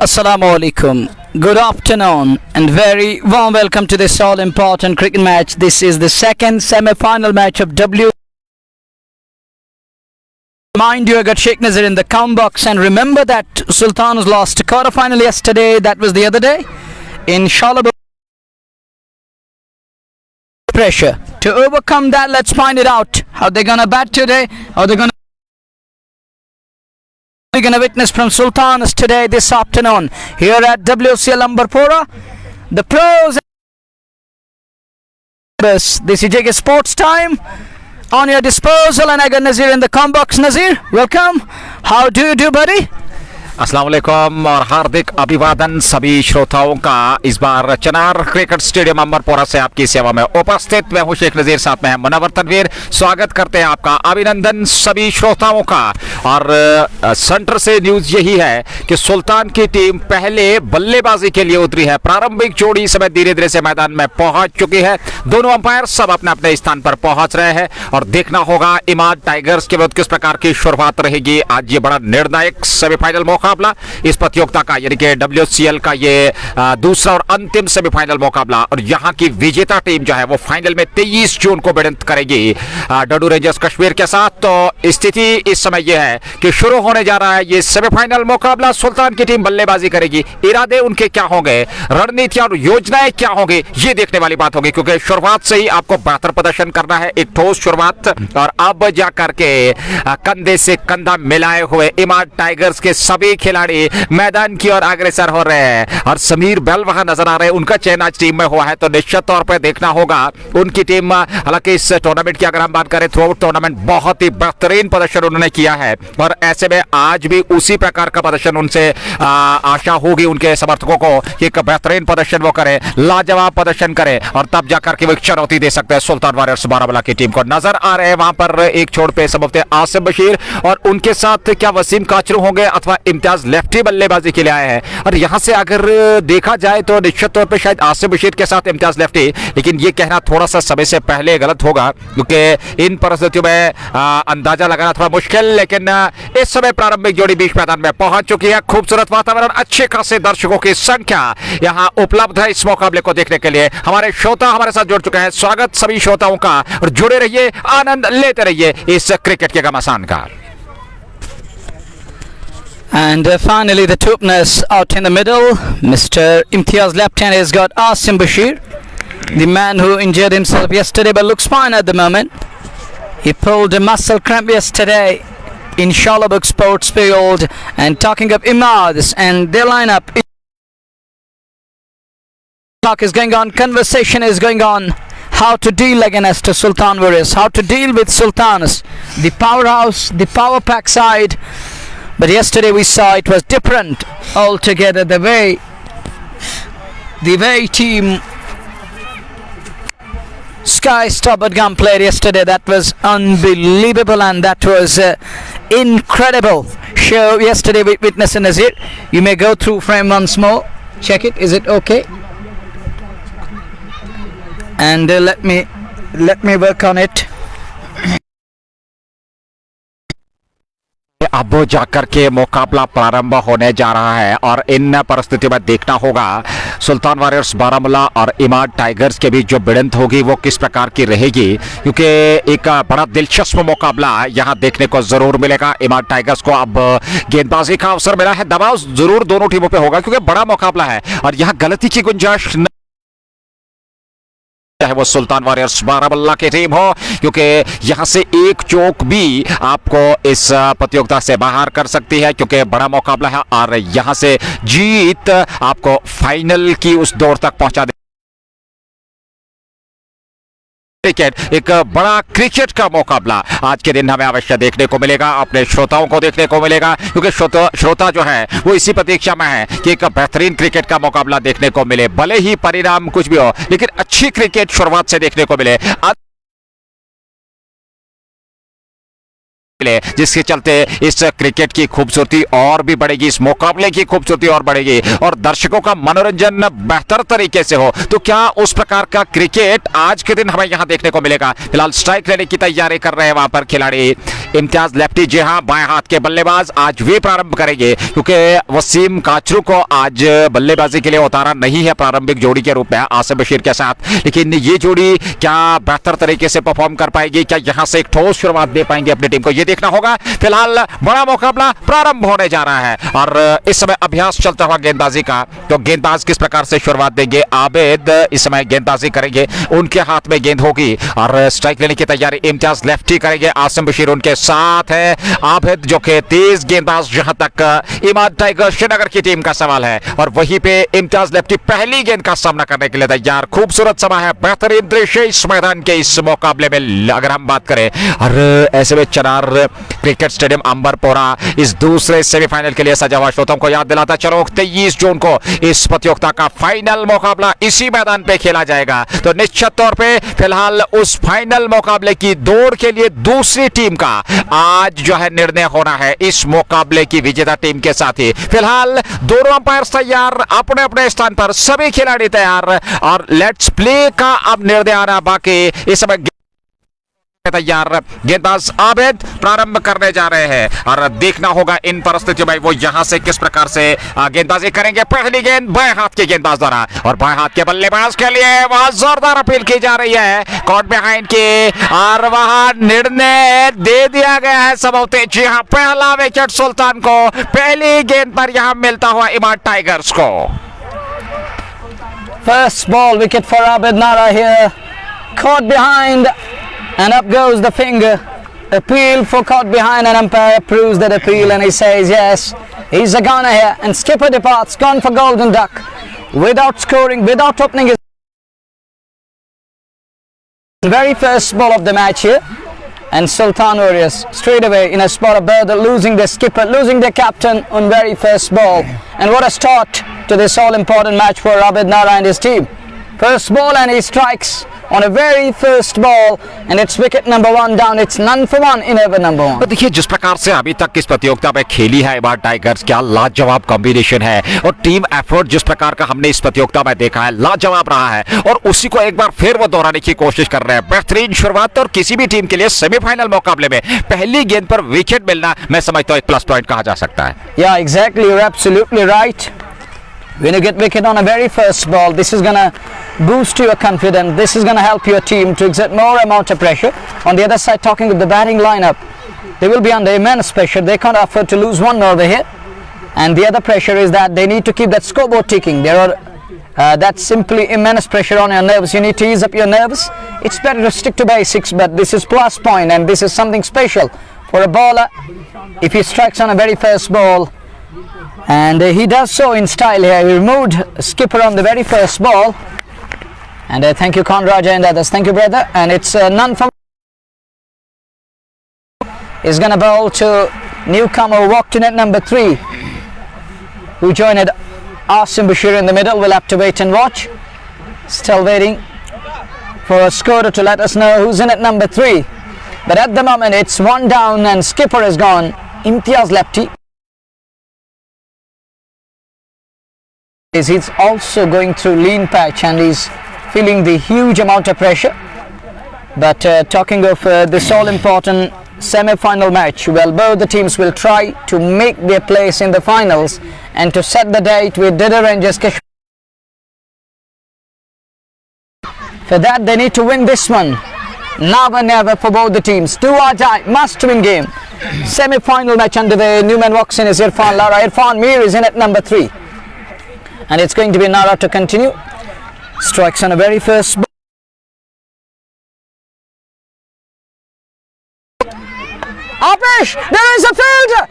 Assalamu alaikum. Good afternoon and very warm welcome to this all important cricket match. This is the second semi-final match of W. Mind you, I got Sheikh Nazir in the count box, and remember that Sultans lost a quarter-final yesterday. That was the other day. Inshallah, pressure to overcome that. Let's find it out. How they're gonna bat today? How they're gonna? We're gonna witness from Sultans today this afternoon here at WCL Ambarpura. The pros. This is JK Sports Time. On your disposal, and I got Nazir in the com box. Nazir, welcome. How do you do, buddy? अस्सलाम वालेकुम और हार्दिक अभिवादन सभी श्रोताओं का इस बार चनार cricket stadium Amarpura से आपकी सेवा में उपस्थित मैं हूं शेख नजीर, साथ में है मुनव्वर तनवीर। स्वागत करते हैं आपका, अभिनंदन सभी श्रोताओं का। और सेंटर से न्यूज यही है कि सुल्तान की टीम पहले बल्लेबाजी के लिए उतरी है। प्रारंभिक जोड़ी समय धीरे धीरे से मैदान में पहुंच चुकी है। दोनों अंपायर सब अपने अपने स्थान पर पहुंच रहे हैं और देखना होगा इमाद टाइगर्स के विरुद्ध किस प्रकार की शुरुआत रहेगी। आज ये बड़ा निर्णायक सेमीफाइनल मुकाबला इस प्रतियोगिता का, यानी कि WCL का ये दूसरा और अंतिम सेमीफाइनल मुकाबला। और यहां की विजेता टीम जो है वो फाइनल में 23 जून को भिड़ंत करेगी डडू रेंजर्स कश्मीर के साथ। तो स्थिति इस समय यह है कि शुरू होने जा रहा है ये सेमीफाइनल मुकाबला। सुल्तान की टीम बल्लेबाजी करेगी, इरादे उनके क्या होंगे, रणनीतियां और योजनाएं क्या होंगी, ये देखने वाली बात होगी, क्योंकि शुरुआत से ही आपको बेहतर प्रदर्शन करना है, एक ठोस शुरुआत। और अब जाकर के कंधे से कंधा मिलाए हुए इमाद टाइगर्स के सभी खिलाड़ी मैदान की ओर अग्रसर हो रहे हैं और समीर बेल वहां नजर आ रहे हैं। उनका चयन आज टीम में हुआ है, तो निश्चित तौर पर देखना होगा उनकी टीम। हालांकि इस टूर्नामेंट की अगर हम बात करें, थ्रू आउट टूर्नामेंट बहुत ही बेहतरीन प्रदर्शन उन्होंने किया है और ऐसे में आज भी उसी प्रकार का प्रदर्शन उनसे आशा होगी उनके समर्थकों को कि एक बेहतरीन प्रदर्शन वो करे, लाजवाब प्रदर्शन करे और तब जाकर के वो चुनौती दे सकते हैं सुल्तान वारियर्स बारामूला की टीम को। नजर आ रहे हैं वहां पर एक छोर पे संभवतः आसिम बशीर और उनके साथ क्या वसीम काचरू होंगे अथवा इम्तियाज लेफ्टी बल्लेबाजी के लिए आए हैं। और यहां से अगर देखा जाए तो निश्चित तौर पे शायद आसिम बशीर के साथ इम्तियाज लेफ्टी, लेकिन ये कहना थोड़ा सा समय से पहले गलत होगा क्योंकि इन परिस्थितियों में अंदाजा लगाना थोड़ा मुश्किल। लेकिन इस समय प्रारंभिक जोड़ी बीच मैदान में पहुंच चुकी है। खूबसूरत वातावरण, अच्छे खासे दर्शकों की संख्या यहां उपलब्ध है इस मुकाबले को देखने के लिए। हमारे श्रोता हमारे साथ जुड़ चुके हैं, स्वागत सभी श्रोताओं का और जुड़े रहिए, आनंद लेते रहिए इस क्रिकेट के घमासान का। And finally the two openers out in the middle. Mr. Imtiaz left-hand has got Asim Bashir, the man who injured himself yesterday but looks fine at the moment. He pulled a muscle cramp yesterday in Shalabuk Sports Field. And talking of Imads and their lineup, talk is going on, conversation is going on. How to deal against the Sultan Warriors, how to deal with Sultans, the powerhouse, the power pack side. But yesterday we saw it was different altogether. The way team Sky Starboard Gun played yesterday, that was unbelievable, and that was incredible show yesterday we witnessed in Nazir. You may go through frame once more. Check it. Is it okay? And let me work on it. अब जाकर के मुकाबला प्रारंभ होने जा रहा है और इन परिस्थितियों में देखना होगा सुल्तान वारियर्स बारामूला और इमाद टाइगर्स के बीच जो भिड़ंत होगी वो किस प्रकार की रहेगी, क्योंकि एक बड़ा दिलचस्प मुकाबला यहां देखने को जरूर मिलेगा। इमाद टाइगर्स को अब गेंदबाजी का अवसर मिला है, दबाव जरूर दोनों टीमों पे होगा क्योंकि बड़ा मुकाबला है और यहां गलती की गुंजाइश चाहे वो सुल्तान वारियर्स बारामूला की टीम हो, क्योंकि यहां से एक चौक भी आपको इस प्रतियोगिता से बाहर कर सकती है क्योंकि बड़ा मुकाबला है और यहां से जीत आपको फाइनल की उस दौर तक पहुंचा दे। क्रिकेट एक बड़ा क्रिकेट का मुकाबला आज के दिन हमें अवश्य देखने को मिलेगा, अपने श्रोताओं को देखने को मिलेगा, क्योंकि श्रोता जो है वो इसी प्रतीक्षा में है कि एक बेहतरीन क्रिकेट का मुकाबला देखने को मिले। भले ही परिणाम कुछ भी हो, लेकिन अच्छी क्रिकेट शुरुआत से देखने को मिले, जिसके चलते इस क्रिकेट की खूबसूरती और भी बढ़ेगी, इस मुकाबले की खूबसूरती और बढ़ेगी और दर्शकों का मनोरंजन बेहतर तरीके से हो। तो क्या उस प्रकार का क्रिकेट आज के दिन हमें यहां देखने को मिलेगा? फिलहाल स्ट्राइक लेने की तैयारी कर रहे हैं वहां पर खिलाड़ी इम्तियाज लेफ्टी, जी हाँ, बाएं हाथ के बल्लेबाज आज वे प्रारंभ करेंगे क्योंकि वसीम काचरू को आज बल्लेबाजी के लिए उतारा नहीं है प्रारंभिक जोड़ी के रूप में आसिम बशीर के साथ। लेकिन ये जोड़ी क्या बेहतर तरीके से परफॉर्म कर पाएगी, क्या यहां से एक ठोस शुरुआत दे पाएंगे अपनी टीम को, ये देखना होगा। फिलहाल बड़ा मुकाबला प्रारंभ होने जा रहा है और इस समय अभ्यास चलता हुआ गेंदबाजी का। तो गेंदबाज किस प्रकार से शुरुआत देंगे, आबिद इस समय गेंदबाजी करेंगे, उनके हाथ में गेंद होगी और स्ट्राइक लेने की तैयारी इम्तियाज लेफ्टी करेंगे, आसिम बशीर उनके साथ है, आबिद जो कि तेज गेंदबाज, जहां तक इमाद टाइगर श्रीनगर की टीम का सवाल है और वहीं पे इम्तियाज लेफ्टी पहली गेंद का सामना करने के लिए तैयार। खूबसूरत समय है, बेहतरीन दृश्य इस मैदान के इस मुकाबले में अगर हम बात करें। और ऐसे में चनार क्रिकेट स्टेडियम अंबरपोरा इस दूसरे सेमीफाइनल के लिए सजा हुआ। श्रोताओं को याद दिलाता चलो 23 जून को इस प्रतियोगिता का फाइनल मुकाबला इसी मैदान पे खेला जाएगा। तो निश्चित तौर पे फिलहाल उस फाइनल मुकाबले की दौड़ के लिए दूसरी टीम का आज जो है निर्णय होना है इस मुकाबले की विजेता टीम के साथ ही। फिलहाल दोनों अंपायर तैयार, अपने अपने स्थान पर सभी खिलाड़ी तैयार और लेट्स प्ले का अब निर्णय आना बाकी। इस समय तैयार गेंदबाज आबिद प्रारंभ करने जा रहे हैं और देखना होगा इन परिस्थितियों में वो यहां से किस प्रकार से गेंदबाजी करेंगे। पहली गेंद बाएं हाथ के गेंदबाज द्वारा और बाएं हाथ के बल्लेबाज के लिए वहां जोरदार अपील की जा रही है कॉट बिहाइंड की और वहां निर्णय दे दिया गया है सबौते। जी हां, पहला विकेट सुल्तान को पहली गेंद पर यहां मिलता हुआ इमाद टाइगर्स को। First ball wicket for Abid Nara here. Caught behind and up goes the finger. Appeal for caught behind and umpire approves that appeal and he says yes, he's a gunner here and skipper departs, gone for golden duck without scoring, without opening his very first ball of the match here. And Sultan Warriors straight away in a spot of bother, losing their skipper, losing their captain on very first ball. And what a start to this all-important match for Abid Nara and his team. First ball and he strikes on a very first ball and it's wicket number 1 down. It's none for one in over number 1. तो देखिए जिस प्रकार से अभी तक इस प्रतियोगिता में खेली है इमाद टाइगर्स, क्या लाजवाब कॉम्बिनेशन है और टीम एफर्ट जिस प्रकार का हमने इस प्रतियोगिता में देखा है लाजवाब रहा है और उसी को एक बार फिर वो दोहराने की कोशिश कर रहे हैं। बेहतरीन शुरुआत और किसी भी टीम के लिए सेमीफाइनल मुकाबले में पहली गेंद पर विकेट मिलना मैं समझता हूँ एक प्लस पॉइंट कहा जा सकता है। Yeah, exactly, you're absolutely right. When you get wicket on a very first ball, this is going to boost your confidence, this is going to help your team to exert more amount of pressure. On the other side, talking with the batting lineup, they will be under immense pressure, they can't afford to lose one over here. And the other pressure is that they need to keep that scoreboard ticking. There are that's simply immense pressure on your nerves, you need to ease up your nerves. It's better to stick to basics, but this is plus point and this is something special for a bowler if he strikes on a very first ball. And he does so in style here. He removed skipper on the very first ball. And thank you Conraja and others. Thank you brother. And it's none for is going to bowl to newcomer who walked in at number 3 who joined Asim Bashir in the middle. We'll have to wait and watch. Still waiting for a scorer to let us know who's in at number 3. But at the moment it's 1 down and skipper is gone. Imtiaz Lepti. He's also going through lean patch and he's feeling the huge amount of pressure. But talking of this all-important semi-final match, well, both the teams will try to make their place in the finals and to set the date with Didder Rangers Kashmir. For that they need to win this one. Now or never for both the teams. Do or die, must-win game. Semi-final match under the Newman walks in is Irfan Lara. Irfan Mir is in at number 3. And it's going to be Nara to continue. Strikes on a very first ball. Apish, there is a fielder.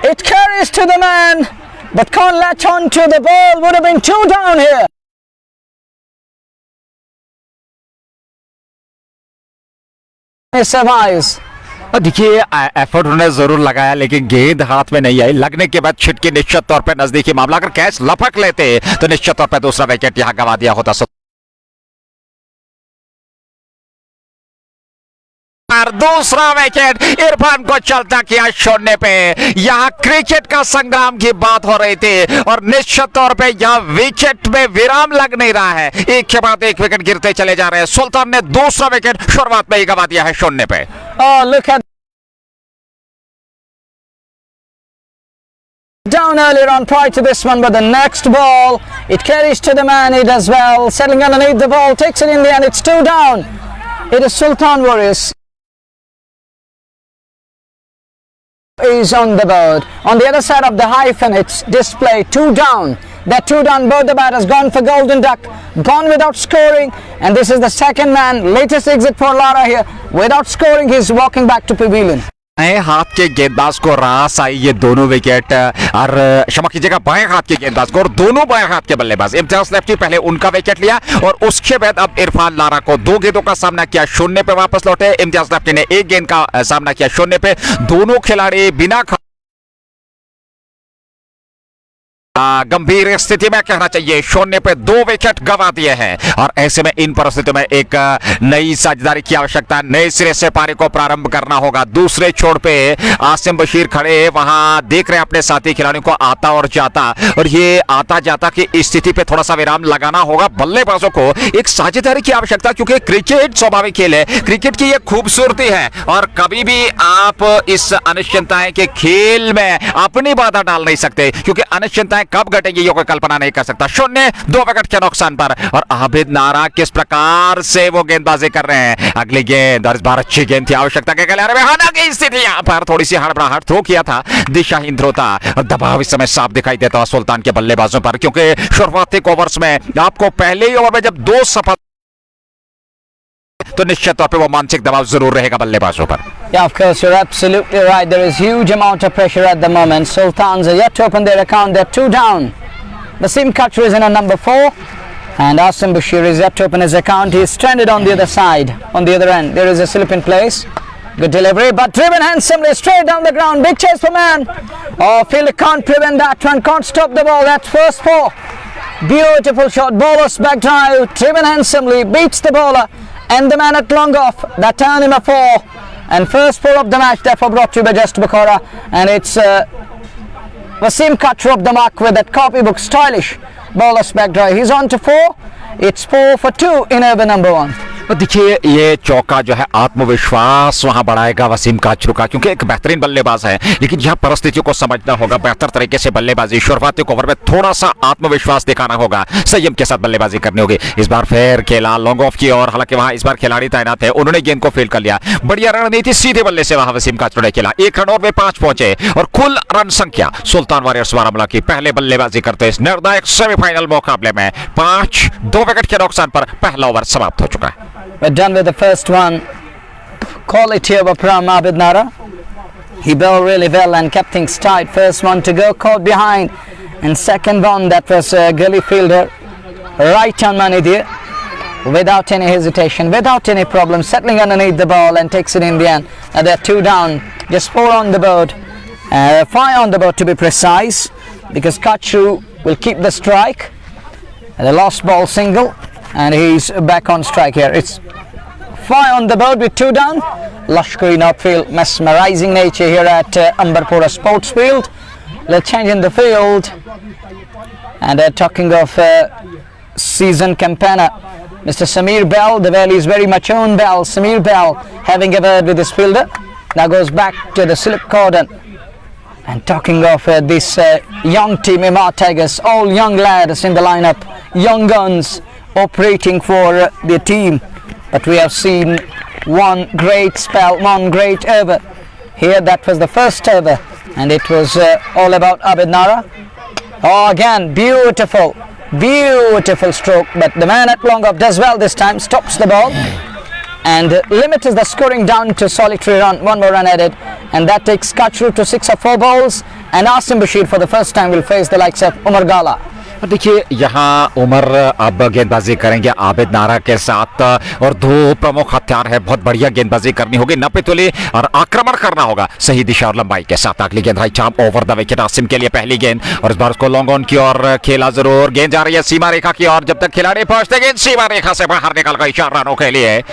It carries to the man, but can't latch on to the ball. Would have been 2 down here. He survives. देखिए effort उन्होंने जरूर लगाया लेकिन गेंद हाथ में नहीं आई, लगने के बाद छिटके निश्चित तौर पे नजदीकी मामला। अगर कैच लपक लेते तो निश्चित तौर पे दूसरा विकेट यहां गंवा दिया होता। दूसरा विकेट इरफान को चलता किया छोड़ने पे। यहां क्रिकेट का संग्राम की बात हो रही थी और निश्चित तौर पे यहां विकेट में विराम लग नहीं रहा है, एक के बाद एक विकेट गिरते चले जा रहे हैं। सुल्तान ने दूसरा विकेट शुरुआत में ही गंवा दिया है छोड़ने पे। Oh, look at down earlier on prior to this one, but the next ball, it carries to the man, it as well, settling underneath the ball, takes it in the end, it's 2 down. It is Sultan Warriors is on the board. On the other side of the hyphen, it's display 2 down. That 2 down, both the batters gone for Golden Duck, gone without scoring, and this is the second man, latest exit for Lara here, without scoring, he's walking back to pavilion. बाएं हाथ के गेंदबाज को रास आई ये दोनों wicket, और क्षमा कीजिएगा बाएं हाथ के गेंदबाज को, और दोनों बाएं हाथ के बल्लेबाज इम्तियाज लेफ्टी पहले उनका विकेट लिया और उसके बाद अब इरफान लारा को 2 गेंदों का सामना किया, 0 पे वापस लौटे। इम्तियाज लेफ्टी ने 1 गेंद का सामना किया 0 पे। दोनों खिलाड़ी बिना गंभीर स्थिति में कहना चाहिए 0 पे 2 विकेट गंवा दिए हैं, और ऐसे में इन परिस्थितियों में एक नई साझेदारी की आवश्यकता है, नए सिरे से पारी को प्रारंभ करना होगा। दूसरे छोर पे आसिम बशीर खड़े वहां देख रहे हैं अपने साथी खिलाड़ियों को आता और जाता, और ये आता जाता की स्थिति पे थोड़ा सा विराम लगाना होगा। बल्लेबाजों को एक साझेदारी की आवश्यकता, क्योंकि क्रिकेट स्वाभाविक खेल है, क्रिकेट की ये खूबसूरती है, और कभी भी आप इस अनिश्चितताएं के खेल में अपनी बाधा डाल नहीं सकते, क्योंकि अनिश्चितताएं कब घटेंगी ये कोई कल्पना नहीं कर सकता। 0-2 विकेट के नुकसान पर, और आबिद नारा किस प्रकार से वो गेंदबाजी कर रहे हैं। अगली गेंद, और इस बार अच्छी गेंद थी, आवश्यकता के खिलाड़ी में हालांकि स्थिति यहां पर थोड़ी सी हड़बड़ाहट थ्रो किया था, दिशाहीन थ्रो था, और दबाव इस समय साफ दिखाई देता है सुल्तान के बल्लेबाजों पर, क्योंकि शुरुआती ओवर्स में आपको पहले ही ओवर में जब 2 सफल, तो निश्चित तौर पे वो मानसिक दबाव जरूर रहेगा बल्लेबाजों पर। Yeah, of course, you're absolutely right. There is huge amount of pressure at the moment. Sultans are yet to open their account. They're 2 down. Wasim Kachru is in on number 4, and Asim Bashir is yet to open his account. He is stranded on the other side, on the other end. There is a slip in place. Good delivery, but driven handsomely straight down the ground. Big chase for man. Oh, fielder can't prevent that one. Can't stop the ball. That's first 4. Beautiful shot. Bowler's back drive. Driven handsomely. Beats the bowler. And the man at long off. That turned him a 4. And first 4 of the match, therefore brought to you by Just Bukhara. And it's Wasim Kachru of the mark with that copybook stylish bowler's back drive. He's on to 4. It's 4 for 2 in over number 1. तो देखिए ये चौका जो है आत्मविश्वास वहां बढ़ाएगा वसीम काचरू का, क्योंकि एक बेहतरीन बल्लेबाज है, लेकिन यहां परिस्थितियों को समझना होगा, बेहतर तरीके से बल्लेबाजी, शुरुआती ओवर में थोड़ा सा आत्मविश्वास दिखाना होगा, संयम के साथ बल्लेबाजी करनी होगी। इस बार फेर खेला लॉन्ग ऑफ की, और हालांकि वहां इस बार खिलाड़ी तैनात है, उन्होंने गेंद को फील्ड कर लिया, बढ़िया रणनीति, सीधे बल्ले से वहां वसीम काचरू ने खेला, 1 रन और वे 5 पहुंचे, और कुल रन संख्या सुल्तान वॉरियर्स बारामूला की पहले बल्लेबाजी करते इस निर्णायक सेमीफाइनल मुकाबले में 5-2 विकेट के नुकसान पर पहला ओवर समाप्त हो चुका है। We're done with the first one. Quality over from Abid Nara. He bowled really well and kept things tight. First one to go, caught behind. And second one, that was a gully fielder. Right on money there. Without any hesitation, without any problem. Settling underneath the ball and takes it in the end. And they're 2 down. Just 4 on the board. 5 on the board to be precise. Because Kachru will keep the strike. And the last ball single. And he's back on strike here. It's 5 on the board with 2 down. Lush green outfield, mesmerizing nature here at Ambarpura Sports Field. Let's change in the field. And talking of season campaigner, Mr. Samir Bell, the Valley is very much own Bell. Samir Bell having a word with his fielder. Now goes back to the slip cordon. And talking of this young team, Emma Tigers, all young lads in the lineup, young guns operating for the team, but we have seen one great spell, one great over here. That was the first over, and it was all about Abid Nara. Oh, again beautiful stroke, but the man at long off does well this time, stops the ball and limits the scoring down to solitary run, 1 more run added, and that takes Kachru to 6 of 4 balls, and Asim Bashir for the first time will face the likes of Umar Gala. देखिए यहाँ उमर अब गेंदबाजी करेंगे आबिद नारा के साथ, और 2 प्रमुख हथियार है, बहुत बढ़िया गेंदबाजी करनी होगी, नपे तुले और आक्रमण करना होगा सही दिशा और लंबाई के साथ। अगली गेंद right arm over the wicket, Asim के लिए पहली गेंद, और इस बार उसको लॉन्ग ऑन की ओर खेला जरूर, गेंद जा रही है सीमा रेखा की ओर, जब तक खिलाड़ी पहुंचते गेंद सीमा रेखा से बाहर निकल गई 4 रनों के लिए।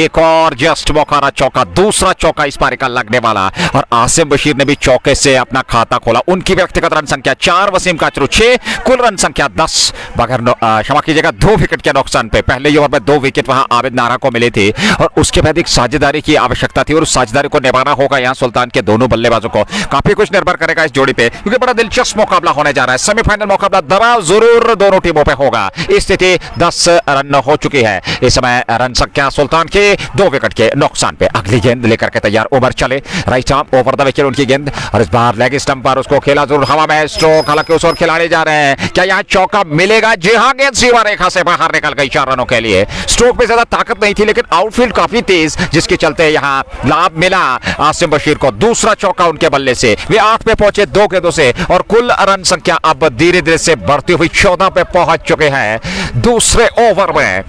एक और जस्ट बुखारा चौका, दूसरा चौका इस पारी का लगने वाला, और आसिम बशीर ने भी चौके से अपना खाता खोला। उनकी व्यक्तिगत रन संख्या 4, वसीम काचरू 6, कुल रन संख्या संख्या 10 बगैर क्षमा कीजिएगा 2 विकेट के नुकसान पे। पहले ओवर में 2 विकेट वहां आबिद नारा को मिले थे और उसके बाद एक साझेदारी की आवश्यकता थी और उस साझेदारी को निभाना होगा यहाँ सुल्तान के दोनों बल्लेबाजों को। काफी कुछ निर्भर करेगा इस जोड़ी पे क्योंकि बड़ा दिलचस्प मुकाबला होने जा रहा है। सेमीफाइनल मुकाबला दबाव जरूर दोनों टीमों पे होगा। स्थिति 10 रन हो चुकी है इस समय। रन संख्या सुल्तान के 2 विकेट के नुकसान पे। अगली गेंद लेकर के तैयार ओवर चले। Right arm over the wicket उनकी गेंद और इस बार लेग स्टंप पर उसको खेला जरूर हवा में। स्ट्रोक हालांकि उस ओर खिलाड़ी जा रहे हैं। क्या यहाँ चौका मिलेगा? जी हाँ, गेंद सीमा रेखा से बाहर निकल गई 4 रनों के लिए। स्ट्रोक पे ज्यादा ताकत नहीं थी लेकिन आउटफील्ड काफी तेज जिसके चलते यहाँ लाभ मिला आसिम बशीर को। दूसरा चौका उनके बल्ले से वे 8 पे पहुंचे 2 गेंदों से और कुल रन संख्या अब धीरे धीरे से बढ़ती हुई 14 पे पहुंच चुके हैं। दूसरे ओवर में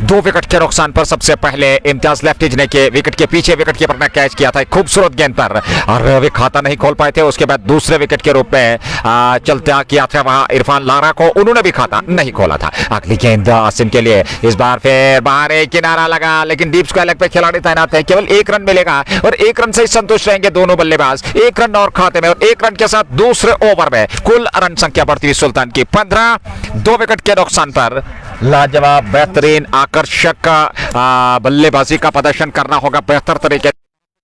2 विकेट के नुकसान पर सबसे पहले इम्तियाज लेफ्टिज ने के विकेट के पीछे विकेट कीपर ने कैच किया था एक खूबसूरत गेंद पर और वे खाता नहीं खोल पाए थे। उसके बाद दूसरे विकेट के रूप में चलता किया था वहां इरफान लारा को, उन्होंने भी खाता नहीं खोला था। अगली गेंद आसिम के लिए। इस बार फिर बाहर एक किनारा लगा लेकिन डीप स्क्वायर लेग पे खिलाड़ी तैनात है। केवल 1 रन मिलेगा और 1 रन से ही संतुष्ट रहेंगे दोनों बल्लेबाज। 1 रन और खाते में और 1 रन के साथ दूसरे ओवर में कुल रन संख्या बढ़ती हुई सुल्तान की 15। 2 विकेट के नुकसान पर लाजवाब बेहतरीन आकर्षक बल्लेबाजी का प्रदर्शन करना होगा। बेहतर तरीके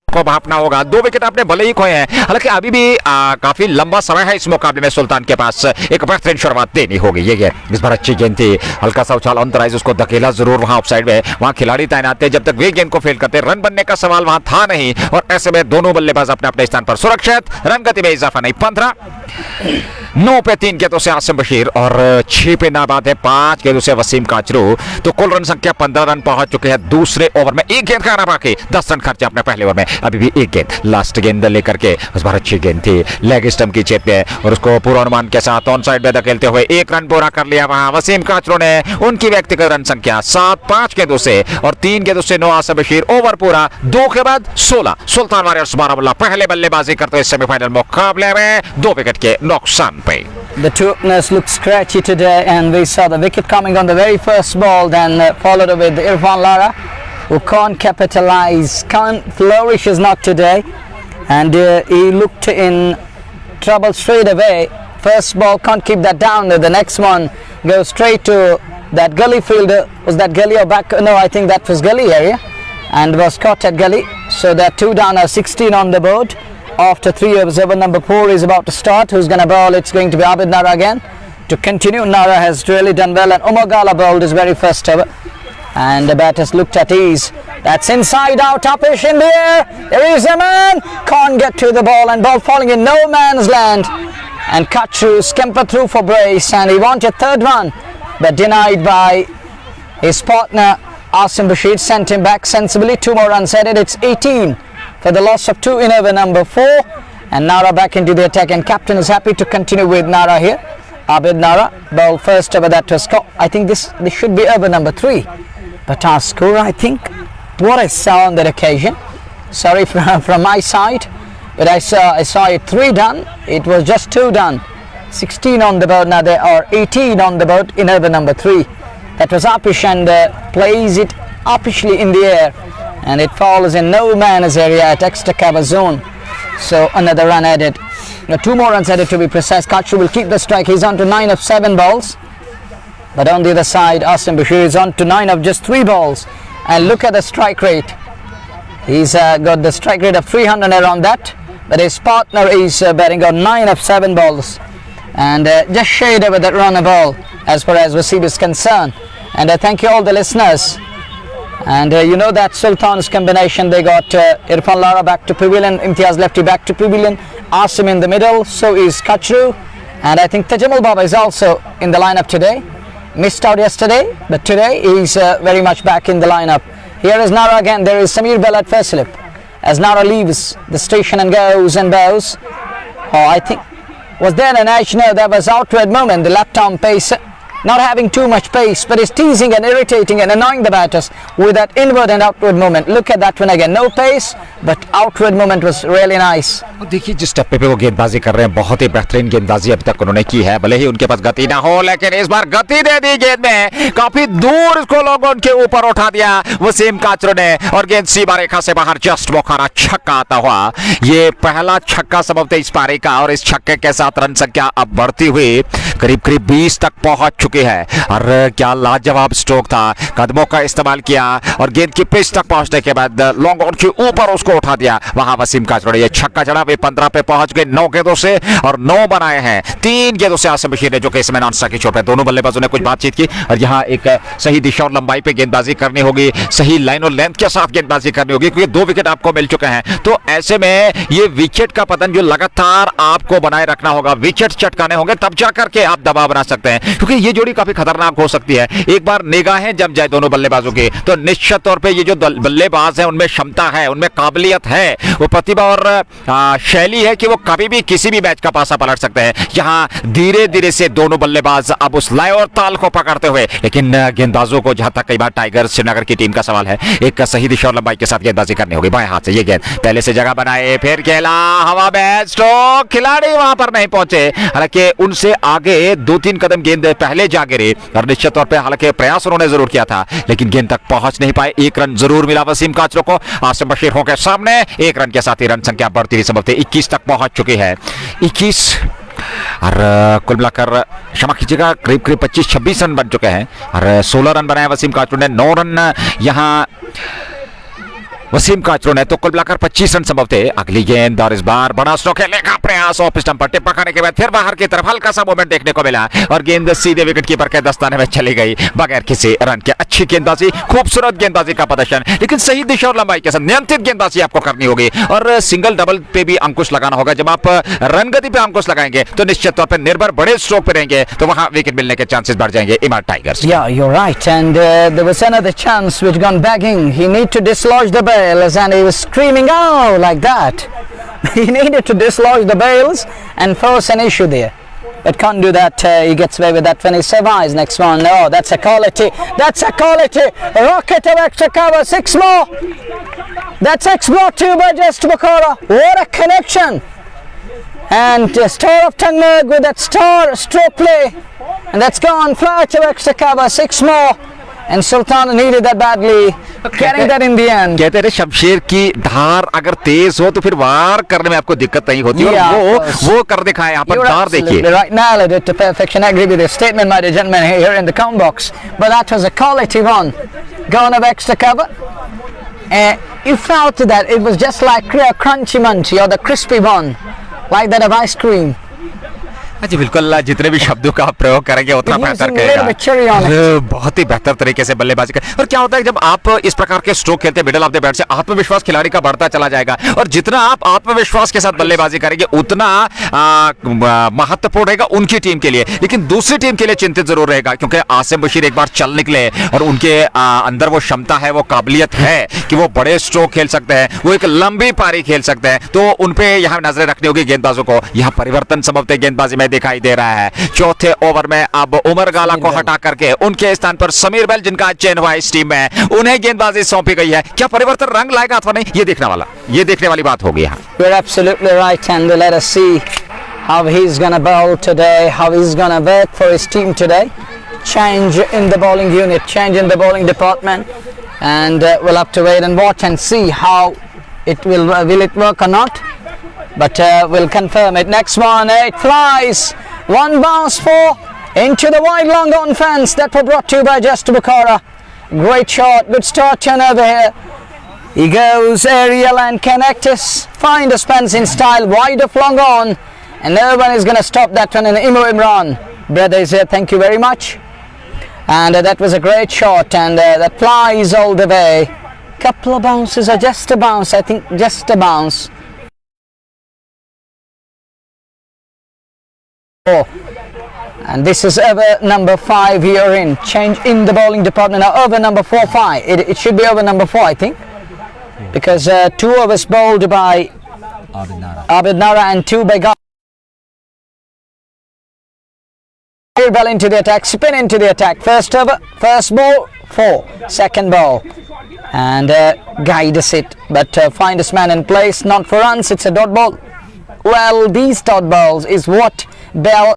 को भापना होगा। 2 विकेट आपने भले ही खोए हैं हालांकि अभी भी काफी लंबा समय है इस मुकाबले में। सुल्तान के पास एक बेहतरीन शुरुआत देनी होगी। ये इस बार अच्छी गेंद थी। हल्का सा उछाल अंतराइज उसको धकेला जरूर वहां ऑफसाइड में। वहां खिलाड़ी तैनात थे। जब तक वे गेंद को फेल करते रन बनने का सवाल वहां था नहीं और ऐसे में दोनों बल्लेबाज अपने अपने स्थान पर सुरक्षित। रन गति में इजाफा नहीं। 15 9 पे 3 गेंदों से आसिम बशीर और 6 पे नाबाद है 5 गेंदों से वसीम काचरू। तो कुल रन संख्या 15 रन पहुंच चुके हैं। दूसरे ओवर में 1 गेंद खाना बाकी। 10 रन खर्चे अपने पहले ओवर में। अभी भी 1 गेंद लास्ट गेंद लेकर के उस बार अच्छी गेंद थी लेग स्टंप की चेप पे और उसको पूर्वानुमान के साथ ऑन साइड में धकेलते हुए 1 रन पूरा कर लिया वहां वसीम काचरू ने। उनकी व्यक्तिगत रन संख्या 7 5 गेंदों से और 3 गेंदों से 9 आसिम बशीर। ओवर पूरा 2 के बाद 16। सुल्तान वारियर्स बारामुल्ला पहले बल्लेबाजी करते हुए सेमीफाइनल मुकाबले में 2 विकेट के नुकसान पे। The two openers look scratchy today and we saw the wicket coming on the very first ball, then followed with Irfan Lara who can't capitalize, can't flourish is not today, and he looked in trouble straight away. First ball can't keep that down, the next one goes straight to that gully fielder. Was that gully or back? No, I think that was gully area and was caught at gully. So that 2 down, 16 on the board. After 3 overs, over number 4 is about to start. Who's going to bowl? It's going to be Abid Nara again. To continue, Nara has really done well and Umar Gala bowled his very first over. And the batters looked at ease. That's inside out, upish in the air. There is a man. Can't get to the ball and ball falling in no man's land. And Kachu scampered through for brace and he wanted 3rd one. But denied by his partner Asim Bashir. Sent him back sensibly. 2 more runs added. It's 18. For the loss of 2 in over number 4 and Nara back into the attack and captain is happy to continue with Nara here. Abid Nara ball first over that was caught. I think this should be over number 3 but our score, I think what I saw on that occasion, sorry from my side, but I saw it 3 done. It was just 2 done. 16 on the board now. There are 18 on the board in over number 3. That was Apish and plays it upishly in the air and it falls in no man's area at extra cover zone. So another run added. 2 more runs added to be precise. Kachu will keep the strike. He's on to 9 of 7 balls. But on the other side, Asim Bashir is on to 9 of just 3 balls. And look at the strike rate. He's got the strike rate of 300 around that. But his partner is batting on 9 of 7 balls. And just shade over that run of ball as far as Waseem is concerned. And thank you all the listeners. And you know that Sultan's combination, they got Irfan Lara back to pavilion, Imtiaz Lefty back to pavilion, Asim in the middle, so is Kachru, and I think Tajamul Baba is also in the lineup today. Missed out yesterday, but today he's very much back in the lineup. Here is Nara again. There is Samir Bell at first slip as Nara leaves the station and goes and bows. Oh, I think, was there an edge? No, that was outward movement, the left arm pace. not having too much pace, but is teasing and irritating and annoying the batters with that inward and outward movement. Look at that one again. No pace, but outward movement was really nice. देखिए जिस टप्पे पे वो गेंदबाजी कर रहे हैं बहुत ही बेहतरीन गेंदबाजी अभी तक उन्होंने की है, भले ही उनके पास गति ना हो लेकिन इस बार गति दे दी गेंद में, काफी दूर इसको लोगों के ऊपर उठा दिया वसीम काचरू ने और गेंद सीमा रेखा से बाहर जस्ट बोखारा छक्का आता हुआ। ये पहला छक्का संभवतः इस पारी का और इस छक्के के साथ रन संख्या अब बढ़ती हुई करीब करीब 20 तक पहुंच चुकी है। और क्या लाजवाब स्ट्रोक था, कदमों का इस्तेमाल किया और गेंद की पिच तक पहुंचने के बाद लॉन्ग ऑन के ऊपर उसको उठा दिया, वहां वसीम काचरू ने ये छक्का चढ़ा। वे 15 पे पहुंच गए 9 गेंदों से और 9 बनाए हैं 3 गेंदों से आसिम बशीर ने, जो कि इसमें नॉन स्ट्राइक की चोट पे दोनों बल्लेबाजों ने कुछ बातचीत की और यहाँ एक सही दिशा और लंबाई पे गेंदबाजी करनी होगी, सही लाइन और लेंथ के साथ गेंदबाजी करनी होगी क्योंकि 2 विकेट आपको मिल चुके हैं। तो ऐसे में ये विकेट का पतन जो लगातार आपको बनाए रखना होगा, विकेट चटकाने होंगे तब जाकर के आप दबाव बना सकते हैं क्योंकि ये जोड़ी काफी खतरनाक हो सकती है। एक बार निगाहें जम जाए दोनों बल्लेबाजों की तो निश्चित तौर पे ये जो बल्लेबाज है उनमें क्षमता है, उनमें काबिलियत है, वो प्रतिभा और शैली है कि वो कभी भी किसी भी मैच का पासा पलट सकते हैं। यहाँ धीरे धीरे से दोनों बल्लेबाज अब उस लय और ताल को पकड़ते हुए, लेकिन गेंदबाजों को जहां तक कई बार टाइगर श्रीनगर की टीम का सवाल है, एक सही दिशा और लंबाई के साथ गेंदबाजी करनी होगी। बाएं हाथ से ये गेंद पहले से जगह बनाए, फिर खेला हवा में स्ट्रोक, खिलाड़ी वहां पर नहीं पहुंचे, हालांकि उनसे आगे 2-3 कदम गेंद पहले जा गिरे और निश्चित तौर पर हालांकि प्रयास उन्होंने जरूर किया था लेकिन गेंद तक पहुंच नहीं पाए। 1 रन जरूर मिला वसीम काचरू को, आसिम बशीर हो के सामने 1 रन के साथ ही रन संख्या बढ़ती हुई संभवतः 21 तक पहुंच चुकी है। 21 और कुल मिलाकर क्षमा कीजिएगा करीब करीब 25-26 रन बन चुके हैं और 16 रन बनाए वसीम काचरू ने, 9 रन यहाँ वसीम काचरू ने, तो कुल मिलाकर 25 रन संभवतः। अगली गेंद और इस बार बड़ा स्ट्रोक खेलने का प्रयास, ऑफ स्टंप पर टिप्पा खाने के बाद फिर बाहर की तरफ हल्का सा मूवमेंट देखने को मिला और गेंद सीधे विकेट कीपर के दस्ताने में चली गई बगैर किसी रन के। अच्छी गेंदबाजी, खूबसूरत गेंदबाजी का प्रदर्शन, लेकिन सही दिशा और लंबाई के साथ नियंत्रित गेंदबाजी आपको करनी होगी और सिंगल डबल पे भी अंकुश लगाना होगा। जब आप रन गति पे अंकुश लगाएंगे तो निश्चित तौर पर निर्भर बड़े स्ट्रोक पे रहेंगे तो वहां विकेट मिलने के चांसेस बढ़ जाएंगे इमारत tigers. Yeah, you're right. And there was another chance which gone begging. He need to dislodge the bails and he was screaming oh like that. He needed to dislodge the bails and force an issue there. But can't do that. He gets away with that when he survives. Next one. Oh, that's a quality. That's a quality. Rocket of extra cover. 6 more. That's X brought to you by Just Bakora. What a connection. And Star of Tangmug with that stroke play. And that's gone. Flash of extra cover. 6 more. And Sultan needed that badly. Getting that in the end. कहते रहे शमशेर की धार अगर तेज हो तो फिर वार करने में आपको दिक्कत नहीं होती और वो कर दिखाए। यहाँ पर धार देखिए। Right, nailed it to perfection. I agree with your statement, my dear gentlemen, here in the comment box. But that was a quality one. Gone of extra cover. You felt that it was just like a crunchy munchy or the crispy one, like that of ice cream. जी बिल्कुल, जितने भी शब्दों का आप प्रयोग करेंगे उतना बेहतर करेगा। बहुत ही बेहतर तरीके से बल्लेबाजी कर। और क्या होता है जब आप इस प्रकार के स्ट्रोक खेलते हैं मिडल ऑफ द बैट से, आत्मविश्वास खिलाड़ी का बढ़ता चला जाएगा और जितना आप आत्मविश्वास के साथ बल्लेबाजी करेंगे उतना महत्वपूर्ण रहेगा उनकी टीम के लिए, लेकिन दूसरी टीम के लिए चिंतित जरूर रहेगा क्योंकि आसिम बशीर एक बार चल निकले और उनके अंदर वो क्षमता है, वो काबिलियत है कि वो बड़े स्ट्रोक खेल सकते हैं, वो एक लंबी पारी खेल सकते हैं, तो उनपे यहाँ नजरें रखनी होगी गेंदबाजों को। यहाँ परिवर्तन संभवतः गेंदबाजी में दिखाई दे रहा है। चौथे ओवर में अब उमर गाला को हटा करके उनके स्थान पर समीर बेल, जिनका आज चयन हुआ इस टीम में, उन्हें गेंदबाजी सौंपी गई है। क्या परिवर्तन रंग लाएगा अथवा नहीं, ये देखने वाली बात होगी। You're absolutely right, and let us see how he's gonna bowl today, how he's gonna work for his team today. Change in the bowling unit, change in the bowling department, and we'll have to wait and watch and see how it will it work or not. But we'll confirm it. Next one, it flies. One bounce for into the wide long on fence. That was brought to you by Just Bukhara. Great shot, good start turn over here. He goes aerial and Connectus find a Spence in style, wide of long on, and no one is going to stop that one. And Imo Imran, brother is here. Thank you very much. And that was a great shot, and that flies all the way. Couple of bounces or just a bounce. I think just a bounce. And this is over number 5 here in change in the bowling department. Now over number 4-5. It should be over number 4, I think, because 2 overs bowled by Abid Nara and 2 by God. clear ball into the attack, spin into the attack. First over, first ball, 4. Second ball, and guides it, but find his man in place. Not for runs, it's a dot ball. Well, these dot balls is what Bell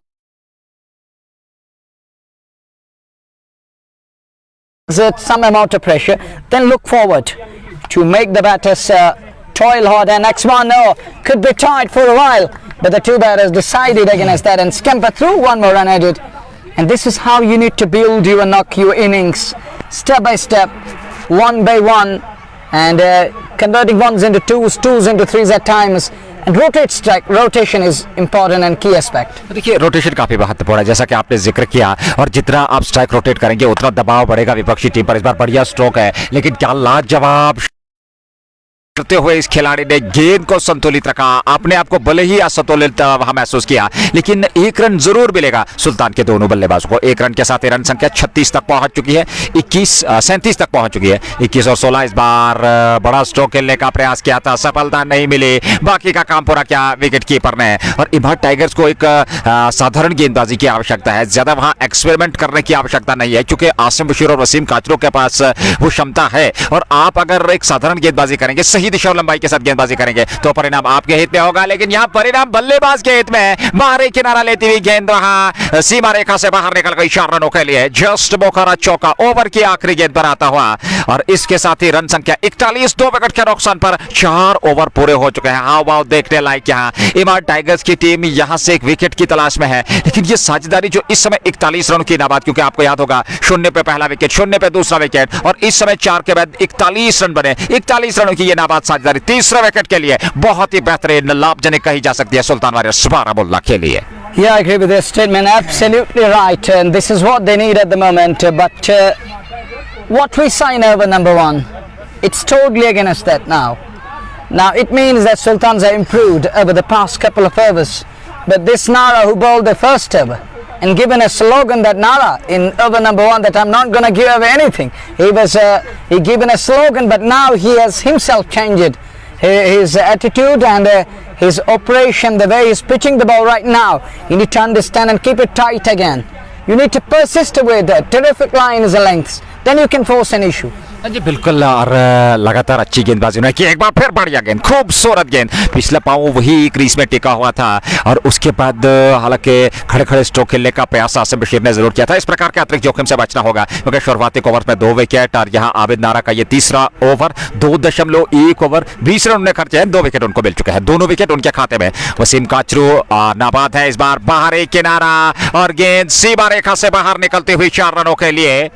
exert some amount of pressure, then look forward to make the batters toil hard. And next one, no, could be tight for a while, but the two batters decided against that and scamper through. One more run added, and this is how you need to build your knock your innings, step by step, one by one, and converting ones into twos, twos into threes at times, and rotate strike. Rotation is important and key aspect. देखिए rotation काफी महत्वपूर्ण है, जैसा कि आपने जिक्र किया, और जितना आप स्ट्राइक रोटेट करेंगे उतना दबाव बढ़ेगा विपक्षी टीम पर। इस बार बढ़िया स्ट्रोक है, लेकिन क्या लाजवाब करते हुए इस खिलाड़ी ने गेंद को संतुलित रखा। अपने आप को भले ही असंतुलित वहां महसूस किया, लेकिन एक रन जरूर मिलेगा सुल्तान के दोनों बल्लेबाजों को। एक रन के साथ रन संख्या 36 तक पहुंच चुकी है, 37 तक पहुंच चुकी है। 21 और 16 इस बार बड़ा स्ट्रोक खेलने का प्रयास किया था, सफलता नहीं मिली। बाकी का काम पूरा किया विकेट कीपर ने। और इम्तियाज टाइगर्स को एक साधारण गेंदबाजी की आवश्यकता है, ज्यादा वहां एक्सपेरिमेंट करने की आवश्यकता नहीं है, क्योंकि आसिम बशीर और वसीम काचरू के पास वो क्षमता है। और आप अगर एक साधारण गेंदबाजी करेंगे, सही दिशा और लंबाई के साथ गेंदबाजी करेंगे, तो परिणाम आपके हित में होगा। लेकिन यहां परिणाम बल्लेबाज के हित में। बाहरी किनारा लेती हुई गेंद वहां सीमा रेखा से बाहर निकल गई 4 रनों के लिए। जस्ट बोखारा चौका ओवर की आखिरी गेंद पर आता हुआ, और इसके साथ ही रन संख्या 41, 2 विकेट के नुकसान पर 4 ओवर पूरे हो चुके हैं। हाउ वाउ देखने लायक यहां इम्तियाज टाइगर्स की टीम यहां से एक विकेट की तलाश में है, लेकिन ये साझेदारी जो इस समय 41 रनों की नाबाद, क्योंकि आपको याद होगा 0 पे पहला विकेट, 0 पे दूसरा विकेट, और इस समय 4 के बाद 41 रन बने। 41 रनों की ये नाबाद साझेदारी तीसरा विकेट के लिए बहुत ही बेहतरीन लाभजनक कही जा सकती है सुल्तान वारियर्स बारामुल्ला के लिए। Yeah, I agree with this statement. Absolutely right, and this is what they need at the moment. But what we sign over number 1, it's totally against that now. Now it means that Sultans are improved over the past couple of overs. But this Nara who bowled the first over and given a slogan that Nara in over number 1 that I'm not going to give away anything. He given a slogan, but now he has himself changed his attitude and his operation, the way he's pitching the ball right now. You need to understand and keep it tight again. You need to persist with that. Terrific line is a length. Then you can force an issue. जी बिल्कुल, और लगातार अच्छी गेंदबाजी उन्होंने की। एक बार फिर बढ़िया गेंद, खूबसूरत गेंद, पिछला पांव वही क्रीज में टिका हुआ था, और उसके बाद हालांकि खड़े खड़े स्ट्रोक खेलने का प्रयास आसिम बशीर ने जरूर किया था। इस प्रकार के अतिरिक्त जोखिम से बचना होगा, क्योंकि शुरुआती ओवर में 2 विकेट, और यहाँ आबिद नारा का ये तीसरा ओवर 2.1 ओवर 20 रन उन्हें खर्चे हैं, 2 विकेट उनको मिल चुके हैं, दोनों विकेट उनके खाते में। वसीम काचरू नाबाद है इस बार, बाहरी किनारा, और गेंद सीमा रेखा से बाहर निकलती हुई 4 रनों के लिए।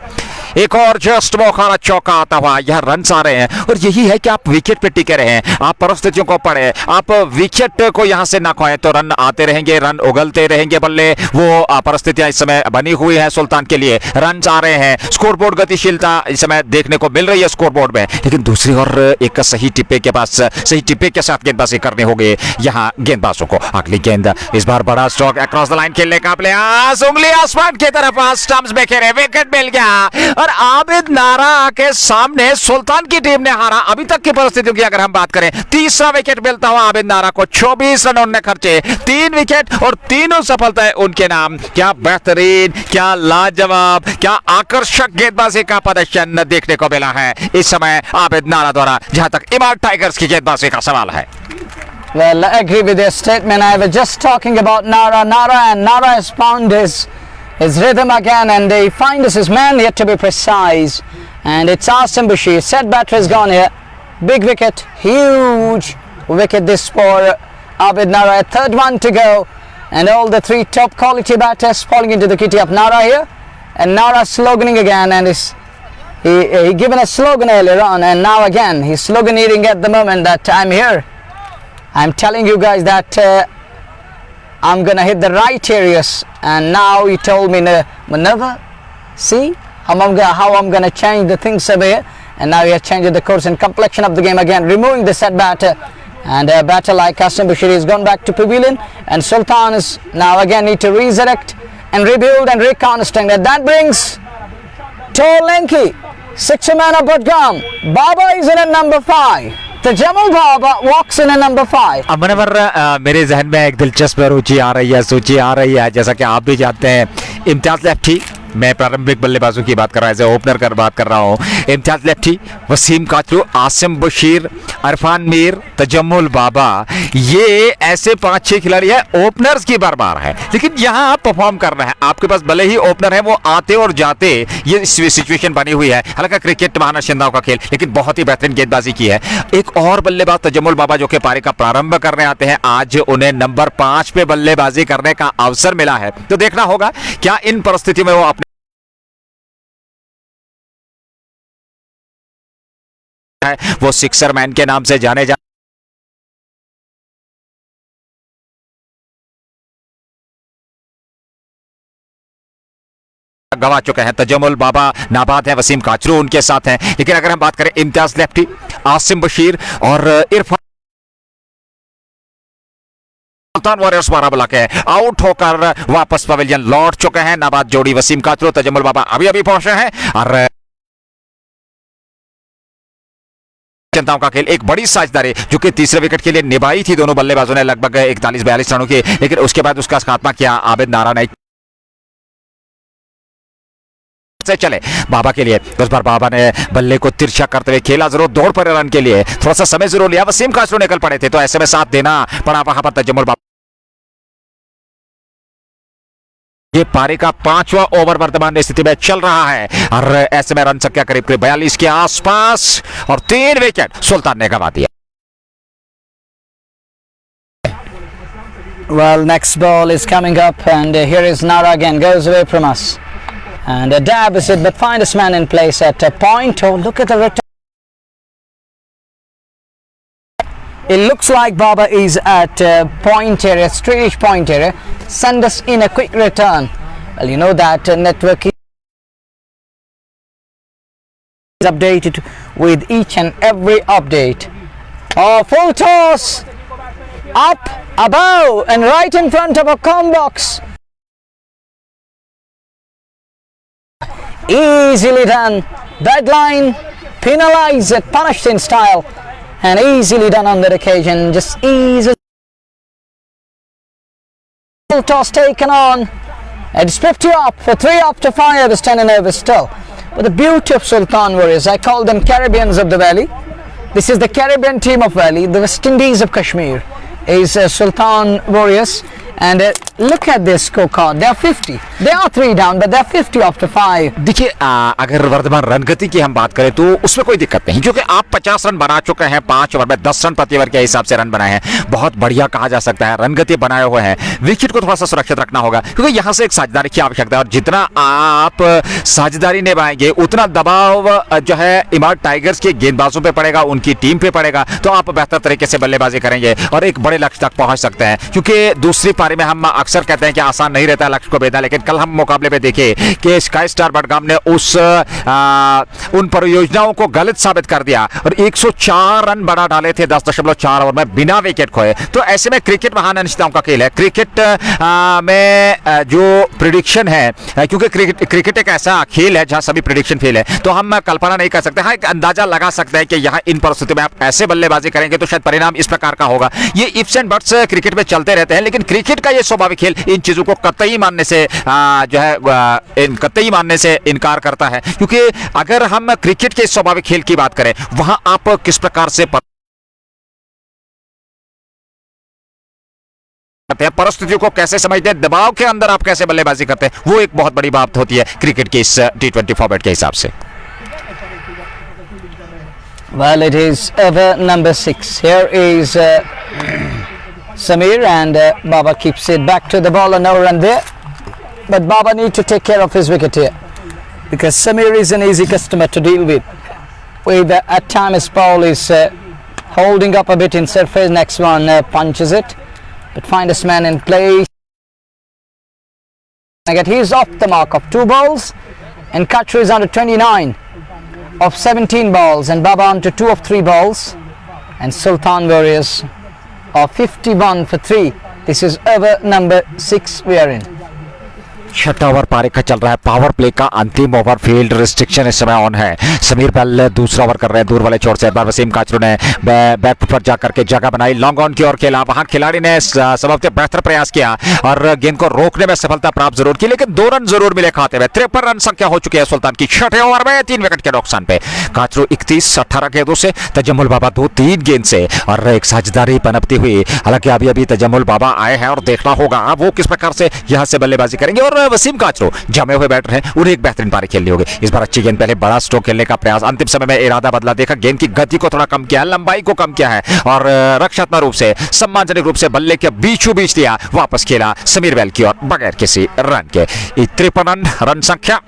एक और जस्ट बोखारा चौका आता हुआ, यह रन आ रहे हैं, और यही है कि आप विकेट पे टिके रहे, आप परिस्थितियों को पढ़े, आप विकेट को यहां से ना खोएं, तो रन आते रहेंगे, रन उगलते रहेंगे बल्ले। वो परिस्थितियां इस समय बनी हुई है सुल्तान के लिए, रन आ रहे हैं, स्कोरबोर्ड गतिशीलता इस समय देखने को मिल रही है स्कोरबोर्ड में, लेकिन दूसरी ओर एक सही टिप्पे के पास सही टिप्पे के साथ गेंदबाजी करनी होगी यहाँ गेंदबाजों को। अगली गेंद इस बार बड़ा स्ट्रोक अक्रॉस द लाइन खेलने का प्रयास, उंगली आसमान की तरफ, स्टंप्स में खेले, विकेट मिल गया, और आबिद नारा के सामने सुल्तान की टीम ने हारा। अभी तक की परिस्थितियों की अगर हम बात करें, तीसरा विकेट मिलता हुआ आबिद नारा को, 24 रन उन्होंने खर्चे, 3 विकेट और तीनों सफलताएं उनके नाम। क्या बेहतरीन, क्या लाजवाब, क्या आकर्षक गेंदबाजी का प्रदर्शन देखने को मिला है इस समय आबिद नारा द्वारा, जहां तक इम्तियाज टाइगर्स की गेंदबाजी का सवाल है। Well, I agree with your statement. I was just talking about Nara has found his rhythm again, and he finds his man yet to be precise, and it's Asim Bashir. Set batter has gone here, big wicket, huge wicket this for Abid Nara. Third one to go, and all the 3 top quality batters falling into the kitty of Nara here, and Nara sloganing again, and he given a slogan earlier on, and now again he's sloganeering at the moment that I'm here. I'm telling you guys that I'm gonna hit the right areas, and now he told me maneuver, see how I'm gonna change the things over here, and now he has changed the course and complexion of the game again, removing the set batter, and a batter like Asim Bashir has gone back to pavilion, and Sultan is now again need to resurrect and rebuild and reconstruct, and that brings tall lanky 6 man of Budgam. Baba is in at number 5. Tajammul Baba walks in at number 5. अब मनवर मेरे जहन में एक दिलचस्प रुचि आ रही है, सूची आ रही है। जैसा कि आप भी जानते हैं, इम्तियाज लेफ्टी, मैं प्रारंभिक बल्लेबाजों की बात कर रहा हूँ, एज ओपनर कर बात कर रहा हूँ। इम्तियाज लेफ्टी, वसीम काचरू, आसिम बशीर, इरफान मीर, तजम्मुल बाबा, ये ऐसे 5-6 खिलाड़ी हैं, ओपनर्स की बार है, लेकिन यहाँ आप परफॉर्म कर रहे हैं। आपके पास भले ही ओपनर है, वो आते और जाते ये सिचुएशन बनी हुई है। हालांकि क्रिकेट महानशिंदाओं का खेल, लेकिन बहुत ही बेहतरीन गेंदबाजी की है। एक और बल्लेबाज तजम्मुल बाबा जो कि पारी का प्रारंभ करने आते हैं, आज उन्हें नंबर 5 पे बल्लेबाजी करने का अवसर मिला है। तो देखना होगा क्या इन परिस्थितियों में वो अपने वो सिक्सर मैन के नाम से जाने गवा चुके हैं। तजम्मुल बाबा नाबाद हैं, वसीम काचरू उनके साथ हैं। लेकिन अगर हम बात करें इम्तियाज लेफ्टी, आसिम बशीर और इरफान, सुल्तान वॉरियर्स बाराबला के आउट होकर वापस पवेलियन लौट चुके हैं। नाबाद जोड़ी वसीम काचरू, तजम्मुल बाबा अभी पहुंचे हैं। और जनताओं का खेल, एक बड़ी साझेदारी जो कि तीसरे विकेट के लिए निभाई थी दोनों बल्लेबाजों ने, लगभग 41-42 रनों की, लेकिन उसके बाद उसका खात्मा किया आबिद नारा ने से चले बाबा के लिए। उस बार बाबा ने बल्ले को तिरछा करते हुए खेला, जरूर दौड़ पर रन के लिए थोड़ा सा समय जरूर लिया। वसीम काचरू निकल पड़े थे, तो ऐसे में साथ देना पड़ा वहां पर तजम्मुल बाबा। ये पारी का 5वां ओवर वर्तमान स्थिति में चल रहा है और ऐसे में रन संख्या करीब 42 के आसपास और 3 विकेट सुल्तान ने गंवा दिया। Well, next ball is coming up, and here is Nara again, goes away from us. And a dab is it, but finds man in place at a point. Oh, look at the return. It looks like Baba is at point area, straight point area. Send us in a quick return. Well, you know that network is updated with each and every update. Oh, full toss! Up, above, and right in front of a con box. Easily done. Deadline, penalized, punished in style, and easily done on that occasion. Just easy. Full toss taken on. It's 50 up for 3 up to 5 is 10 and over still. But the beauty of Sultan Warriors, I call them Caribbeans of the Valley. This is the Caribbean team of Valley. The West Indies of Kashmir is Sultan Warriors. And look at this scorecard. They are 50. They are 3 down, but they are 50 after 5. देखिए, अगर वर्तमान run गति की हम बात करें तो उसमें कोई दिक्कत नहीं, क्योंकि आप 50 रन बना चुके हैं 5 ओवर में, 10 रन प्रति ओवर के हिसाब से रन बनाए हैं, बहुत बढ़िया कहा जा सकता है। रन गति बनाए हुए हैं, विकेट को थोड़ा सा सुरक्षित रखना होगा, क्योंकि यहाँ से एक साझेदारी की आवश्यकता है और जितना आप साझेदारी निभाएंगे उतना दबाव जो है इमारत टाइगर्स के गेंदबाजों पे पड़ेगा, उनकी टीम पे पड़ेगा, तो आप बेहतर तरीके से बल्लेबाजी करेंगे और एक बड़े लक्ष्य तक पहुंच सकते हैं। क्योंकि दूसरी पारी में हम अक्सर कहते हैं कि आसान नहीं रहता लक्ष्य को भेदना, लेकिन कल हम मुकाबले में देखे कि स्काई स्टार बडगाम ने उन परियोजनाओं को गलत साबित कर दिया और 104 रन बना डाले थे 10.4 ओवर में बिना विकेट खोए। तो ऐसे में क्रिकेट महान अनिश्चितताओं का खेल है। क्रिकेट में जो प्रिडिक्शन है, क्योंकि क्रिकेट एक ऐसा खेल है जहां सभी प्रिडिक्शन फेल है, तो हम कल्पना नहीं कर सकते। हाँ, एक अंदाजा लगा सकते हैं कि यहाँ इन परिस्थितियों में आप ऐसे बल्लेबाजी करेंगे तो शायद परिणाम इस प्रकार का होगा। ये इफ्स एंड बट्स क्रिकेट में चलते रहते हैं, लेकिन क्रिकेट का ये स्वाभाविक खेल इन चीजों को कतई मानने से जो है कतई मानने से इनकार करता है। क्योंकि अगर हम क्रिकेट के स्वाभाविक खेल की बात करें, वहां आप किस प्रकार से परिस्थितियों को कैसे समझते हैं, दबाव के अंदर आप कैसे बल्लेबाजी करते हैं, वो एक बहुत बड़ी बात होती है क्रिकेट के इस T20 फॉर्मेट के हिसाब से। Well, it is over number 6. Here is Samir, and Baba keeps it back to the ball, and no run there. But Baba need to take care of his wicket here, because Samir is an easy customer to deal with. With at times ball is holding up a bit in surface. Next one punches it, but finds man in play. He's off the mark of 2 balls, and Kachru is under 29 of 17 balls, and Baba onto 2 of 3 balls, and Sultan Warriors are 51 for 3. This is over number 6 we are in. छठा over पारी का चल रहा है। Power play का अंतिम over, field restriction इस समय ऑन है। समीर बेल दूसरा ओवर कर रहे हैं दूर वाले छोर से। एक बार वसीम काचरू ने बैक पर जाकर के जगह बनाई, लॉन्ग ऑन की ओर खेला। वहां खिलाड़ी ने सबसे बेहतर प्रयास किया और गेंद को रोकने में सफलता प्राप्त जरूर की, लेकिन 2 रन जरूर मिले खाते में। 53 रन संख्या हो चुकी है सुल्तान की छठे ओवर में 3 विकेट के नुकसान पे। काचरू 31-18 गेंदों से, तजम्मुल बाबा 2-3 गेंद से और एक साझेदारी पनपती हुई। हालांकि अभी अभी तजम्मुल बाबा आए हैं और देखना होगा वो किस प्रकार से यहां से बल्लेबाजी करेंगे। और वसीम काचरू जमे हुए बैटर हैं, उन्हें एक बेहतरीन पारी खेलनी होगी। इस बार अच्छी गेंद, पहले बड़ा स्ट्रोक खेलने का प्रयास, अंतिम समय में इरादा बदला, देखा गेंद की गति को थोड़ा कम किया, लंबाई को कम किया है और रक्षात्मक रूप से, सम्मानजनक रूप से बल्ले के बीचों बीच दिया, वापस खेला समीर बेल की ओर बगैर किसी रन के। 53 रन संख्या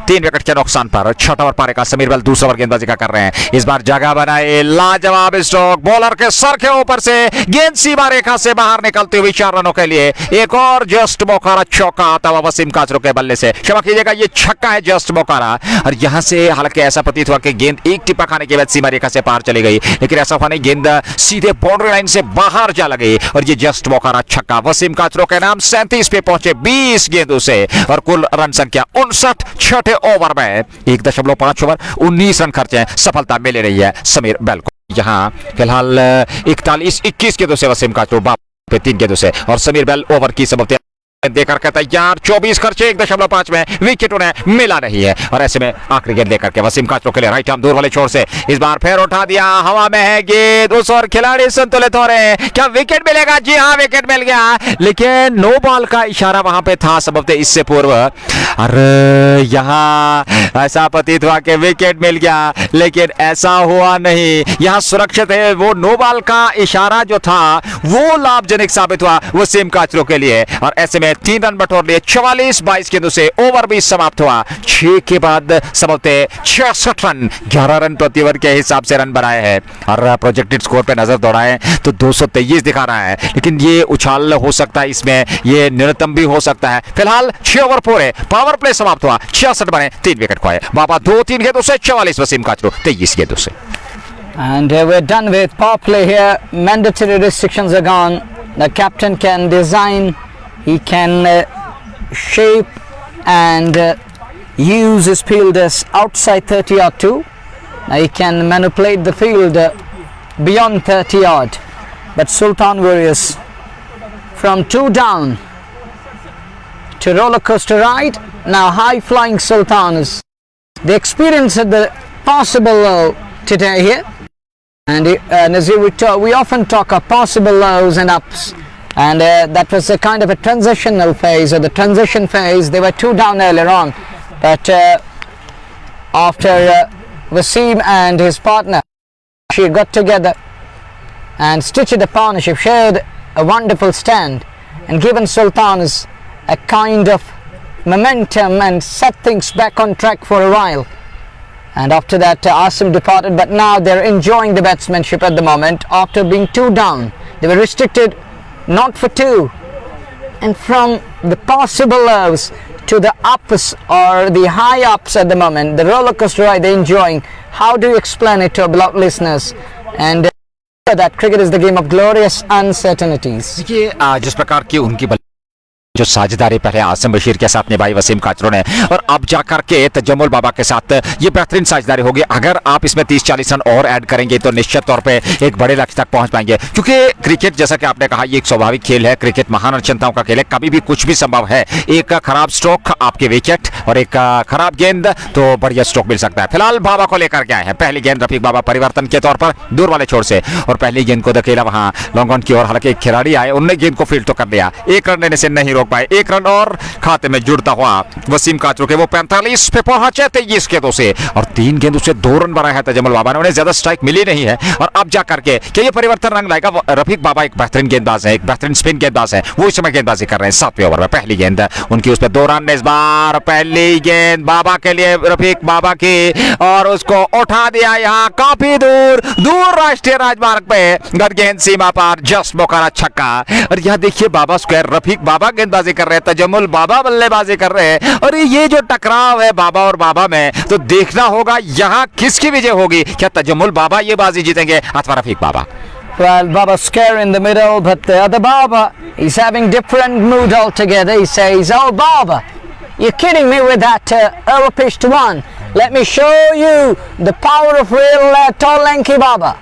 3 विकेट के नुकसान पर। छठा ओवर पारी का समीर बेल दूसरा ओवर गेंदबाजी का कर रहे हैं। इस बार जगह बनाए, लाजवाब स्ट्रोक, बॉलर के सर के ऊपर से गेंद सीमा रेखा से बाहर निकलती हुई 4 रनों के लिए। एक और जस्ट मोकारा चौका आता हुआ वसीम काचरू के बल्ले से। क्षमा कीजिएगा, ये छक्का है जस्ट मोकारा। और यहां से हालांकि ऐसा प्रतीत हुआ कि गेंद एक टिप्पा खाने के बाद सीमा रेखा से पार चली गई, लेकिन ऐसा हुआ नहीं, गेंद सीधे बाउंड्री लाइन से बाहर जा लगी और ये जस्ट मोकारा छक्का वसीम काचरू के नाम। 37 पे पहुंचे 20 गेंदों से और कुल रन संख्या 59। छठे ओवर में 1.5 ओवर 19 रन खर्चे, सफलता मिल रही है समीर बेल को। यहाँ फिलहाल 41-21 गेंदों से वसीम काचरू पे 3 गेंदों से और समीर बेल ओवर की समाप्ति देकर के तैयार। 24 खर्चे 1.5 में, विकेट उन्हें मिला नहीं है और ऐसे में आखिरी गेंद लेकर के वसीम काचरू के लिए राइट आर्म दूर वाले छोर से इस बार फिर उठा दिया, हवा में है गेंद, उस और खिलाड़ी संतुलित हो रहे हैं। क्या विकेट मिलेगा? जी हाँ, विकेट मिल गया, लेकिन नो बॉल का इशारा वहां पे था संभवतः इससे पूर्व। अरे यहाँ ऐसा प्रतीत हुआ कि विकेट मिल गया, लेकिन ऐसा हुआ नहीं। यहाँ सुरक्षित है, वो नो बॉल का इशारा जो था वो लाभजनक साबित हुआ वसीम काचरू के लिए और ऐसे में 3 रन बटोर लिए। 44-22 गेंदों से ओवर भी समाप्त हुआ। 6 के बाद संभवतः 66 रन, 11 रन प्रति ओवर के हिसाब से रन बनाए हैं और प्रोजेक्टेड स्कोर पे नजर दौड़ाएं तो 223 दिखा रहा है, लेकिन ये उछाल हो सकता है, इसमें ये न्यूनतम भी हो सकता है। फिलहाल 6 ओवर पूरे, पावर प्ले समाप्त हुआ, 66 बने, 3 विकेट खोए। बाबा 2-3 गेंदों से 44, वसीम काचरू 23 गेंदों से। And we're done with power play here. Mandatory restrictions are gone. The captain can design, he can shape and use his fielders outside 30 yard too. Now he can manipulate the field beyond 30 yard. But Sultan Warriors from 2 down to roller coaster ride. Now high flying Sultans. They experienced the possible low today here. And Nazir, we often talk of possible lows and ups, and that was a kind of a transitional phase, or the transition phase. They were 2 down earlier on, but after Wasim and his partner, she got together and stitched a partnership, shared a wonderful stand, and given Sultans a kind of momentum and set things back on track for a while. And after that Asim departed, but now they're enjoying the batsmanship at the moment. After being 2 down, they were restricted not for 2, and from the possible lows to the ups or the high ups at the moment, the roller coaster ride they're enjoying. How do you explain it to our beloved listeners? And that cricket is the game of glorious uncertainties. देखिए जिस प्रकार की उनकी जो साझेदारी पहले आसिम बशीर के साथ निभाई वसीम काचरू ने और अब जाकर के तजम्मुल बाबा के साथ ये बेहतरीन साझेदारी होगी। अगर आप इसमें 30-40 रन और ऐड करेंगे तो निश्चित तौर पे एक बड़े लक्ष्य तक पहुंच पाएंगे, क्योंकि क्रिकेट जैसा कि आपने कहा ये एक स्वाभाविक खेल है। क्रिकेट महान रचनाओं का खेल है, कभी भी कुछ भी संभव है। एक खराब स्ट्रोक आपके विकेट और एक खराब गेंद तो बढ़िया स्ट्रोक मिल सकता है। फिलहाल बाबा को लेकर के आए हैं। पहली गेंद रफीक बाबा परिवर्तन के तौर पर दूर वाले छोर से और पहली गेंद को धकेला वहां लॉन्ग ऑन की ओर। हालांकि एक खिलाड़ी आए, उन्होंने गेंद को फील्ड तो कर लिया, 1 रन लेने से नहीं रोक पाए। 1 रन और खाते में जुड़ता हुआ वसीम काचरू के वो 45 पे पहुंचे 23 गेंदों से और 3 गेंदों से 2 रन बनाया है तजम्मुल बाबा ने। उन्हें ज्यादा स्ट्राइक मिली नहीं है और अब जाकर के क्या ये परिवर्तन रंग लाएगा? रफीक बाबा एक बेहतरीन गेंदबाज है, एक बेहतरीन स्पिन गेंदबाज है, वो इस समय गेंदबाजी कर रहे हैं। 7वें ओवर में पहली गेंद उनकी, उस पर 2 रन। इस बार पहली गेंद बाबा के लिए, रफीक बाबा की, और उसको उठा दिया यहाँ काफी दूर दूर राष्ट्रीय राजमार्ग पे, गढ़ गेंद सीमा पार, जस्ट मोकारा छक्का। और यहाँ देखिए बाबा स्क्वायर, रफीक बाबा गेंदबाजी कर रहे हैं, तजम्मुल बाबा बल्लेबाजी कर रहे हैं और ये जो टकराव है बाबा और बाबा में, तो देखना होगा यहाँ किसकी विजय होगी। क्या तजम्मुल बाबा ये बाजी जीतेंगे अथवा रफीक बाबा? Well, Baba scare in the middle, but the other Baba, he's having different mood altogether. He says, "Oh Baba, You're kidding me with that overpitched one. Let me show you the power of real tall lanky Baba.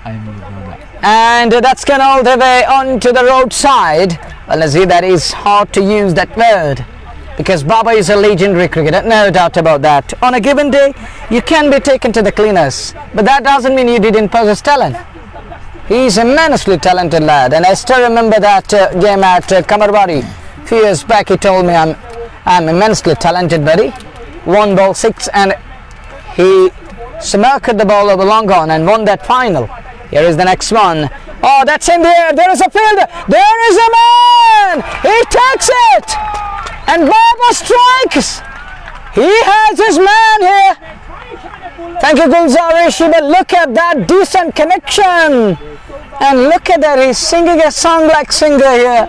And that's gone all the way onto the roadside. Well, Nazir, that is hard to use that word, because Baba is a legendary cricketer, no doubt about that. On a given day, you can be taken to the cleaners, but that doesn't mean you didn't possess talent. He's a immensely talented lad, and I still remember that game at Kamarwadi. A few years back, he told me, I'm immensely talented, buddy. 1 ball 6, and he smirked the ball over long on and won that final. Here is the next one. Oh, that's in the air. There is a fielder. There is a man. He takes it. And Baba strikes. He has his man here. Thank you, Gulzar Rishi. But look at that decent connection. And look at that. He's singing a song like singer here.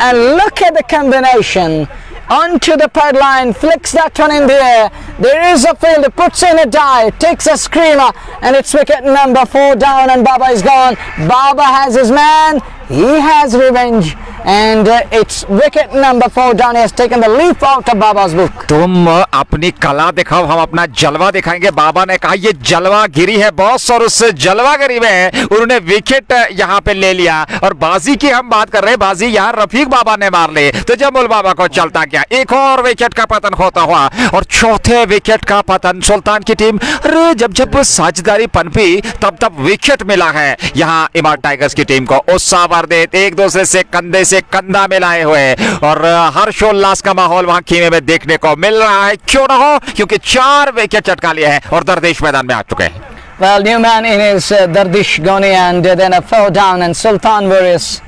And look at the combination. Onto the pad line, flicks that one in the air. There is a fielder, puts in a dive, takes a screamer, and it's wicket number 4 down, and Baba is gone. Baba has his man, he has revenge, and it's wicket number 4 down. He has taken the leaf out of Baba's book. तुम अपनी कला दिखाओ, हम अपना जलवा दिखाएंगे। बाबा ने कहा ये जलवा गिरी है बॉस, और उस जलवागिरी में उन्होंने विकेट यहाँ पे ले लिया। और बाजी की हम बात कर रहे हैं, बाजी यहाँ रफीक बाबा ने मार ली, तो जमुल बाबा को चलता क्या, एक और विकेट का पतन होता हुआ, और चौथे विकेट का पतन। सुल्तान की टीम, अरे जब जब साझेदारी पनपी तब तब विकेट मिला है यहाँ इमारत टाइगर्स की टीम को। उत्साह वर्धित, एक दूसरे से कंधे से कंधा मिलाए हुए, और हर्षोल्लास का माहौल वहां खेमे में देखने को मिल रहा है। क्यों ना हो, क्योंकि 4 विकेट चटका लिए हैं और दरदेश मैदान में आ चुके हैं। Well, new man in his Dardish Goni, and then a 4 down, and Sultan Warriors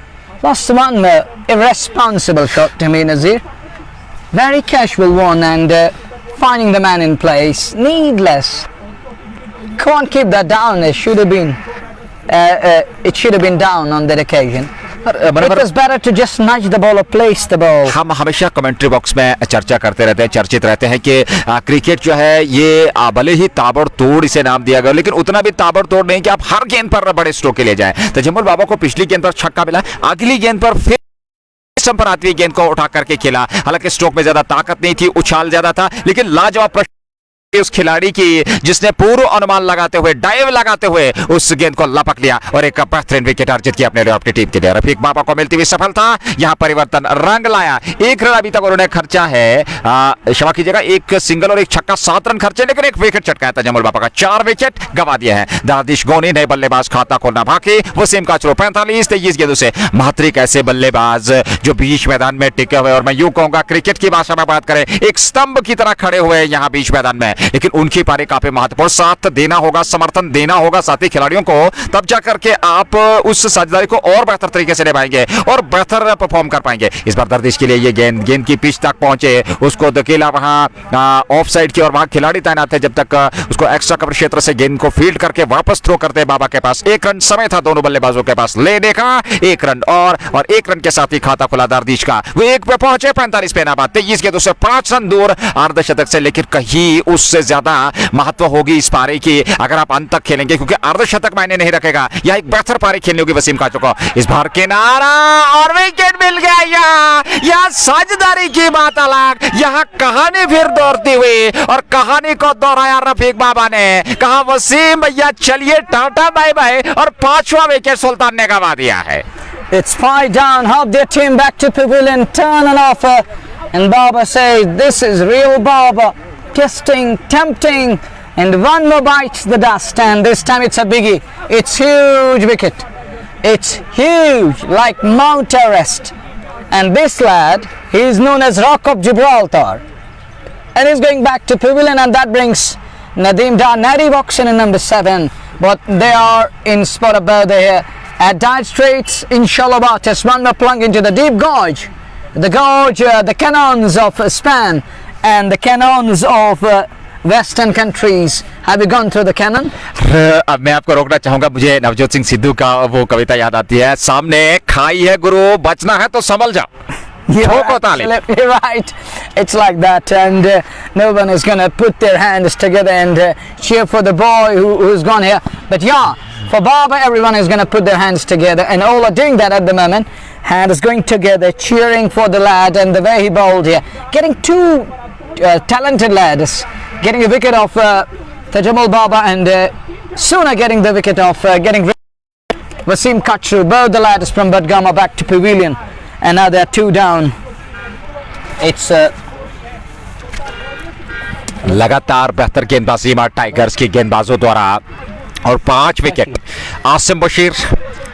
lost one irresponsible shot to me, Nazir. Very casual one, and finding the man in place, needless. Can't keep that down. It should have been down on that occasion. It was better to just nudge the ball or place the ball. हम हमेशा commentary box में चर्चा करते रहते हैं, चर्चित रहते हैं कि क्रिकेट जो है ये भले ही ताबड़तोड़ इसे नाम दिया गया, लेकिन उतना भी ताबड़तोड़ नहीं कि आप हर गेंद पर बड़े स्ट्रोक के ले जाएं। तो जमुल बाबा को पिछली गेंद पर छक्का मिला, अगली गेंद पर फिर पर आती हुई गेंद को उठा करके खेला। हालांकि स्ट्रोक में ज्यादा ताकत नहीं थी, उछाल ज्यादा था, लेकिन लाजवाब प्रश्न उस खिलाड़ी की जिसने पूर्व अनुमान लगाते हुए, डाइव लगाते हुए उस गेंद को लपक लिया और एक बेहतरीन विकेट अर्जित किया अपने लिए, अपनी टीम के लिए। रफीक बाबा को मिलती हुई सफलता, यहां परिवर्तन रंग लाया। 1 रन अभी तक उन्होंने खर्चा है, क्षमा कीजिएगा, 1 सिंगल और 1 छक्का, 7 रन खर्चे, लेकिन 1 विकेट चटकाया था जमुल बाबा का। 4 विकेट गवा दिए हैं। दादिश गोनी नए बल्लेबाज खाता खोलना बाकी। वसीम काचरो 45 23 गेंदों से। महात्रिक ऐसे बल्लेबाज जो बीच मैदान में टिके हुए, और मैं यूं कहूंगा क्रिकेट की भाषा में बात करें, एक स्तंभ की तरह खड़े हुए यहाँ बीच मैदान में, लेकिन उनकी पारी काफी महत्वपूर्ण। साथ देना होगा, समर्थन देना होगा साथी खिलाड़ियों को, तब जाकर के आप उस साझेदारी को और बेहतर तरीके से निभाएंगे और बेहतर परफॉर्म कर पाएंगे। इस बार दर्दिश के लिए ये गेंद की पिच तक पहुंचे, उसको धकेला वहां ऑफ साइड की, और वहां खिलाड़ी तैनात है जब तक उसको एक्स्ट्रा कवर क्षेत्र से गेंद को फील्ड करके वापस थ्रो करते बाबा के पास। 1 रन समय था दोनों बल्लेबाजों के पास लेने का, 1 रन और 1 रन के साथ ही खाता खुला दर्दिश का। वो 1 पे पहुंचे, 45 पे ना बात, 23 गेंदों से 5 रन दूर अर्धशतक से, लेकिन कहीं उससे ज्यादा महत्व होगी इस पारी की अगर आप अंत तक खेलेंगे, क्योंकि अर्धशतक मायने नहीं रखेगा। यह एक बेहतर पारी खेलनी होगी वसीम काचो को। इस बार किनारा और विकेट मिल गया। यहाँ साझेदारी की बात अलग, यहाँ कहानी फिर दौड़ती हुई, और कहानी को दोहराया रफीक बाबा ने। कहा वसीम भैया चलिए टाटा बाय बाय, और 5वां विकेट सुल्तान ने गवा दिया है। It's 5 down. Help their team back to pavilion, turn an offer, and Baba says, "This is real Baba." Testing, tempting, and one more bites the dust, and this time it's a biggie. It's huge wicket. It's huge, like Mount Everest. And this lad, he is known as Rock of Gibraltar, and he's going back to pavilion, and that brings Nadeem Dar. Nadi walks in number 7, but they are in spot of bird here at Dire Straits in Shalabatis. One more plunge into the deep gorge, the cannons of Span and the cannons of western countries. Have you gone through the cannon? अब मैं आपको रोकना चाहूंगा, मुझे नवजोत सिंह सिद्धू का वो कविता याद आती है, सामने खाई है गुरु, बचना है तो संभल जाओ। You're right. It's like that, and no one is going to put their hands together and cheer for the boy who's gone here. But yeah, for Baba, everyone is going to put their hands together, and all are doing that at the moment. Hands going together, cheering for the lad, and the way he bowled here, getting 2 talented lads, getting a wicket of Tajammul Baba and sooner getting the wicket of getting Wasim Kachru. Both the lads from Badgama back to pavilion, and now they're 2 down. It's लगातार बेहतर गेंदबाजी में tigers की गेंदबाजों द्वारा और 5 wicket. Asim Bashir,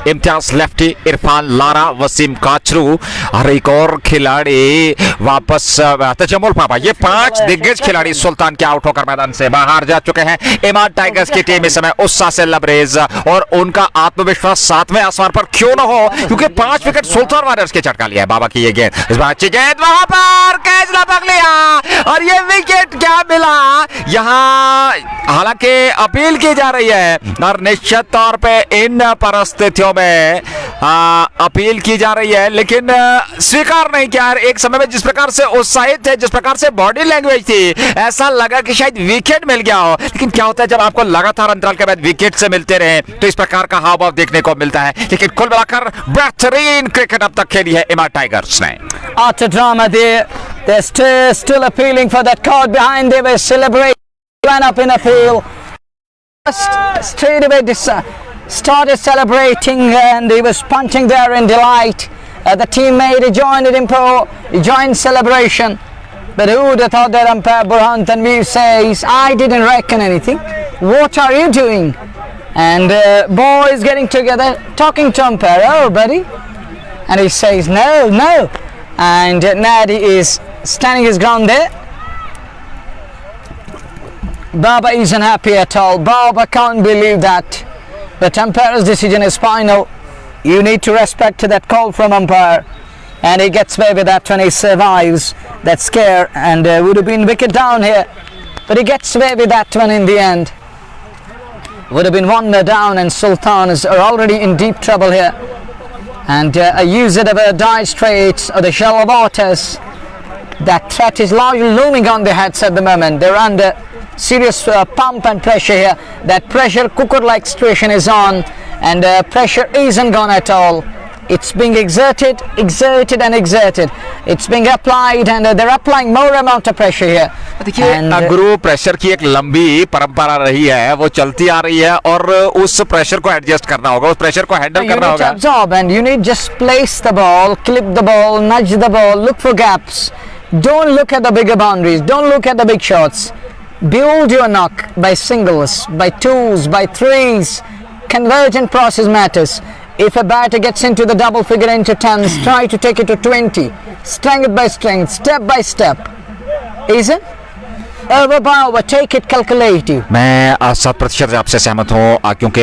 Imtiaz Lefty, Irfan Lara, Wasim Kachru और एक और खिलाड़ी वापस तजम्मुल बाबा। ये 5 दिग्गज खिलाड़ी सुल्तान के आउट होकर मैदान से बाहर जा चुके हैं। इमाद टाइगर्स की टीम इस समय उत्साह से लबरेज और उनका आत्मविश्वास 7वें आसमान पर क्यों न हो, क्योंकि 5 विकेट सुल्तान वारियर्स के चटका लिया है। बाबा की ये गेंद, इस बार अच्छी गेंद, वहां पर कैच लपक लिया और ये विकेट क्या मिला। यहां हालांकि अपील की जा रही है और निश्चित तौर पे इन परिस्थितियों में अपील की जा रही है, लेकिन स्वीकार नहीं किया। एक समय में जिस प्रकार से उत्साहित थे, जिस प्रकार से बॉडी लैंग्वेज थी, ऐसा लगा कि शायद विकेट मिल गया हो। लेकिन क्या होता है जब आपको लगातार अंतराल के बाद विकेट से मिलते रहे तो इस प्रकार का हाव भाव देखने को मिलता है। लेकिन कुल मिलाकर बेहतरीन क्रिकेट अब तक खेली है इमाद टाइगर्स ने। After drama there, they're still appealing for that card behind. They were celebrating, ran up in appeal, straight away started celebrating and he was punching there in delight. The teammate joined celebration. But who would have thought that umpire Burhan Tanveer says, I didn't reckon anything. What are you doing? And boys getting together, talking to umpire, oh buddy. And he says, no. And Nadi is standing his ground there. Baba isn't happy at all. Baba can't believe that. But umpire's decision is final. You need to respect that call from umpire. And he gets away with that when he survives that scare and would have been wicket down here. But he gets away with that one in the end. Would have been 1 down and Sultans are already in deep trouble here. And a user of a dire straits or the shallow waters. That threat is looming on their heads at the moment. They're under serious pump and pressure here. That pressure cooker like situation is on and pressure isn't gone at all. It's being exerted and exerted. It's being applied and they're applying more amount of pressure here. देखिए गुरु, pressure की एक लंबी परंपरा रही है, वो चलती आ रही है और उस प्रेशर को एडजस्ट करना होगा, उस प्रेशर को हैंडल करना होगा। You need to absorb and you need just place the ball, clip the ball, nudge the ball, look for gaps. Don't look at the bigger boundaries, don't look at the big shots. Build your knock by singles, by twos, by threes. Convergent process matters. If a batter gets into the double figure into 10s, try to take it to 20. Strength by strength, step by step. Isn't? Over by over, take it calculative. मैं 100% आपसे सहमत हूँ, क्योंकि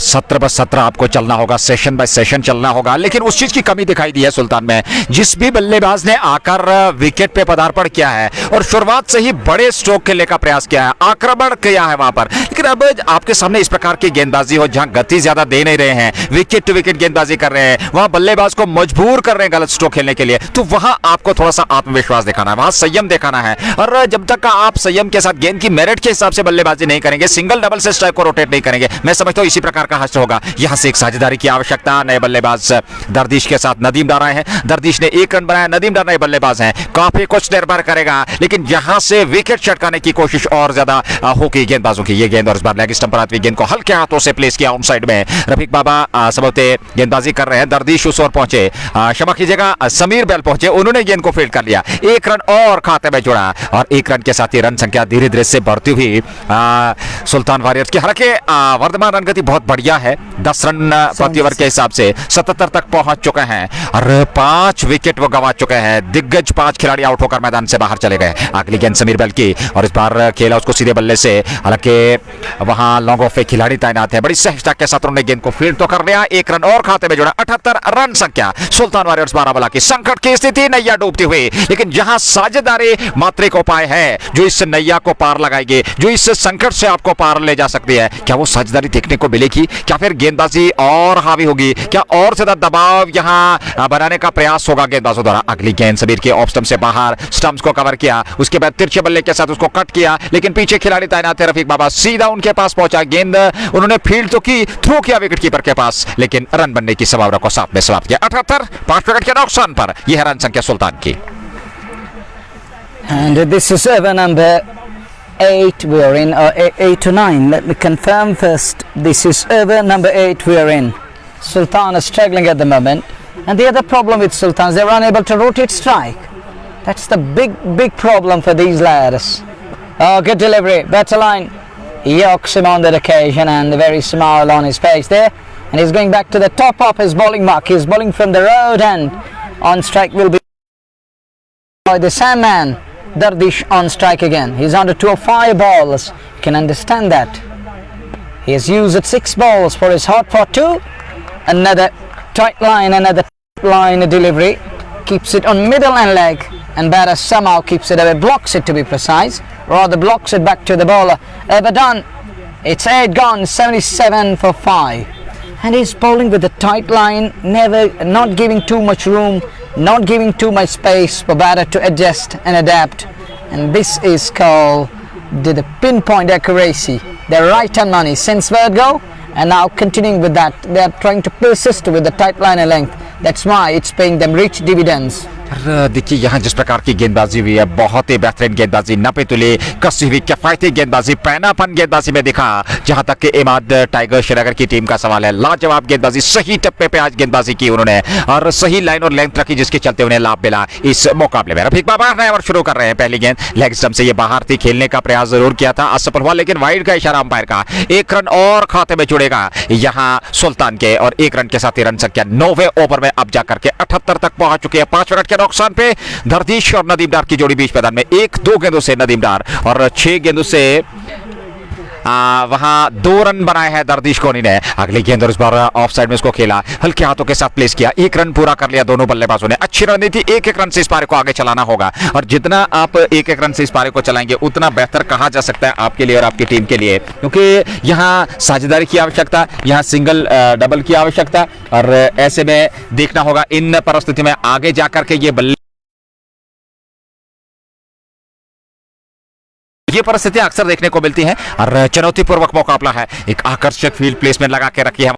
17/17 आपको चलना होगा, session bye session चलना होगा। लेकिन उस चीज की कमी दिखाई दी है सुल्तान में। जिस भी बल्लेबाज ने आकर विकेट पे पदार्पण किया है और शुरुआत से ही बड़े स्ट्रोक खेलने का प्रयास किया है, आक्रमण किया है वहां पर, लेकिन अब आपके सामने इस प्रकार की गेंदबाजी हो जहां गति ज्यादा दे नहीं रहे हैं, विकेट टू विकेट गेंदबाजी कर रहे हैं, वहां बल्लेबाज को मजबूर कर रहे हैं गलत स्ट्रोक खेलने के लिए, तो वहां आपको थोड़ा सा आत्मविश्वास दिखाना है, वहां संयम दिखाना है। और जब तक आप संयम के साथ गेंद की मेरिट के हिसाब से बल्लेबाजी नहीं करेंगे, सिंगल डबल से स्ट्राइक को रोटेट नहीं करेंगे, मैं समझता हूं इसी प्रकार का हश्र होगा। यहां से एक साझेदारी की आवश्यकता, नए बल्लेबाज दर्दिश के साथ नदीम डार आए हैं। दर्दिश ने 1 रन बनाया, नदीम डार नए बल्लेबाज हैं, काफी कुछ निर्भर करेगा, लेकिन यहां से विकेट चटकाने की कोशिश और ज्यादा होगी गेंदबाजों की। ये गेंद और इस बार लेग स्टंप पर आती हुई गेंद को हल्के हाथों से प्लेस किया ऑन साइड में। रफीक बाबा सबोते गेंदबाजी कर रहे हैं, दर्दिश उस ओर पहुंचे, क्षमा कीजिएगा समीर बैल पहुंचे, उन्होंने गेंद को फील्ड कर लिया, 1 रन और खाते में जुड़ा और 1 रन के साथ ही रन संख्या धीरे धीरे से बढ़ती हुई सुल्तान वॉरियर्स की। हालांकि वर्तमान रन गति बहुत बढ़िया है, 10 रन प्रति ओवर के हिसाब से 77 तक पहुंच चुके हैं और 5 विकेट वो गंवा चुके हैं। दिग्गज 5 खिलाड़ी आउट होकर मैदान से बाहर चले गए। अगली गेंद समीर बैल की और इस बार खेला उसको सीधे बल्ले से, हालांकि वहां लॉन्ग ऑफ पे खिलाड़ी तैनात है, बड़ी सहजता के साथ उन्होंने गेंद को फील्ड तो कर लिया, 1 रन और खाते में जुड़ा। 78 रन संख्या, सुल्तान वॉरियर्स 12 बला की संकट की स्थिति, नैया डूबती हुई, लेकिन जहां साझेदारी मात्रिक उपाय है जो इस नैया को पार लगाएगी, जो इस संकट से आपको पार ले जा सकती है, क्या वो साझेदारी देखने को मिलेगी? क्या फिर गेंदबाजी और हावी होगी? क्या और ज्यादा दबाव यहां बनाने का प्रयास होगा गेंदबाजों द्वारा? अगली गेंद समीर के ऑफ स्टंप से बाहर, स्टंप्स को कवर किया, उसके बाद तिरछे बल्ले के साथ उसको कट किया, लेकिन पीछे खिलाड़ी तैनात है। रफीक बाबा सीधा उनके पास पहुंचा, गेंद उन्होंने फील्ड तो की, थ्रो किया विकेट कीपर के पास, लेकिन रन बनने की संभावना को साथ में समाप्त किया। 78 5 विकेट के नुकसान पर यह रन संख्या सुल्तान की। And this is over number 8 we are in, or 8 to 9. Let me confirm first. This is over number 8 we are in. Sultan is struggling at the moment. And the other problem with Sultan is they're unable to rotate strike. That's the big problem for these lads. Oh, good delivery. Better line. Yokes him on that occasion, and a very smile on his face there. And he's going back to the top of his bowling mark. He's bowling from the road, and on strike will be by the same man, Dardish, on strike again. He's under 2 or 5 balls. You can understand that. He has used 6 balls for his hot for 2. Another tight line, another line delivery. Keeps it on middle and leg, and batter somehow keeps it away, blocks it to be precise, rather blocks it back to the bowler. Overdone. It's 8 gone, 77 for 5. And he's bowling with a tight line, not giving too much room, not giving too much space for batter to adjust and adapt. And this is called the pinpoint accuracy. They're right on money since word go, and now continuing with that. They're trying to persist with the tight line and length. That's why it's paying them rich dividends. देखिए यहाँ जिस प्रकार की गेंदबाजी हुई है, बहुत ही बेहतरीन गेंदबाजी, नपे तुले कसी हुई किफायती गेंदबाजी, पैनापन गेंदबाजी में दिखा। जहां तक कि इमाद टाइगर श्रीनगर की टीम का सवाल है, लाजवाब गेंदबाजी, सही टप्पे पे आज गेंदबाजी की उन्होंने, और सही लाइन और लेंथ रखी, जिसके चलते उन्हें लाभ मिला इस मुकाबले में। रफीक बाबर नया ओवर शुरू कर रहे हैं। पहली गेंद लेग स्टंप से ये बाहर थी, खेलने का प्रयास जरूर किया था, असफल हुआ, लेकिन वाइड का इशारा अंपायर का। 1 रन और खाते में जुड़ेगा यहाँ सुल्तान के, और 1 रन के साथ ही रन संख्या 9वें ओवर में अब जाकर के 78 तक पहुंच चुकी है। 5 मिनट के नुकसान पे दर्दिश और नदीम डार की जोड़ी बीच मैदान में। 1-2 गेंदों से नदीम डार और 6 गेंदों से वहां 2 रन बनाए हैं दर्दिश कोहली ने। अगली गेंद और इस बार ऑफ साइड में इसको खेला, हल्के हाथों के साथ प्लेस किया, 1 रन पूरा कर लिया दोनों बल्लेबाजों ने। अच्छी रणनीति, 1-1 रन से इस पारी को आगे चलाना होगा, और जितना आप 1-1 रन से इस पारी को चलाएंगे उतना बेहतर कहा जा सकता है आपके लिए और आपकी टीम के लिए, क्योंकि यहाँ साझेदारी की आवश्यकता, यहाँ सिंगल डबल की आवश्यकता, और ऐसे में देखना होगा इन परिस्थिति में आगे जाकर के ये परिस्थितियां अक्सर देखने को मिलती हैं, और चुनौतीपूर्वक मुकाबला है। एक आकर्षक फील्ड प्लेसमेंट लगा के रखी है,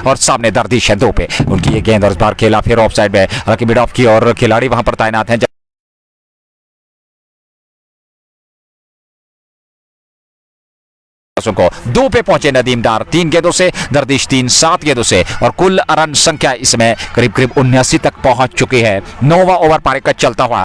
और सामने दर्दिश है 2 पे। उनकी ये गेंद और इस बार खेला फिर ऑफ साइड में, हालांकि मिड ऑफ की और खिलाड़ी वहां पर तैनात हैं। को 2 पे पहुंचे नदीम डार, 3 गेंदों से, दर्दिश 3, 7 गेंदों से, और कुल रन संख्या इसमें करीब 79 तक पहुंच चुकी है। 9वां ओवर पारी का चलता हुआ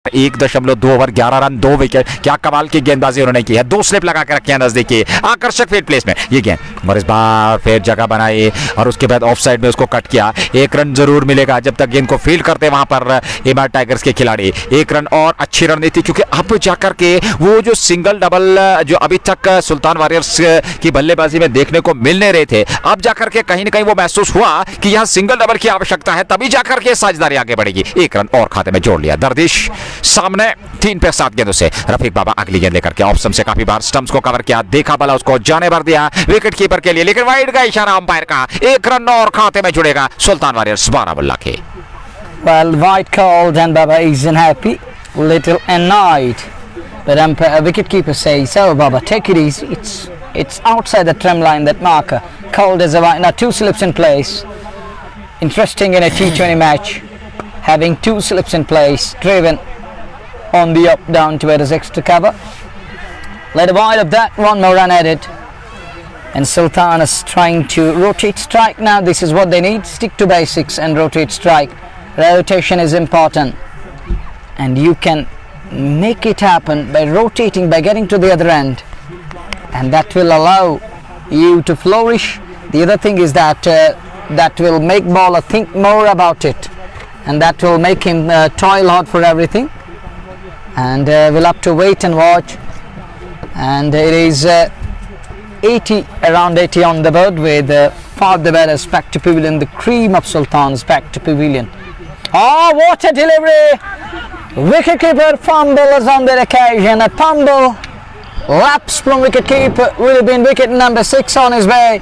1.2 ओवर 11 रन 2 विकेट। क्या कमाल की गेंदबाजी उन्होंने की है, 2 स्लिप लगा के रखे हैं नजदीकी, आकर्षक फील्ड प्लेस में ये गेंद, और इस बार फिर जगह बनाई, और उसके बाद ऑफ साइड में उसको कट किया। 1 रन जरूर मिलेगा जब तक गेंद को फील्ड करते वहां पर इमारत टाइगर्स के खिलाड़ी। 1 रन और अच्छी रणनीति, क्योंकि अब जाकर के वो जो सिंगल डबल जो अभी तक सुल्तान वॉरियर्स की बल्लेबाजी में देखने को मिल नहीं रहे थे, अब जाकर के कहीं ना कहीं वो महसूस हुआ कि यहाँ सिंगल डबल की आवश्यकता है, तभी जाकर के साझेदारी आगे बढ़ेगी। 1 रन और खाते में जोड़ लिया दर्दिश। सामने 3 पे 7 गेंदों से रफीक बाबा अगली गेंद लेकर के ऑफ स्टंप से काफी बार स्टंप्स को कवर किया, देखा बला उसको जाने भर दिया विकेट कीपर के लिए, लेकिन वाइड का इशारा अंपायर का। 1 रन और खाते में जुड़ेगा सुल्तान वॉरियर्स बारामुल्ला के। Well, white called and Baba is unhappy, little annoyed, but wicketkeeper says, "Oh Baba, take it easy. It's outside the trim line, that marker. Called as a white. Now 2 slips in place. Interesting in a T20 match, having 2 slips in place, driven on the up down towards extra cover. Let a wide of that, 1 more run added, and Sultan is trying to rotate strike now. This is what they need, stick to basics and rotate strike. Rotation is important, and you can make it happen by rotating, by getting to the other end, and that will allow you to flourish. The other thing is that that will make bowler think more about it, and that will make him toil hard for everything, and we'll have to wait and watch. And it is 80, around 80 on the board, with 5 the batters back to pavilion. The cream of Sultan's back to pavilion. Oh, what a delivery! Wicketkeeper fumbles on that occasion. A fumble, lapse from wicketkeeper, will have been wicket number 6 on his way.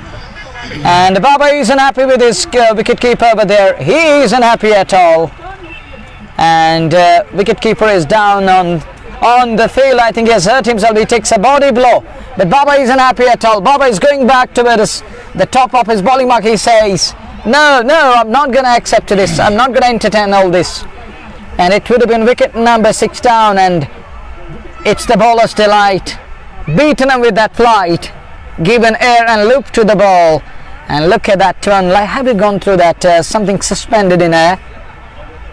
And Baba isn't happy with his wicketkeeper over there. He isn't happy at all. And wicketkeeper is down on the field. I think he has hurt himself. He takes a body blow. But Baba isn't happy at all. Baba is going back towards the top of his bowling mark. He says, No, no, I'm not going to accept this. I'm not going to entertain all this. And it would have been wicket number 6 down, and it's the bowler's delight. Beaten him with that flight, given air and loop to the ball. And look at that turn. Like, have you gone through that? Something suspended in air.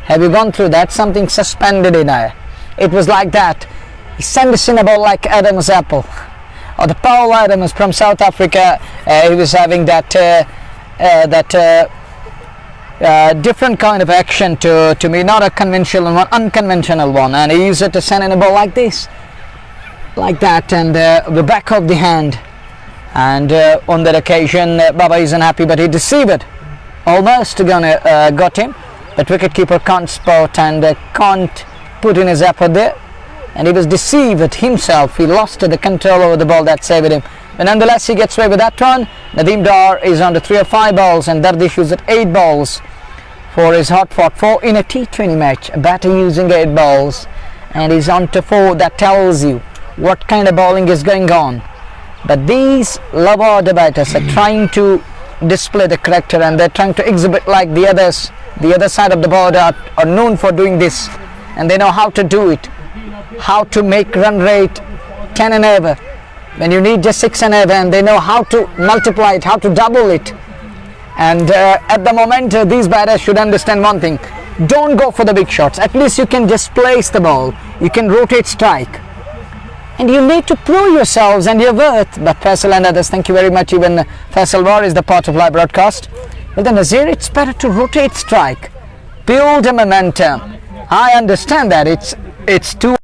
Have you gone through that? Something suspended in air. It was like that. He sent us in a ball like Adam's apple. Or the Paul Adams from South Africa. He was having that different kind of action to me, not a conventional one, unconventional one, and he used it to send in a ball like this, like that, and the back of the hand. And on that occasion, Baba isn't happy, but he deceived it. Almost got him, but wicketkeeper can't spot and can't put in his effort there, and he was deceived himself. He lost the control over the ball that saved him. But nonetheless, he gets away with that one. Nadeem Dar is on to 3 or 5 balls, and Dardish is at 8 balls for his hard fought 4 in a T20 match. A batter using 8 balls, and he's on to 4. That tells you what kind of bowling is going on. But these lower order batters are trying to display the character, and they're trying to exhibit like the others. The other side of the border are known for doing this, and they know how to do it, how to make run rate 10 and over. When you need just 6 and over, and they know how to multiply it, how to double it. And at the moment, these batters should understand one thing: don't go for the big shots. At least you can just place the ball, you can rotate strike, and you need to prove yourselves and your worth. But Faisal and others, thank you very much. Even Faisal War is the part of live broadcast. But then Nazir, it's better to rotate strike, build a momentum. I understand that it's too.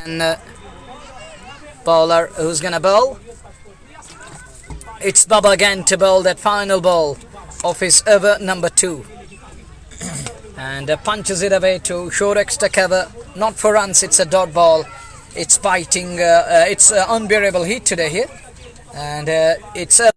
And bowler who's gonna bowl? It's Baba again to bowl that final ball of his over number 2, and punches it away to short extra cover. Not for runs, it's a dot ball. It's biting. It's unbearable heat today here, and it's a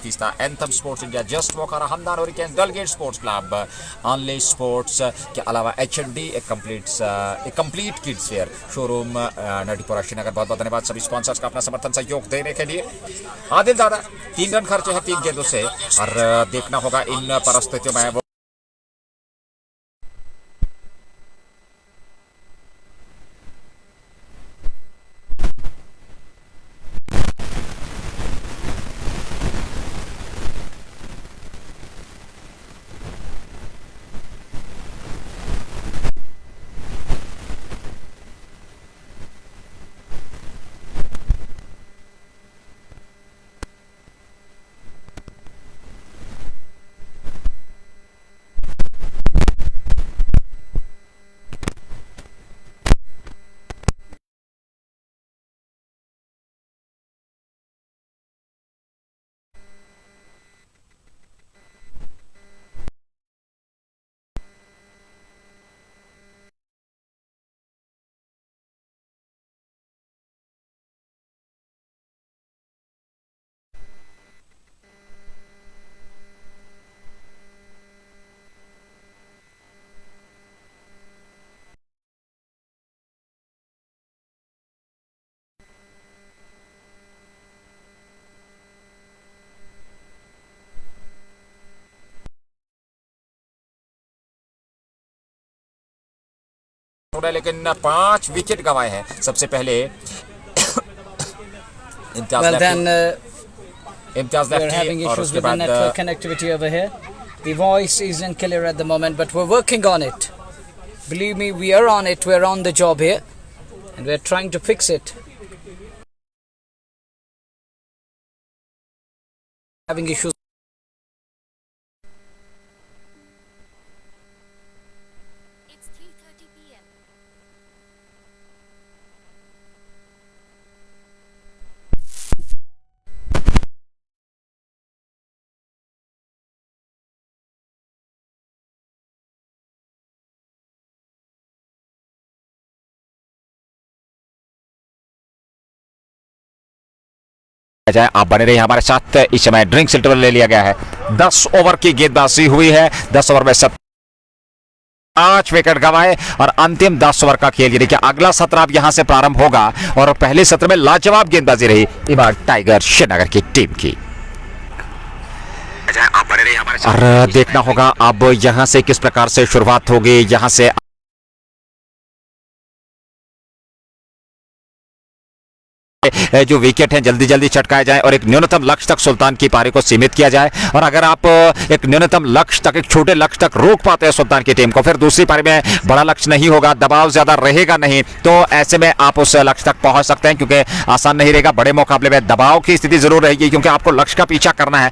तीस्ता anthem sports India just वॉकर हमदान और Dalgate sports club only sports के अलावा HND एक complete kids wear showroom Natipora Srinagar. बहुत बहुत धन्यवाद सभी स्पॉन्सर्स का अपना समर्थन सहयोग देने के लिए। आदिल दादा 3 रन खर्चे हैं 3 गेंदों से, और देखना होगा इन परिस्थितियों में लेकिन 5 विकेट गंवाए हैं। सबसे पहले Well then, Imtiaz we're lefty having और issues उसके with the बाद network connectivity over here. The voice isn't clear at the moment, but we're working on it. Believe me, we are on it. We're on the job here, and we're trying to fix it. Having issues. It's 3:30 p.m. जाए आप बने रहिए हमारे साथ। इस समय drinks interval ले लिया गया है। 10 ओवर की गेंदबाजी हुई है। 10 ओवर में 5 विकेट गंवाए और अंतिम 10 ओवर का खेल, यानी कि अगला सत्र अब यहां से प्रारंभ होगा और पहले सत्र में लाजवाब गेंदबाजी रही इबाद टाइगर श्रीनगर की टीम की। आप बने रहिए हमारे साथ और देखना होगा अब यहां से किस प्रकार से शुरुआत होगी। यहां से जो विकेट हैं जल्दी जल्दी चटकाए जाएं और एक न्यूनतम लक्ष्य तक सुल्तान की पारी को सीमित किया जाए। और अगर आप एक न्यूनतम लक्ष्य तक, एक छोटे लक्ष्य तक रोक पाते हैं सुल्तान की टीम को, फिर दूसरी पारी में बड़ा लक्ष्य नहीं होगा, दबाव ज्यादा रहेगा नहीं, तो ऐसे में आप उस लक्ष्य तक पहुंच सकते हैं। क्योंकि आसान नहीं रहेगा, बड़े मुकाबले में दबाव की स्थिति जरूर रहेगी क्योंकि आपको लक्ष्य का पीछा करना है।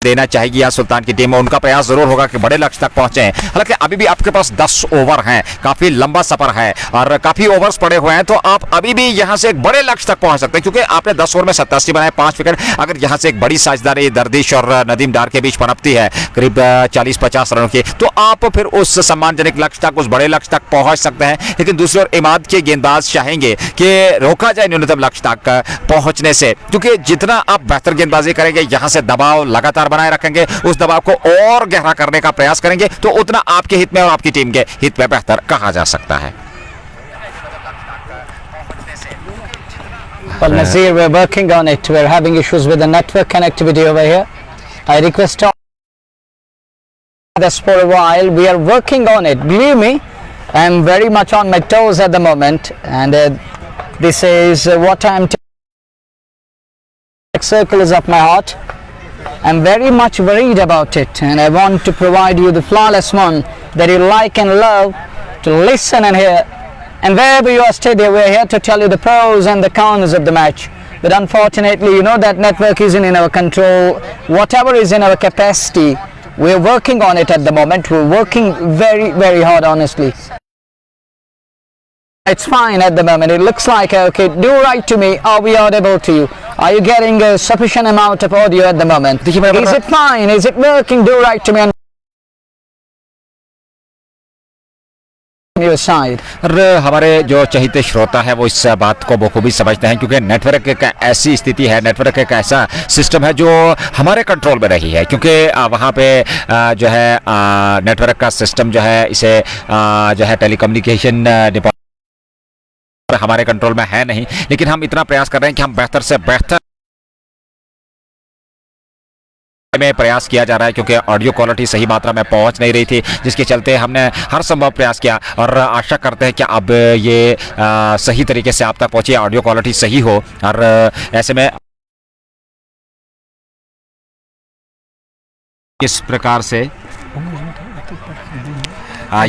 देना चाहिए या सुल्तान की टीम में, उनका प्रयास जरूर होगा कि बड़े लक्ष्य तक पहुंचे। हालांकि अभी भी आपके पास 10 ओवर हैं, काफी लंबा सफर है और काफी ओवर्स पड़े हुए हैं, तो आप अभी भी यहां से एक बड़े लक्ष्य तक पहुंच सकते हैं। क्योंकि आपने 10 ओवर में 87 बनाए, 5 विकेट। अगर यहां से एक बड़ी साझेदारी दर्दिश और नदीम डार के बीच पनपती है करीब 40-50 रनों की, तो आप फिर उस सम्मानजनक लक्ष्य तक, उस बड़े लक्ष्य तक पहुंच सकते हैं। लेकिन दूसरी ओर इमाद के गेंदबाज चाहेंगे कि रोका जाए न्यूनतम लक्ष्य तक पहुंचने से, क्योंकि जितना आप बेहतर गेंदबाजी करेंगे, यहां से दबाव लगातार बनाए रखेंगे, उस दबाव को और गहरा करने का प्रयास करेंगे, तो उतना आपके हित में और आपकी टीम के हित में बेहतर कहा जा सकता है। Well, Nazir, we're working on it. We're having issues with the network connectivity over here. I request this for a while. We are working on it. Believe me, I'm very much on my toes at the moment, and this is what I'm circles of my heart. I'm very much worried about it, and I want to provide you the flawless one that you like and love to listen and hear. And wherever you are staying, we're here to tell you the pros and the cons of the match. But unfortunately, you know that network isn't in our control. Whatever is in our capacity, we're working on it at the moment. We're working very, very hard, honestly. It's fine at the moment. It looks like okay. Do write to me. Are we audible to you? Are you getting a sufficient amount of audio at the moment? Is it fine? Is it working? Do write to me on your side. और हमारे जो चहेते श्रोता है वो इस बात को बखूबी समझते हैं, क्योंकि नेटवर्क एक ऐसी स्थिति है, नेटवर्क एक ऐसा सिस्टम है जो हमारे कंट्रोल में रही है। क्योंकि वहाँ पे जो है नेटवर्क का सिस्टम जो है, इसे जो है टेलीकम्युनिकेशन डिपार्टमेंट हमारे कंट्रोल में है नहीं। लेकिन हम इतना प्रयास कर रहे हैं कि हम बेहतर से बेहतर में प्रयास किया जा रहा है, क्योंकि ऑडियो क्वालिटी सही मात्रा में पहुंच नहीं रही थी, जिसके चलते हमने हर संभव प्रयास किया और आशा करते हैं कि अब ये सही तरीके से आप तक पहुंचे, ऑडियो क्वालिटी सही हो। और ऐसे में किस प्रकार से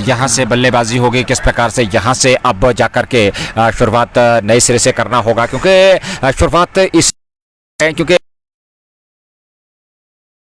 यहाँ से बल्लेबाजी होगी, किस प्रकार से यहाँ से अब जाकर के शुरुआत नए सिरे से करना होगा, क्योंकि शुरुआत इस क्योंकि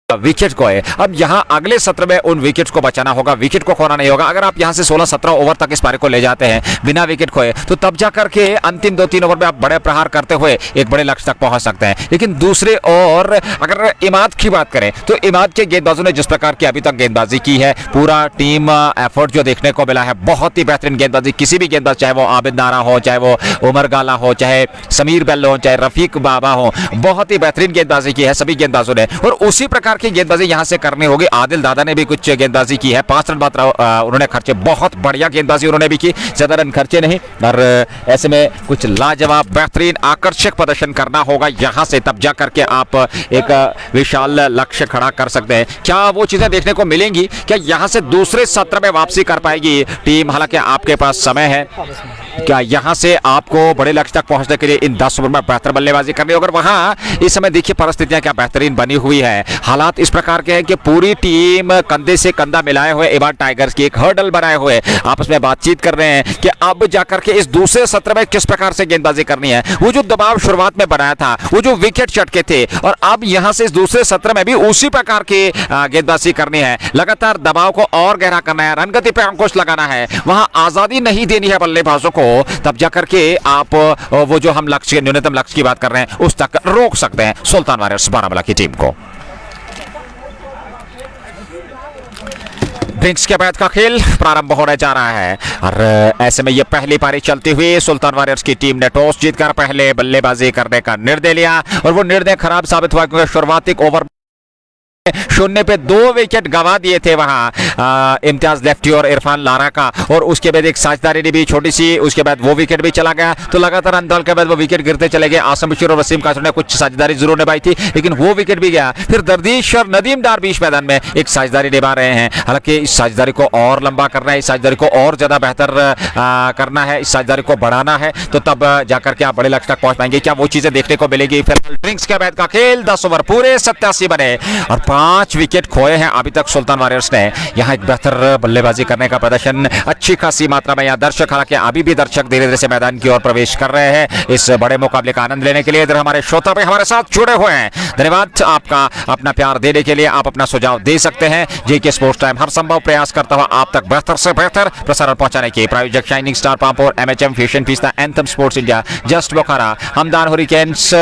विकेट को है। अब यहाँ अगले सत्र में उन विकेट को बचाना होगा, विकेट को खोना नहीं होगा। अगर आप यहाँ से 16-17 ओवर तक इस पारी को ले जाते हैं बिना विकेट खोए, तो तब जाकर के अंतिम 2-3 ओवर में आप बड़े प्रहार करते हुए एक बड़े लक्ष्य तक पहुंच सकते हैं। लेकिन दूसरे ओर अगर इमाद की बात करें, तो इमाद के गेंदबाजों ने जिस प्रकार की अभी तक गेंदबाजी की है, पूरा टीम एफर्ट जो देखने को मिला है, बहुत ही बेहतरीन गेंदबाजी। किसी भी गेंदबाज, चाहे वो आबिद नारा हो, चाहे वो उमर गाला हो, चाहे समीर बेल्लो हो, चाहे रफीक बाबा हो, बहुत ही बेहतरीन गेंदबाजी की है सभी गेंदबाजों ने। और उसी प्रकार प्रकार की गेंदबाजी यहां से करनी होगी। आदिल दादा ने भी कुछ गेंदबाजी की है, 5 रन मात्र उन्होंने खर्चे, बहुत बढ़िया गेंदबाजी उन्होंने भी की, ज्यादा रन खर्चे नहीं। और ऐसे में कुछ लाजवाब बेहतरीन आकर्षक प्रदर्शन करना होगा यहां से, तब जा करके आप एक विशाल लक्ष्य खड़ा कर सकते हैं। क्या वो चीजें देखने को मिलेंगी? क्या यहां से दूसरे सत्र में वापसी कर पाएगी टीम? हालांकि आपके पास समय है, क्या यहां से आपको बड़े लक्ष्य तक पहुंचने के लिए इन 10 ओवर में बेहतर बल्लेबाजी करनी होगी? वहां इस समय देखिए परिस्थितियां क्या बेहतरीन बनी हुई है। हालात इस प्रकार के हैं कि पूरी टीम कंधे से कंधा मिलाए हुए इबाद टाइगर्स की एक हर्डल बनाए हुए आपस में बातचीत कर रहे हैं कि अब जाकर के इस दूसरे सत्र में किस प्रकार से गेंदबाजी करनी है। वो जो दबाव शुरुआत में बनाया था, वो जो विकेट चटके थे, और अब यहां से इस दूसरे सत्र में भी उसी प्रकार की गेंदबाजी करनी है। लगातार दबाव को और गहरा करना है, रनगति पे अंकुश लगाना है, वहां आजादी नहीं देनी है बल्लेबाजों को, तब जाकर के आप वो जो हम लक्ष्य, न्यूनतम लक्ष्य की बात कर रहे हैं, उस तक रोक सकते हैं सुल्तान वारियर्स बारामूला की टीम को। ड्रिंक्स के बाद का खेल प्रारंभ होने जा रहा है और ऐसे में ये पहली पारी चलती हुई सुल्तान वारियर्स की टीम ने टॉस जीतकर पहले बल्लेबाजी करने का निर्णय लिया और वो निर्णय खराब साबित हुआ क्योंकि शुरुआती ओवर 0 पे 2 विकेट गंवा दिए थे वहां इम्तियाज लेफ्टी और इरफान लारा का, और उसके बाद एक साझेदारी ने भी छोटी सी, उसके बाद वो विकेट भी चला गया, तो लगातार अंतराल के बाद वो विकेट गिरते चले गए। आसम बशीर और वसीम कासर ने कुछ साझेदारी जरूर निभाई थी, लेकिन वो विकेट भी गया। फिर दरदीश और नदीम डार बीच मैदान में एक साझेदारी निभा रहे हैं। हालांकि इस साझेदारी को और लंबा करना है, इस साझेदारी को और ज्यादा बेहतर करना है, इस साझेदारी को बढ़ाना है, तो तब जाकर के आप बड़े लक्ष्य तक पहुंच पाएंगे। क्या वो चीजें देखने को मिलेगी? फिलहाल ड्रिंक्स के बाद का खेल 10 ओवर पूरे 87 बने और 5 विकेट खोए हैं अभी तक सुल्तान वारियर्स ने। यहां एक बेहतर बल्लेबाजी करने का प्रदर्शन अच्छी खासी मात्रा में यहां दर्शक, हालांकि अभी भी दर्शक धीरे धीरे से मैदान की ओर प्रवेश कर रहे हैं इस बड़े मुकाबले का आनंद लेने के लिए। इधर हमारे श्रोता भी हमारे साथ जुड़े हुए हैं, धन्यवाद आपका अपना प्यार देने के लिए। आप अपना सुझाव दे सकते हैं। जेके स्पोर्ट्स टाइम हर संभव प्रयास करता हुआ आप तक बेहतर से बेहतर प्रसारण पहुंचाने की। प्रायोजक shining star Pampore, MHM fusion पिस्ता, anthem sports India, just Bokhara, Hamdan hurricanes,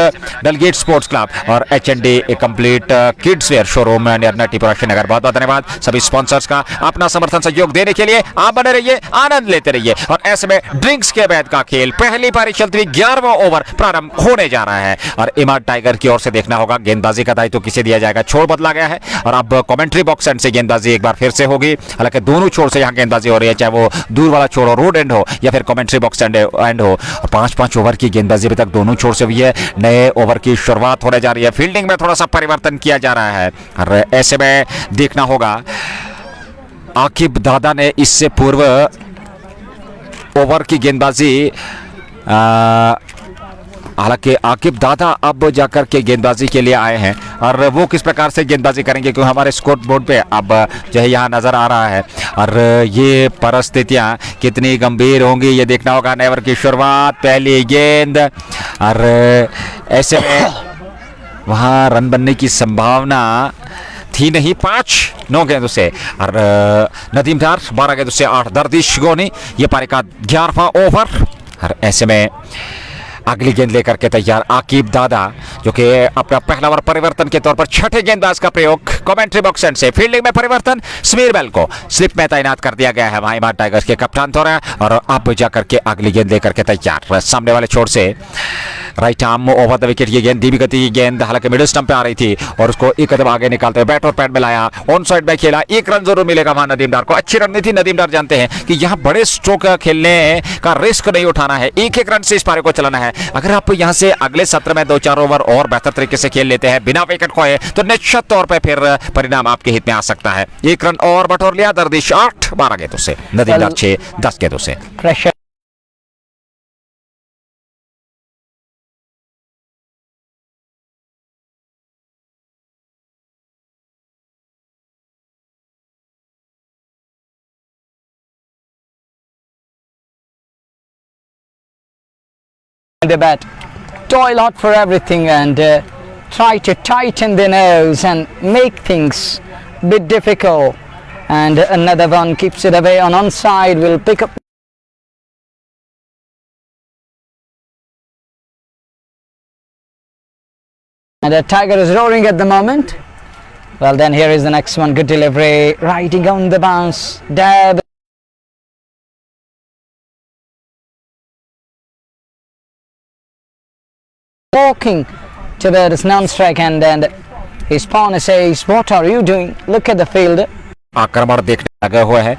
Dalgate sports club और HND complete kids wear showroom near Natipora Srinagar. बहुत बहुत धन्यवाद सभी स्पॉन्सर्स का अपना समर्थन सहयोग देने के लिए। आप बने रहिए, आनंद लेते रहिए। और ऐसे में ड्रिंक्स के बाद का खेल पहली पारी चलती हुई 11वां ओवर प्रारंभ होने जा रहा है और इमाद टाइगर की ओर से देखना होगा गेंदबाजी का दायित्व किसे दिया जाएगा। छोर बदला गया है और अब कमेंट्री बॉक्स एंड से गेंदबाजी एक बार फिर से होगी। हालांकि दोनों छोर से यहां गेंदबाजी हो रही है, चाहे वो दूर वाला छोर हो, रोड एंड हो, या फिर कमेंट्री बॉक्स एंड हो। 5-5 ओवर की गेंदबाजी अभी तक दोनों छोर से हुई है। नए ओवर की शुरुआत होने जा रही है। फील्डिंग में थोड़ा सा परिवर्तन किया जा रहा है और ऐसे में देखना होगा आकिब दादा ने इससे पूर्व ओवर की गेंदबाजी, हालांकि आकिब दादा अब जाकर के गेंदबाजी के लिए आए हैं और वो किस प्रकार से गेंदबाजी करेंगे क्योंकि हमारे स्कोर बोर्ड पे अब जो है यहाँ नजर आ रहा है और ये परिस्थितियाँ कितनी गंभीर होंगी ये देखना होगा। नए ओवर की शुरुआत, पहली गेंद और ऐसे में वहाँ रन बनने की संभावना थी नहीं। 5-9 गेंदों से और नदीम डार 12 गेंदों से 8, दरदीश गोनी ये पारी का 11वां ओवर और ऐसे में अगली गेंद लेकर के तैयार आकिब दादा जो कि अपना पहला ओवर परिवर्तन के तौर पर छठे गेंदबाज का प्रयोग। कमेंट्री बॉक्स एंड से फील्डिंग में परिवर्तन, समीर बेल को स्लिप में तैनात कर दिया गया है वहां इमाद टाइगर्स के कप्तान तौर और अब जाकर के अगली गेंद लेकर के तैयार। सामने वाले छोर से right arm over the wicket ये गेंद, धीमी गति की गेंद, हालांकि मिडिल स्टंप पे आ रही थी और उसको एक कदम आगे निकालते हुए बैट और पैड में लाया, ऑन साइड में खेला, 1 रन जरूर मिलेगा वहां नदीम डार को। अच्छी रणनीति, नदीम डार जानते हैं कि यहाँ बड़े स्ट्रोक खेलने का रिस्क नहीं उठाना है, 1-1 रन से इस पारी को चलाना है। अगर आप यहाँ से अगले सत्र में 2-4 ओवर और बेहतर तरीके से खेल लेते हैं बिना विकेट खोए तो निश्चित तौर पर फिर परिणाम आपके हित में आ सकता है। 1 रन और बटोर लिया दरदीश 8, 12 गेंदों से, नदीम डार 6, 10 गेंदों से। Pressure. The bat, toil hard for everything and try to tighten the nose and make things a bit difficult. And another one keeps it away on onside, will pick up. And the Tiger is roaring at the moment. Well then here is the next one, good delivery, riding on the bounce, dab. Walking towards non-strike and His partner says, "What are you doing? Look at the fielder." आक्रमण देखने लगे हुए हैं।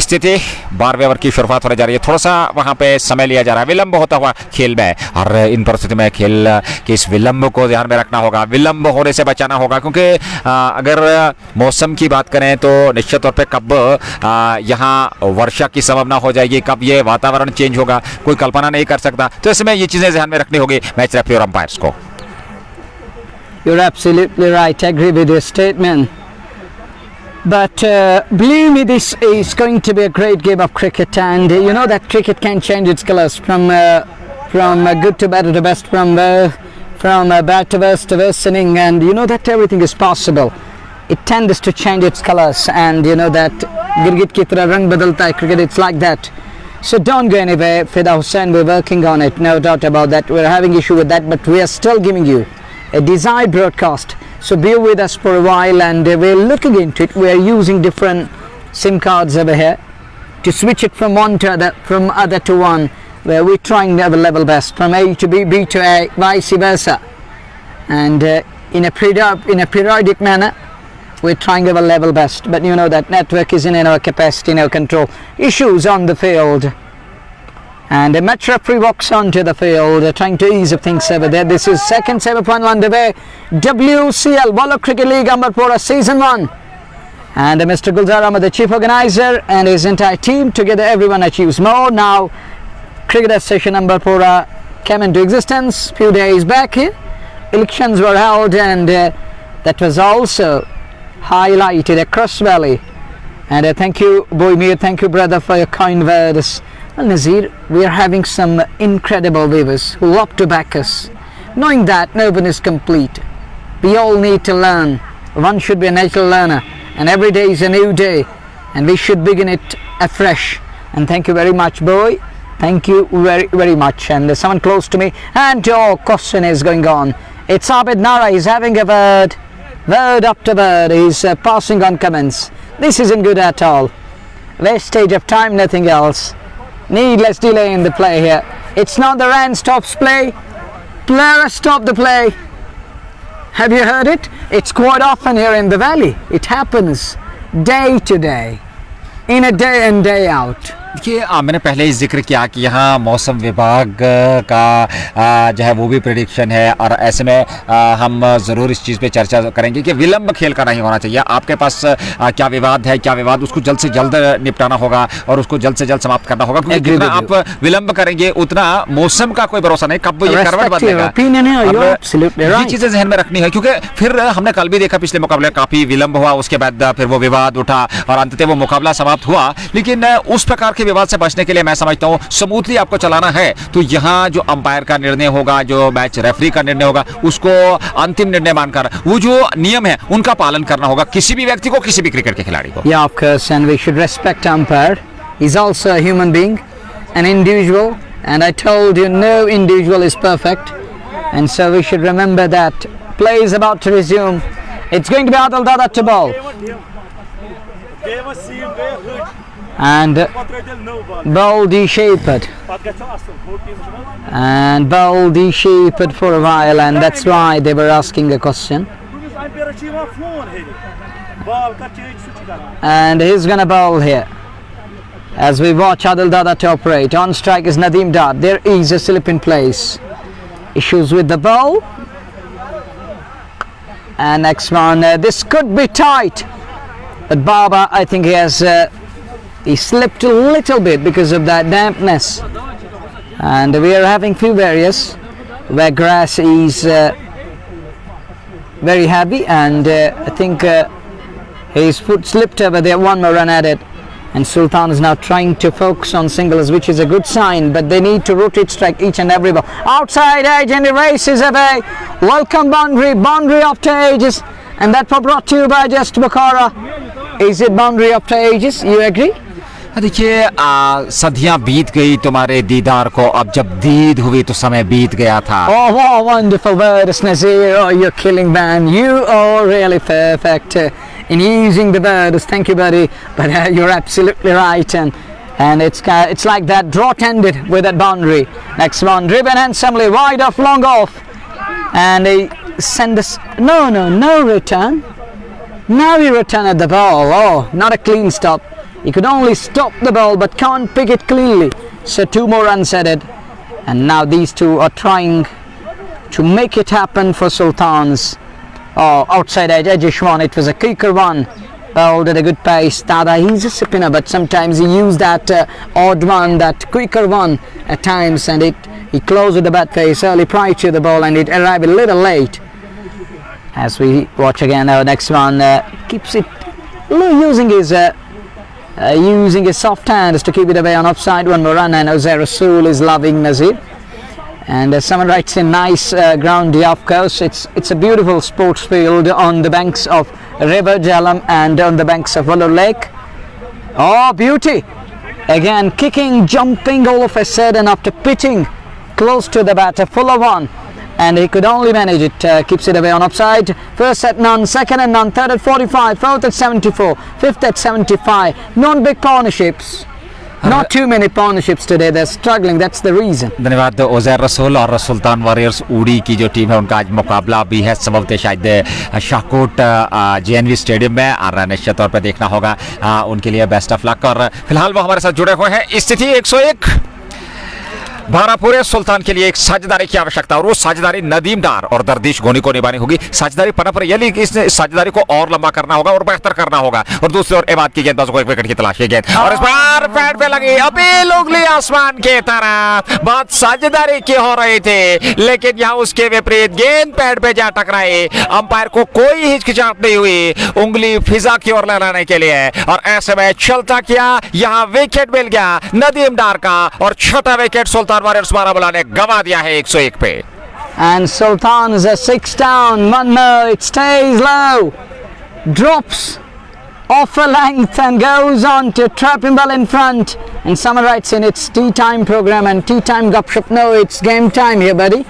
स्थिति 12वें over की शुरुआत होने जा रही है। थोड़ा सा वहां पे समय लिया जा रहा है, विलंब होता हुआ खेल में, और इन परिस्थिति में खेल के इस विलंब को ध्यान में रखना होगा, विलंब होने से बचाना होगा, क्योंकि अगर मौसम की बात करें तो निश्चित तौर पे कब यहाँ वर्षा की संभावना हो जाएगी, कब ये वातावरण चेंज होगा, कोई कल्पना नहीं कर सकता। तो इसमें ये चीजें ध्यान में रखनी होगी मैच रेफरी और अंपायर्स को। You're absolutely right. I agree with your statement. But believe me, this is going to be a great game of cricket, and you know that cricket can change its colours from good to better to best, from bad to worst to worsening, and you know that everything is possible. It tends to change its colours, and you know that गिरगिट की तरह रंग बदलता है cricket. It's like that. So don't go anywhere. Fida Hussain, we're working on it, no doubt about that. We're having issue with that, but we are still giving you a desired broadcast. So be with us for a while, and we're looking into it. We are using different SIM cards over here to switch it from one to other, from other to one, where we're trying our level best, from A to B, B to A, vice versa, and in a periodic manner we're trying our level best. But you know that network isn't in our capacity, in our control. Issues on the field, and a match referee walks onto the field, trying to ease up things over there. This is second semi-final underway. WCL, Bowler Cricket League, Ambarpura Season 1. And Mr. Gulzar Ahmed, the chief organizer, and his entire team, together everyone achieves more. Now, Cricket Association Ambarpura came into existence few days back here. Elections were held, and that was also highlighted across Valley. And thank you, Boymir, thank you brother for your kind words. Well, Nazir, we are having some incredible viewers who love to back us. Knowing that no one is complete, we all need to learn. One should be a natural learner, and every day is a new day, and we should begin it afresh. And thank you very much, boy. Thank you very, very much. And there's someone close to me, and your question is going on. It's Abid Nara. He's having a word after word. He's passing on comments. This isn't good at all. Wastage of time, nothing else. Needless delay in the play here. It's not the Rand stops play. Player stop the play. Have you heard it? It's quite often here in the valley. It happens day to day, in a day and day out. देखिए मैंने पहले ही जिक्र किया कि यहाँ मौसम विभाग का जो है वो भी प्रेडिक्शन है, और ऐसे में हम ज़रूर इस चीज़ पे चर्चा करेंगे कि विलंब खेल का नहीं होना चाहिए। आपके पास क्या विवाद है, क्या विवाद, उसको जल्द से जल्द निपटाना होगा और उसको जल्द से जल्द समाप्त करना होगा, क्योंकि जितना आप विलंब करेंगे उतना मौसम का कोई भरोसा नहीं कब ये करवट बदलेगा। ये चीज़ें जहन में रखनी है, क्योंकि फिर हमने कल भी देखा पिछले मुकाबले काफ़ी विलंब हुआ, उसके बाद फिर वो विवाद उठा और अंततः वो मुकाबला समाप्त हुआ। लेकिन उस प्रकार के विवाद से बचने के लिए मैं समझता हूं स्मूथली आपको चलाना है तो यहां जो अंपायर का निर्णय होगा, जो मैच रेफरी का निर्णय होगा, उसको अंतिम निर्णय मानकर वो जो नियम है उनका पालन करना होगा, किसी भी व्यक्ति को, किसी भी क्रिकेट के खिलाड़ी को। Yeah, of course, and we should respect umpire. He's also a human being, an individual, and I told you no individual is perfect, and so we should remember that. Play is about to resume. It's going to be Adil Dada to bowl. And bowl D-shaped, and bowl D-shaped for a while, and that's why they were asking a question. And he's gonna bowl here as we watch Adil Dada to operate. On strike is Nadeem Dad. There is a slip in place. Issues with the bowl. And next one, this could be tight, but Baba, I think he slipped a little bit because of that dampness. And we are having few areas where grass is very heavy, and I think his foot slipped over there. One more run at it, and Sultan is now trying to focus on singles, which is a good sign, but they need to rotate strike each and every ball. Outside edge, and he races away. Welcome boundary after ages, and that was brought to you by Just Bukhara. Is it boundary after ages? You agree? देखिए सदियां बीत गई तुम्हारे दीदार को, अब जब दीद हुई तो समय बीत गया था। Oh, what a wonderful words, Nazir. Oh, you're killing, man. You are really perfect in using the words. Thank you, buddy. But you're absolutely right, and it's like that drought ended with that boundary. Next one, driven handsomely wide off, long off, and send us. No return. Now he returned at the ball. Oh, not a clean stop. He could only stop the ball but can't pick it cleanly. So 2 more runs added. And now these two are trying to make it happen for Sultans. Oh, outside edge, edgish one. It was a quicker one. Bowled at a good pace. Dada, he's a spinner, but sometimes he used that odd one, that quicker one at times, and he closed with the bat face early prior to the ball, and it arrived a little late. As we watch again, our next one keeps it using his soft hands to keep it away on offside. 1 more run, and Jose Rasul is loving Nazir. And someone writes in, nice ground, yeah, of course. It's a beautiful sports field on the banks of River Jhelum and on the banks of Vellore Lake. Oh, beauty! Again, kicking, jumping all of a sudden after pitching close to the batter, full of one. And he could only manage it, keeps it away on offside. First at none, second at none, third at 45, fourth at 74, fifth at 75. Non-big partnerships. Not too many partnerships today. They're struggling. That's the reason. धन्यवाद उजैर रसूल और सुल्तान warriors उड़ी की जो team है उनका आज मुकाबला भी है संभवतः शायद शाहकोट JNV स्टेडियम में और निश्चित तौर पर देखना होगा उनके लिए बेस्ट ऑफ लक। और फिलहाल वो हमारे साथ जुड़े हुए हैं। स्थिति 101 भारापुरे सुल्तान के लिए एक साझेदारी की आवश्यकता और वो साझेदारी नदीम डार और दरदीश गोनी को निभानी होगी। साझेदारी पना पर यह कि इस साझेदारी को और लंबा करना होगा और बेहतर करना होगा। और दूसरी ओर इबाद की गेंदबाजों को एक विकेट की तलाश है गेंद और इस बार पैड पे लगी अपील उंगली आसमान की तरफ। बात साझेदारी की हो रही थी लेकिन यहाँ उसके विपरीत गेंद पैड पे जा टकराई। अंपायर को कोई हिचकिचाहट नहीं हुई उंगली फिजा की ओर लहराने के लिए और ऐसे में चलता किया। यहाँ विकेट मिल गया नदीम डार का और 6वां विकेट सुल्तान वॉरियर्स बारामूला ने गंवा दिया है 101 पे। And Sultans are 6 down. 1 more. It stays low, drops off a length and goes on to trap him well in front. And someone writes in, it's tea time program and tea time gupshup. No, it's game time here, buddy.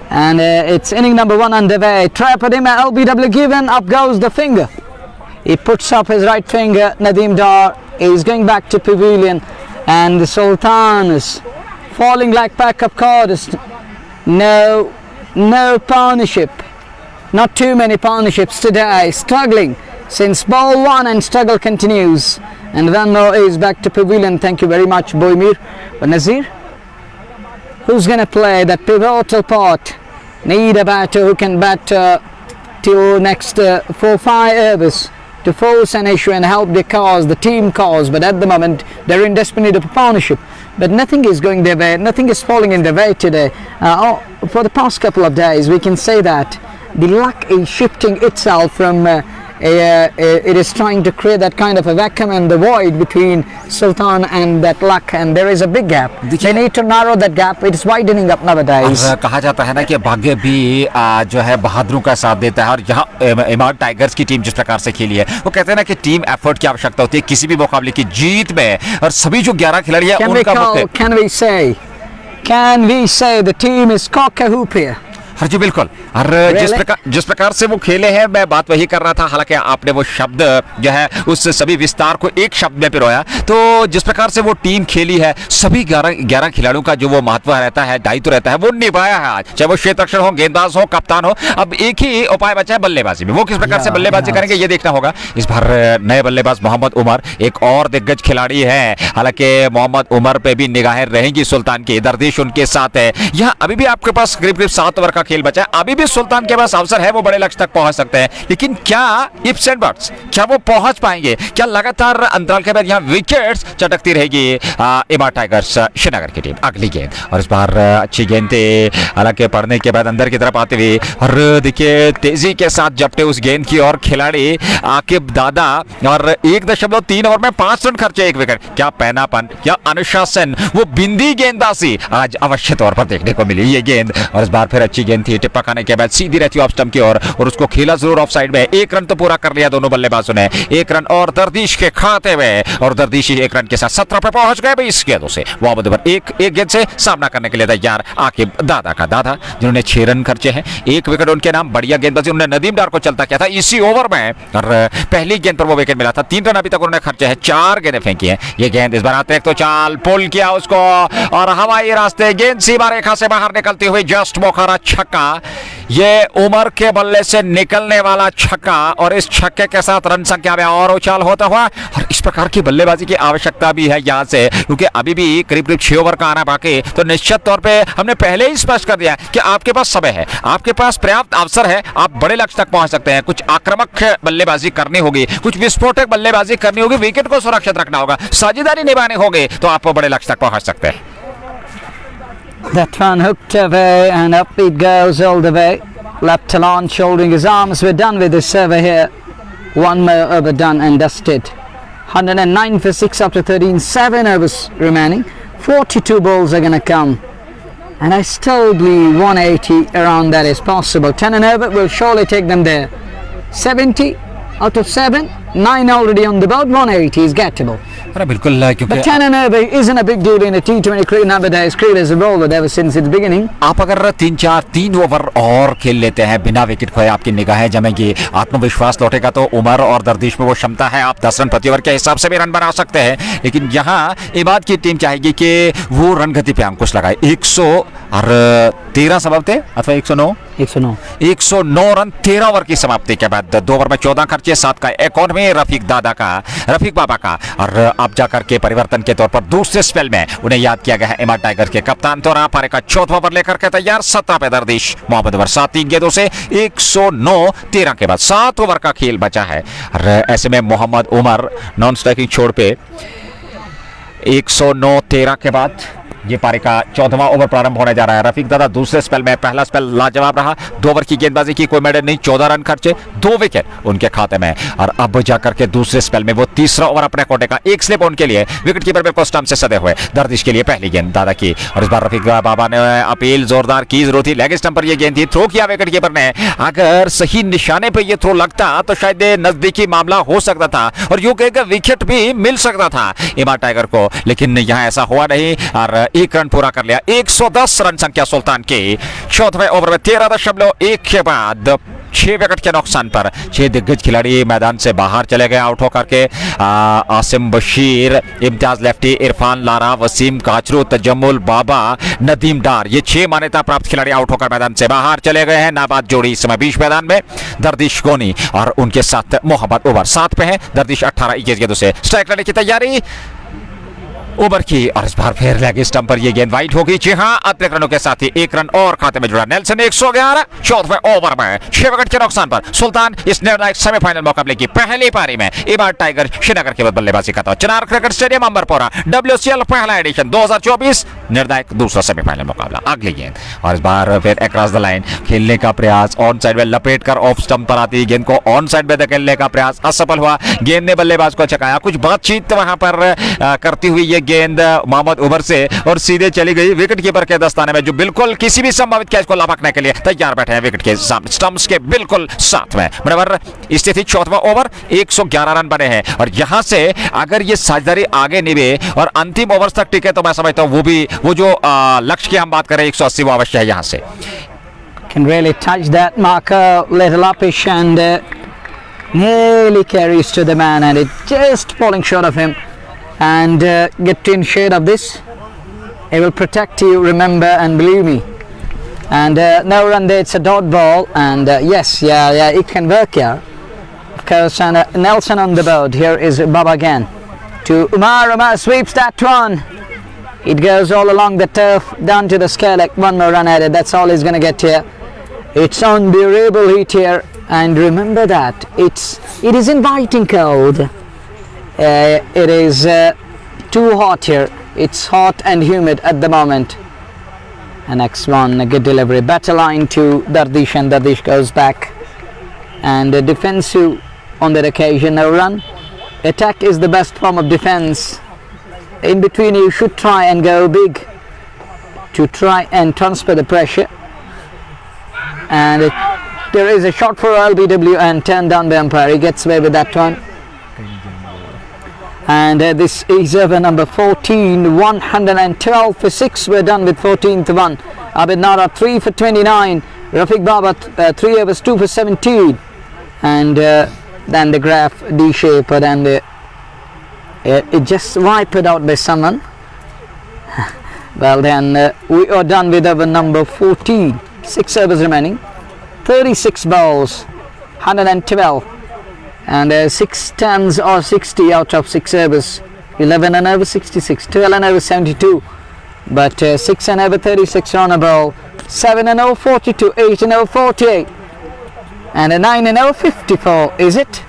And it's inning number 1 underway. Trap at him, LBW given. Up goes the finger. He puts up his right finger. Nadeem Dar is going back to pavilion, and the Sultans falling like pack of cards. No partnership. Not too many partnerships today. Struggling since ball 1 and struggle continues. And one more is back to pavilion. Thank you very much, Boimir. But Nazir, who's going to play that pivotal part? Need a batter who can bat till next 4-5 overs to force an issue and help the cause, the team cause. But at the moment, they're in desperate need of a partnership. But nothing is going their way, nothing is falling in their way today. For the past couple of days, we can say that the luck is shifting itself from it is trying to create that kind of a vacuum and the void between Sultan and that luck, and there is a big gap. They need to narrow that gap. It is widening up nowadays. कहा जाता है ना कि भाग्य भी जो है बहादुरों का साथ देता है और यहाँ इमारत टाइगर्स की टीम जिस प्रकार से खेली है वो कहते हैं ना कि टीम एफर्ट की आवश्यकता होती है किसी भी मुकाबले की जीत में और सभी जो 11 खिलाड़ी हैं उनका Can we say the team is cock-a-hoop here? हाँ जी बिल्कुल। और जिस प्रकार से वो खेले हैं मैं बात वही कर रहा था। हालांकि आपने वो शब्द जो है उस सभी विस्तार को एक शब्द में पिरोया। तो जिस प्रकार से वो टीम खेली है सभी 11 खिलाड़ियों का जो वो महत्व रहता है दायित्व रहता है वो निभाया है आज, चाहे वो क्षेत्ररक्षण हो गेंदबाज हो कप्तान हो। अब एक ही उपाय बचा है बल्लेबाजी में, वो किस प्रकार से बल्लेबाजी करेंगे ये देखना होगा। इस बार नए बल्लेबाज मोहम्मद उमर एक और दिग्गज खिलाड़ी है। हालांकि मोहम्मद उमर पे भी निगाहें रहेंगी सुल्तान की, दरदिश उनके साथ है। यहाँ अभी भी आपके पास करीब 7 ओवर का खेल बचा है। अभी भी सुल्तान के पास अवसर है, वो बड़े लक्ष्य तक पहुंच सकते हैं लेकिन क्या इप्स एंड बट्स क्या वो पहुंच पाएंगे? क्या लगातार अंतराल के बाद यहां विकेट्स चटकती रहेगी इमारत टाइगर्स श्रीनगर की टीम? अगली गेंद और इस बार अच्छी गेंद थी, हालांकि पढ़ने के बाद अंदर की तरफ आते हुए और देखिए तेजी के साथ जपटे उस गेंद की और खिलाड़ी आकिब दादा और 1.3 ओवर में 5 रन खर्चे 1 विकेट। क्या पैनापन, क्या अनुशासन, वो बिंदी गेंदबाजी आज अवश्य तौर पर देखने को मिली ये गेंद। और इस बार फिर अच्छी गेंद थी, टिप्पा खाने के बाद सीधी रहती ऑफ स्टंप की ओर और उसको खेला जरूर ऑफ साइड में। 1 रन तो पूरा कर लिया दोनों बल्लेबाजों ने, 1 रन और दरदीश के खाते में और दरदीश 1 रन के साथ 17 पे पहुंच गए 20 गेंदों से। मोहम्मद उमर एक गेंद से सामना करने के लिए तैयार आकिब दादा का दादा जिन्होंने 6 रन खर्चे हैं, 1 विकेट उनके नाम। बढ़िया गेंदबाजी उन्होंने नदीम डार को चलता किया था इसी ओवर में और पहली गेंद पर वो विकेट मिला था। 3 रन अभी तक उन्होंने खर्चे हैं, 4 गेंदें फेंकी हैं। ये गेंद इस बार आते एक तो चाल पुल किया उसको और हवाई रास्ते गेंद सीमा रेखा से बाहर निकलती हुई जस्ट मोखारा छक्का। ये उमर के बल्ले से निकलने वाला छक्का और इस छक्के के साथ रन संख्या में और उछाल होता हुआ, और इस प्रकार की बल्लेबाजी की आवश्यकता भी है यहाँ से, क्योंकि अभी भी करीब करीब 6 ओवर का आना बाकी। तो निश्चित तौर पे हमने पहले ही स्पष्ट कर दिया कि आपके पास समय है, आपके पास पर्याप्त अवसर है, आप बड़े लक्ष्य तक पहुंच सकते हैं। कुछ आक्रामक बल्लेबाजी करनी होगी, कुछ विस्फोटक बल्लेबाजी करनी होगी, विकेट को सुरक्षित रखना होगा, साझेदारी निभाने होंगे, तो आप बड़े लक्ष्य तक पहुंच सकते हैं। That one hooked away and up it goes all the way. Left launch, shouldering his arms. We're done with this server here. One more over done and dusted. 109 for 6 after 13. 7 overs remaining. 42 balls are going to come. And I still believe 180 around that is possible. 10 and over will surely take them there. 70 out of 7. 9 already on the board. 180 is gettable. अरे बिल्कुल, क्योंकि But 10 and over isn't a big deal in a T20 cricket nowadays. Cricket has evolved ever since its beginning. आप अगर 3 over और खेल लेते हैं बिना विकेट खोए, आपकी निगाहें जमेंगी, आत्मविश्वास लौटेगा, तो उमर और दर्दिश में वो क्षमता है, आप 10 रन प्रति ओवर के हिसाब से भी रन बना सकते हैं। लेकिन यहाँ इबाद की टीम चाहेगी कि वो रन गति पे अंकुश लगाए। 113 समाप्ति अथवा 109 109 रन 13 ओवर की समाप्ति के बाद 2 ओवर में 14 खर्चे, 7 का इकॉनमी रफीक बाबा का, और अब जाकर के परिवर्तन के तौर पर दूसरे स्पेल में उन्हें याद किया गया है इमाद टाइगर के कप्तान। तो पारी का 4वां ओवर लेकर के तैयार, 17 पे दर्दिश मोहम्मद ओवर 7 3 गेंदों से 109 13 के बाद 7 ओवर का खेल बचा है। और ऐसे में मोहम्मद उमर नॉन स्ट्राइकिंग छोड़ पे 109 13 के बाद ये पारी का 14वां ओवर प्रारंभ होने जा रहा है। रफीक दादा दूसरे स्पेल में, पहला स्पेल लाजवाब रहा, 2 ओवर की गेंदबाजी की, कोई मेडल नहीं, 14 रन खर्चे, 2 विकेट उनके खाते में। और अब जाकर के दूसरे स्पेल में वो तीसरा ओवर अपने कोटे का, 1 स्लिप उनके लिए, विकेट कीपर बिल्कुल स्टंप से सदे हुए। दर्दिश के लिए पहली गेंद दादा की, और इस बार रफीक बाबा ने अपील जोरदार की, जरूरत थी, लेग स्टंप पर ये गेंद थी, थ्रो किया विकेट कीपर ने। अगर सही निशाने पर यह थ्रो लगता तो शायद नजदीकी मामला हो सकता था और यूं कहकर विकेट भी मिल सकता था इमाद टाइगर को, लेकिन यहां ऐसा हुआ नहीं और 1 रन पूरा कर लिया। 110 रन संख्या सुल्तान की 14वें ओवर में 13.1 के बाद 6 विकेट के नुकसान पर 6 दिग्गज खिलाड़ी मैदान से बाहर चले गए आउट होकर के। आसिम बशीर, इम्तियाज लेफ्टी, इरफान लारा, वसीम काचरू, तजम्मुल बाबा, नदीम डार, ये 6 मान्यता प्राप्त खिलाड़ी आउट होकर मैदान से बाहर चले गए हैं। नाबाद जोड़ी इस समय बीच मैदान में, दर्दिश गोनी और उनके साथ मोहम्मद ओवर 7 पे हैं। दर्दिश 18-21 गेंदों से स्ट्राइक लेने की तैयारी ओवर की, और इस बार फिर लेग स्टंप पर यह गेंद वाइड होगी। जी हां, अतिरिक्त रनों के साथ ही 1 रन और खाते में जुड़ा। नेल्सन 111 14वें ओवर में 6 विकेट के नुकसान पर सुल्तान इस निर्णायक सेमीफाइनल मुकाबले की पहली पारी में इमाद टाइगर श्रीनगर के बल्लेबाजी करता है। चिनार क्रिकेट स्टेडियम अंबरपोरा, WCL पहला एडिशन 2024 निर्णायक दूसरा सेमीफाइनल मुकाबला। अगली गेंद और इस बार फिर अक्रॉस द लाइन खेलने का प्रयास, ऑन साइड में लपेट कर ऑफ स्टंप पर आती गेंद को ऑन साइड में धकेलने का प्रयास असफल हुआ। गेंद ने बल्लेबाज को चकाया, कुछ बातचीत वहां पर करती हुई ये गेंद मोहम्मद उमर से और सीधे चली गई विकेट कीपर के दस्ताने में, जो बिल्कुल किसी भी संभावित कैच को लपकने के लिए तैयार बैठे हैं विकेट के सामने, स्टंप्स के बिल्कुल साथ में। बराबर स्थिति 4वां ओवर, 111 रन बने हैं और यहां से अगर ये साझेदारी आगे निभे और अंतिम ओवर तक टिके तो मैं समझता हूं वो जो लक्ष्य की हम बात करें 180 वो अवश्य है। यहां से can really touch that marker, little uppish and nearly carries to the man and it just falling short of him. And get in shade of this, it will protect you, remember, and believe me. And no run there, it's a dot ball, and yes, it can work here, of course. And Nelson on the board, here is Baba again to Umar sweeps that one, it goes all along the turf down to the scale, like 1 more run added, that's all he's gonna get here. It's unbearable heat here, and remember that it is inviting cold. It is too hot here. It's hot and humid at the moment. And next one, a good delivery, better line to Dardish, and Dardish goes back. And defensive on that occasion, no run. Attack is the best form of defense. In between, you should try and go big to try and transfer the pressure. And there is a shot for LBW and turned down the umpire. He gets away with that one. And this is over number 14, 112 for 6. We're done with 14th one. Abid Nara 3 for 29. Rafiq Baba 3 overs 2 for 17. And then the graph D-shaped and it just wiped out by someone. Well then we are done with over number 14. 6 overs remaining. 36 balls, 112, and 6 tons or 60 out of 6 overs. 11 and over 66, 12 and over 72, but 6 and over 36 on a ball, 7 and over 42, 8 and over 48, and a 9 and over 54. Is it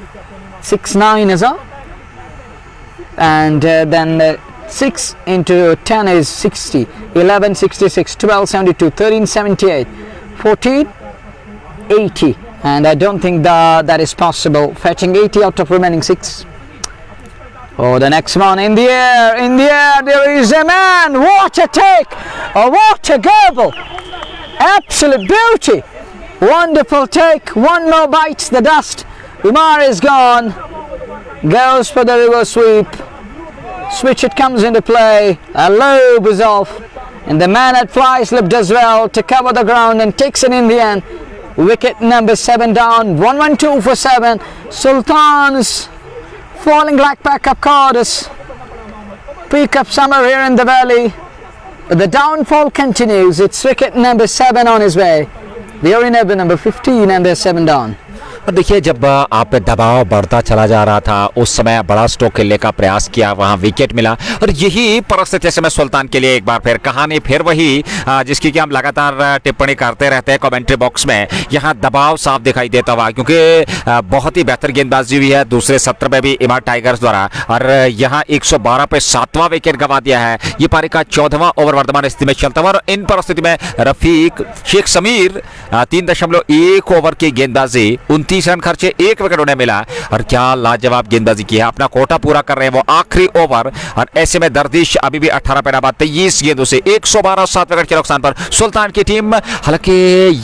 6-9 is all? And then 6 into 10 is 60, 11 66, 12 72, 13 78, 14 80, and I don't think that is possible, fetching 80 out of remaining 6. Oh, the next one in the air, there is a man. What a take! Oh, what a gobble! Absolute beauty! Wonderful take. One more bites the dust. Umar is gone. Goes for the reverse sweep. Switch it comes into play. A lobe is off. And the man at fly slipped as well to cover the ground and takes it in the end. Wicket number 7 down. 1-1-2 for 7. Sultans falling like pack of cards. Pick up summer here in the valley. But the downfall continues. It's wicket number 7 on his way. They are in over number 15 and they're 7 down. और देखिए, जब आप पे दबाव बढ़ता चला जा रहा था उस समय बड़ा स्ट्रोक खेलने का प्रयास किया, वहां विकेट मिला, और यही परिस्थिति से मैं सुल्तान के लिए एक बार फिर कहानी फिर वही जिसकी कि हम लगातार टिप्पणी करते रहते हैं कमेंट्री बॉक्स में। यहां दबाव साफ दिखाई देता हुआ, क्योंकि बहुत ही बेहतर गेंदबाजी हुई है दूसरे सत्र में भी इमारत टाइगर्स द्वारा, और यहां 112 पे 7वां विकेट गंवा दिया है। ये पारी का 14वां ओवर वर्तमान स्थिति में चलता हुआ, और इन परिस्थिति में रफीक शेख समीर 3.1 ओवर की गेंदबाजी, 29 रन खर्चे, 1 विकेट उन्हें मिला, और क्या लाजवाब गेंदबाजी की है। अपना कोटा पूरा कर रहे हैं वो आखिरी ओवर, और ऐसे में दर्दिश अभी भी 18 पे बाद 23 गेंदों से 112 7 विकेट के नुकसान पर सुल्तान की टीम। हालांकि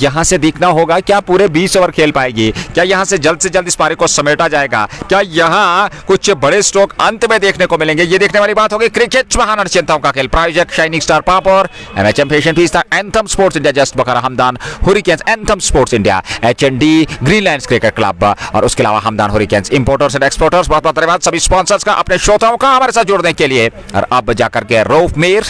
यहां से देखना होगा क्या पूरे 20 ओवर खेल पाएगी, क्या यहां से जल्द इस पारी को समेटा जाएगा, क्या यहां कुछ बड़े स्ट्रोक अंत में देखने को मिलेंगे, ये देखने वाली बात होगी। क्रिकेट महान चिंताओं का खेल, प्रायोजक शाइनिंग स्टार पापड़, एमएचएम फैशन फीस, anthem sports India, just Bokhara Hamdan hurricanes, anthem sports India, HND, greenlands cricket club, और उसके अलावा Hamdan hurricanes importers and exporters. बहुत बहुत धन्यवाद सभी स्पॉन्सर्स का अपने श्रोताओं का हमारे साथ जुड़ने के लिए। और अब जाकर के रऊफ मीर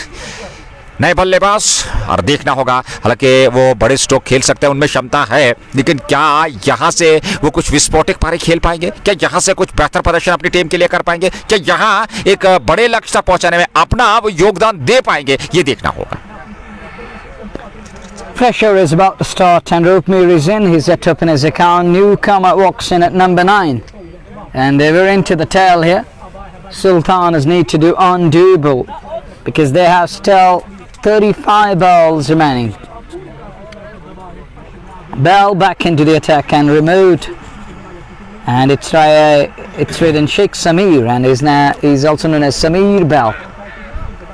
नए बल्लेबाज, और देखना होगा, हालांकि वो बड़े स्ट्रोक खेल सकते हैं, उनमें क्षमता है, लेकिन क्या यहां से वो कुछ विस्फोटक पारी खेल पाएंगे, क्या यहां से कुछ बेहतर प्रदर्शन अपनी टीम के लिए कर पाएंगे, क्या यहां एक बड़े लक्ष्य तक पहुंचाने में अपना वो योगदान दे पाएंगे, ये देखना होगा। Pressure is about to start and Roopmeer is in. He's set up in his account. Newcomer walks in at number 9. And we're into the tail here. Sultanas need to do undoable because they have still 35 balls remaining. Bell back into the attack and removed. And it's written Sheikh Samir, and he's also known as Samir Bell.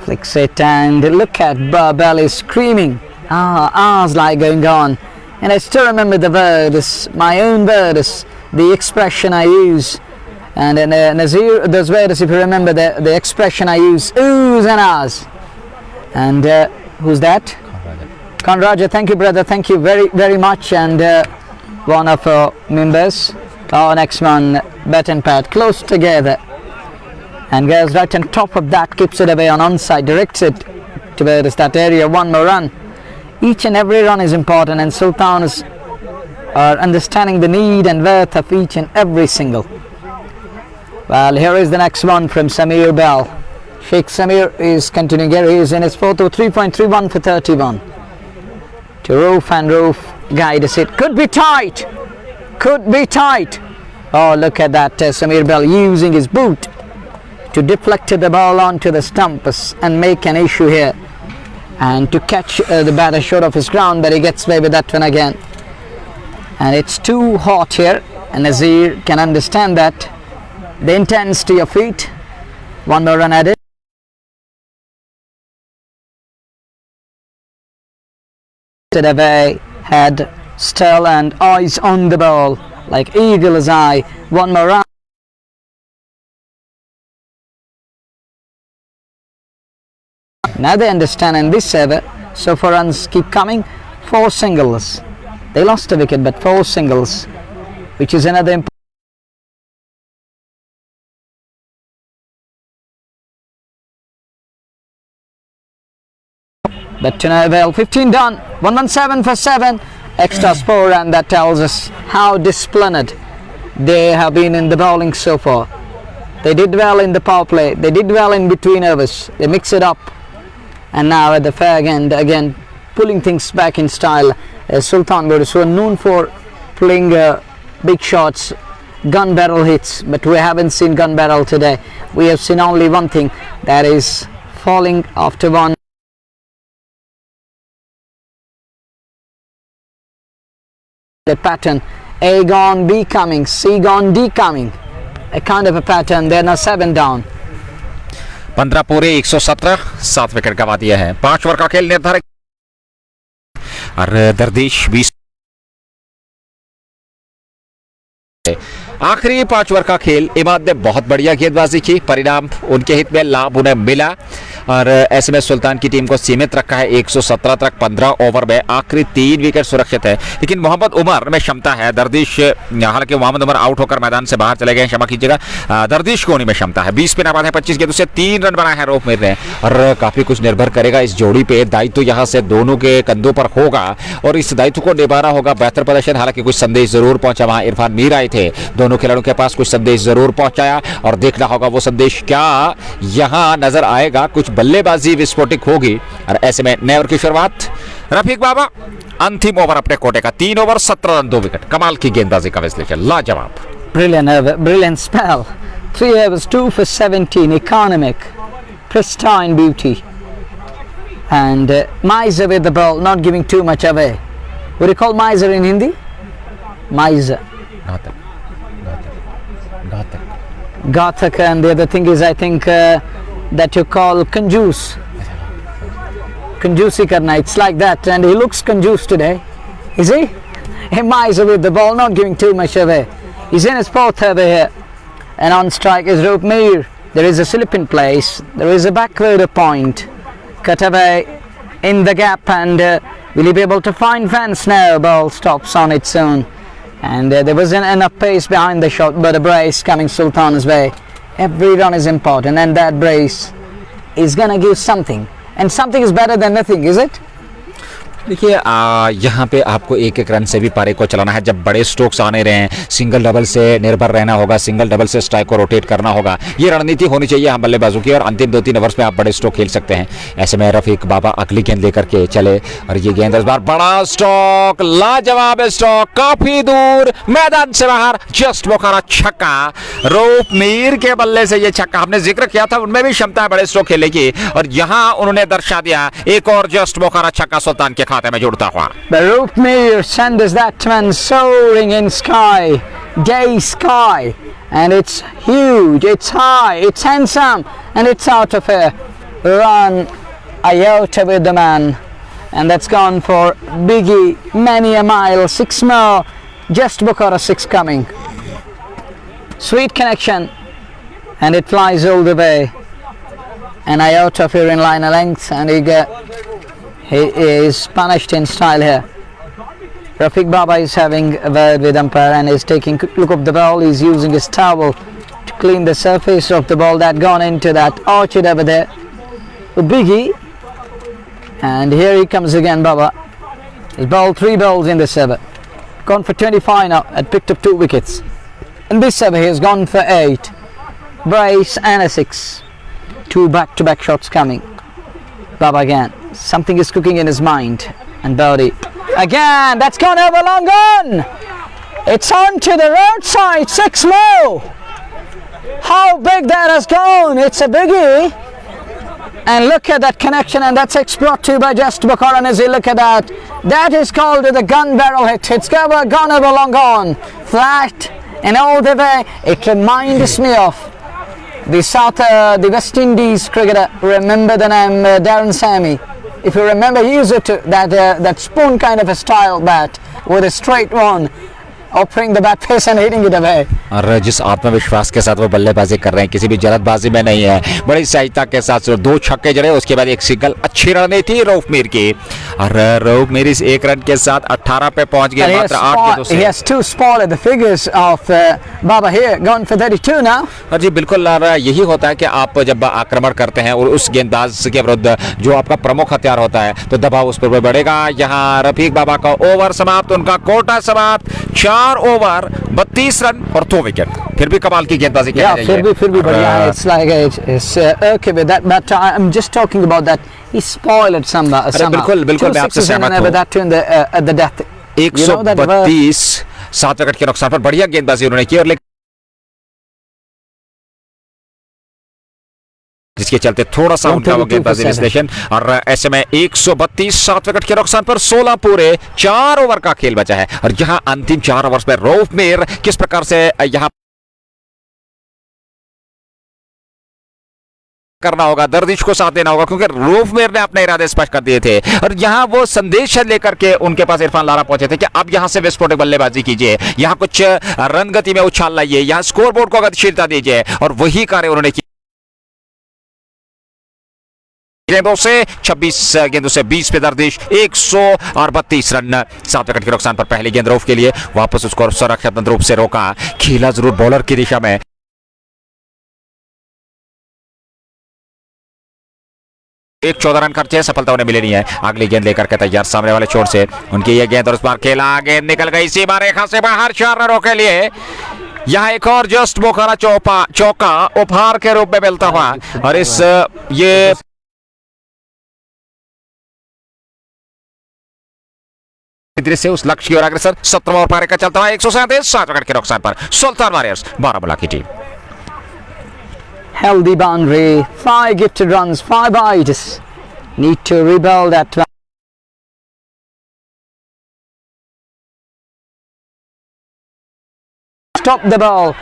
Flicks it and look at Bell is screaming. Hours like going on, and I still remember the words, my own words, the expression I use, and Nazir, those words, if you remember the expression I use, oohs and ahs. And who's that? Conraja, thank you brother, thank you very much. And one of our members, our next one, bat and pad, close together, and goes right on top of that, keeps it away on onside, directs it towards that area. One more run. Each and every run is important, and Sultans are understanding the need and worth of each and every single. Well, here is the next one from Samir Bell. Sheikh Samir is continuing here. He is in his 4th over 3.31 for 31. To Roof, and Roof guides it. Could be tight. Could be tight. Oh, look at that. Samir Bell using his boot to deflect the ball onto the stumps and make an issue here. And to catch the batter short of his ground, but he gets away with that one again. And it's too hot here, and Nazir can understand that. The intensity of heat. One more run added. Away, head still and eyes on the ball like eagle's eye. One more run. Now they understand in this over, so 4 runs keep coming, 4 singles. They lost a wicket, but 4 singles, which is another important. But to no avail. 15 done, 117 for 7. extra score, and that tells us how disciplined they have been in the bowling so far. They did well in the power play, they did well in between overs, they mix it up, and now at the fag end again pulling things back in style. Sultan Boris, who are known for playing big shots, gun barrel hits, but we haven't seen gun barrel today. We have seen only one thing, that is falling after one. The pattern, A gone, B coming, C gone, D coming, a kind of a pattern. They're now 7 down. 15 पूरे 117, 7 wicket गंवा दिए हैं। 5 over का खेल निर्धारित और दरदिश 20 आखिरी 5 over का खेल। इमाद ने बहुत बढ़िया गेंदबाजी की, परिणाम उनके हित में, लाभ उन्हें मिला और ऐसे में सुल्तान की टीम को सीमित रखा है 117 तक। 15 ओवर में आखिरी 3 विकेट सुरक्षित है, लेकिन मोहम्मद उमर में क्षमता है। दरदिश, हालांकि मोहम्मद उमर आउट होकर मैदान से बाहर चले गए, क्षमा कीजिएगा, दरदिश कोहनी में क्षमता है। 20 पे नाबाद है, 25 गेंदों से 3 रन बनाए हैं रोप मीर ने और काफी कुछ निर्भर करेगा इस जोड़ी पे। दायित्व यहां से दोनों के कंधों पर होगा और इस दायित्व को निभाना होगा। बेहतर प्रदर्शन, हालांकि कुछ संदेश जरूर पहुंचा, वहां इरफान मीर आए थे, दोनों खिलाड़ियों के पास कुछ संदेश जरूर पहुंचाया और देखना होगा वो संदेश क्या यहां नजर आएगा। कुछ बल्लेबाजी विस्फोटक होगी और ऐसे में नए ओवर की शुरुआत। रफीक बाबा अंतिम ओवर अपने कोटे का, 3 ओवर 17 रन 2 विकेट। कमाल की गेंदबाजी का विश्लेषण, लाजवाब। Brilliant spell. 3 overs, 2 for 17, economic, pristine beauty. And miser with the ball, not giving too much away. What do you call miser in Hindi? Miser. Ghatak, and the other thing is, I think that you call conjuice. Conjuicy karna, it's like that, and he looks conjuice today. Is he? A miser with the ball, not giving too much away. He's in his 4th over here, and on strike is Roop Mir. There is a slip in place, there is a backward point, cut away in the gap, and will he be able to find fence now? Ball stops on its own. And there wasn't enough pace behind the shot, but a brace coming Sultan's way. Every run is important, and that brace is gonna give something, and something is better than nothing, is it? देखिए यहाँ पे आपको एक एक run से भी पारी को चलाना है। जब बड़े स्ट्रोक्स आने रहे हैं, सिंगल डबल से निर्भर रहना होगा, सिंगल डबल से स्ट्राइक को रोटेट करना होगा, ये रणनीति होनी चाहिए हम बल्लेबाजों की और अंतिम 2-3 ओवर्स में आप बड़े स्ट्रोक खेल सकते हैं। ऐसे में रफीक बाबा अगली गेंद लेकर के चले और ये गेंद इस बार बड़ा स्ट्रोक, लाजवाब स्ट्रोक, काफी दूर मैदान से बाहर, जस्ट बोखारा छक्का। रोप मीर के बल्ले से ये छक्का, हमने जिक्र किया था उनमें भी क्षमता है बड़े स्ट्रोक खेलने की और यहाँ उन्होंने दर्शा दिया। एक और जस्ट बोखारा छक्का सुल्तान के खाते में जुड़ता हुआ। But Roop Mir sends that man soaring in sky, gay sky, and it's huge, it's high, it's handsome, and it's out of here. Run iota with the man, and that's gone for Biggie, many a mile, 6 more, just Bukhara 6 coming. Sweet connection, and it flies all the way, and iota of here in line of length, and he is punished in style here. Rafiq Baba is having a word with umpire and is taking a quick look of the ball. He's using his towel to clean the surface of the ball that gone into that orchard over there. Biggie, and here he comes again, Baba. He's bowled 3 balls in this over. Gone for 25 now and picked up 2 wickets. In this over he has gone for 8. Brace and a 6. 2 back-to-back shots coming. Baba again. Something is cooking in his mind. And Bowdy again. That's gone over, long gone. It's on to the roadside. 6 more. How big that has gone. It's a biggie. And look at that connection, and that's brought to you by Just Bukharan. As you look at that, that is called the gun barrel hit. It's gone over, long gone. Flat and all the way. It reminds me of the West Indies cricketer. Remember the name Darren Sammy? If you remember, he used that spoon kind of a style bat with a straight one. offering the bat pace and hitting it away. और जिस आत्मविश्वास के साथ वो बल्लेबाजी कर रहे हैं, किसी भी जल्दबाजी में नहीं है, बड़ी सहजता के साथ दो छक्के जड़े, उसके बाद एक सिंगल, अच्छी रणनीति रऊफ मीर की। और रऊफ मीर इस एक रन के साथ 18 पे पहुंच गए, मात्र 8 गेंदों से। He has two spoiled the figures of Baba here, gone for 32 now. और जी बिल्कुल यही होता है कि आप जब आक्रमण करते हैं और उस गेंदबाज के विरुद्ध जो आपका प्रमुख हथियार होता है, तो दबाव उस पर बढ़ेगा। यहाँ रफीक बाबा का ओवर समाप्त, उनका कोटा समाप्त, 4 ओवर 32 रन और 2 विकेट। फिर भी कमाल की गेंदबाजी Yeah, फिर भी बढ़िया है। It's like it's okay with that, but I'm just talking about that. He spoiled it somehow. बिल्कुल मैं आपसे सहमत हूं। That in the at the death. 132 7 wicket के नुकसान पर बढ़िया गेंदबाजी उन्होंने की, और जिसके चलते थोड़ा सा उनका वो गेंदबाजी विश्लेषण। और ऐसे में 132 7 विकेट के नुकसान पर 16 पूरे 4 ओवर का खेल बचा है। और यहाँ अंतिम 4 ओवर्स में रऊफ मीर किस प्रकार से यहाँ करना होगा, दर्दिश को साथ देना होगा, क्योंकि रऊफ मीर ने अपने इरादे स्पष्ट कर दिए थे। और यहाँ वो संदेश लेकर के उनके पास इरफान लारा पहुंचे थे कि अब यहाँ से विस्फोटक बल्लेबाजी कीजिए, यहाँ कुछ रन गति में उछाल लाइए, यहाँ स्कोरबोर्ड को गतिशीलता दीजिए, और वही कार्य उन्होंने किया। गेंदों से 26 गेंदों से 20 पे दर्दिश, 132 रन 7 विकेट के नुकसान पर पहली गेंद रऊफ के लिए। वापस उसको सुरक्षात्मक रूप से रोका, खेला जरूर बॉलर की दिशा में। 14 रन खर्चे, सफलता उन्हें मिली नहीं है। अगली गेंद लेकर के तैयार सामने वाले छोर से उनकी ये गेंद, और उस बार खेला, गेंद निकल गई सीमा रेखा से बाहर 4 रनों के लिए। यहाँ एक और जस्ट बोखारा चौका उपहार के रूप में मिलता हुआ, और इस ये से उस लक्ष्य की ओर अग्रसर। 17वां ओवर पारी का चलता हुआ 137 7 विकेट के नुकसान पर सुल्तान वॉरियर्स बारामूला की team. Healthy boundary, 5 gifted runs, 5 wides. Need to rebuild that. Stop the ball,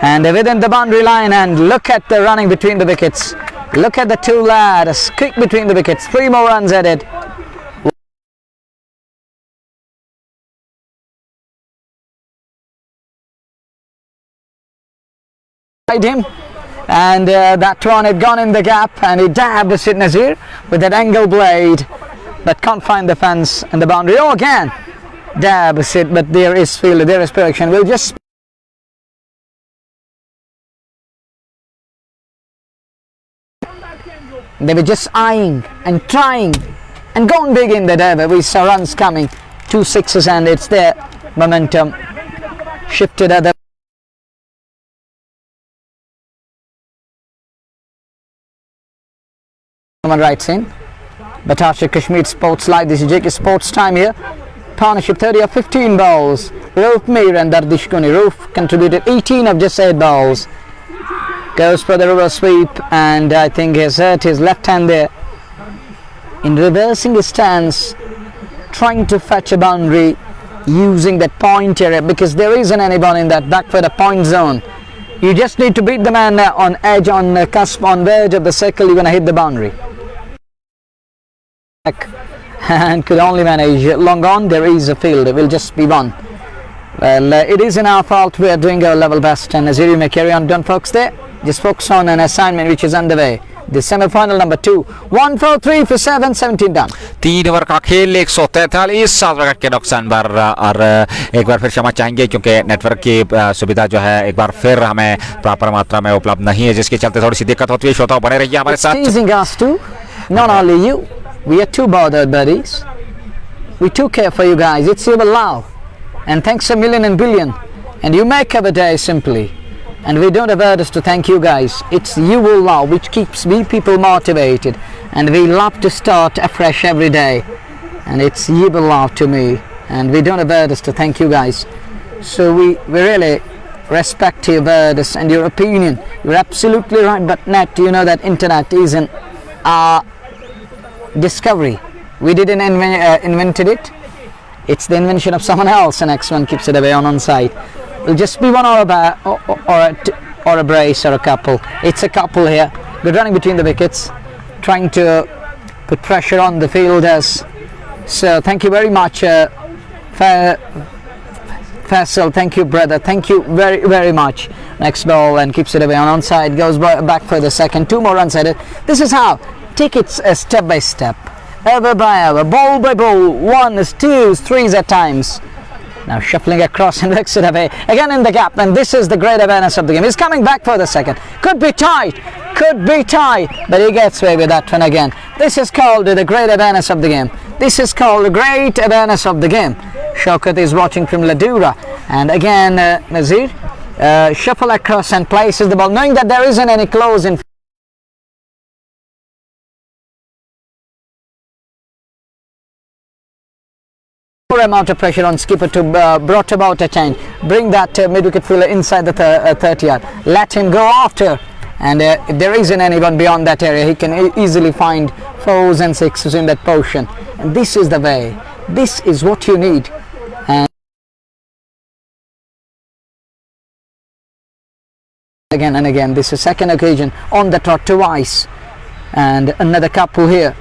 and within the boundary line, and look at the running between the wickets. Look at the two lads, quick between the wickets. 3 more runs added. Him. And that one had gone in the gap, and he dabbed the Sid Nazir with that angle blade, but can't find the fence and the boundary. Oh, again dab Sid, but there is field, there is perfection. We'll just they were just eyeing and trying and going big in the dab. We saw runs coming, 2 sixes, and it's there. Momentum shifted at the someone writes in. Batasha Kashmir Sports Live. This is JK Sports Time here. Partnership 30 of 15 balls. Roof Mir and Dardish Kuni. Roof contributed 18 of just 8 balls. Goes for the reverse sweep, and I think he has hurt his left hand there. In reversing his stance, trying to fetch a boundary using that point area, because there isn't anyone in that back for the point zone. You just need to beat the man on edge, on the cusp, on the edge of the circle. You're going to hit the boundary. And could only manage long on. There is a field, it will just be one. Well, it isn't our fault. We are doing our level best, and Nazir, you may carry on. Don't focus there, just focus on an assignment which is underway. The semi-final number 2, 1 4 3 for 7, 17 done. 3 over का खेल, 143 7 wicket के नुकसान पर। और एक बार फिर क्षमा चाहेंगे क्योंकि नेटवर्क की सुविधा जो है एक बार फिर हमें प्रॉपर मात्रा में उपलब्ध नहीं है, जिसके चलते थोड़ी सी दिक्कत होती है। श्रोताओं बने रहिए हमारे साथ। Teasing us too, not only you. We are too bothered, buddies. We too care for you guys. It's your love, and thanks a million and billion, and you make our day simply. And we don't have others to thank you guys. It's you will love which keeps we people motivated, and we love to start afresh every day. And it's you will love to me, and we don't have others to thank you guys. So we really respect your words and your opinion. You're absolutely right, but Nat, you know that internet isn't our discovery. We didn't invented it. It's the invention of someone else, and next one keeps it away on side. It'll just be one or a brace or a couple. It's a couple here. Good running between the wickets, trying to put pressure on the fielders. So thank you very much for Faisal, thank you, brother. Thank you very, very much. Next ball and keeps it away on onside. Goes back for the second. 2 more unsided. This is how. Take it step by step, hour by hour, ball by ball. 1s, 2s, 3s at times. Now shuffling across and works it away. Again in the gap. And this is the great awareness of the game. He's coming back for the second. Could be tight. But he gets away with that one again. This is called the great awareness of the game. This is called the great awareness of the game. Shaukat is watching from Ladura. And again, Nazir shuffle across and places the ball, knowing that there isn't any close in. More amount of pressure on skipper to brought about a change. Bring that mid-wicket fielder inside the 30 yard. Let him go after. And if there isn't anyone beyond that area, he can easily find 4s and 6s in that portion. And this is the way. This is what you need. And again and again, this is second occasion on the trot twice. And another couple here.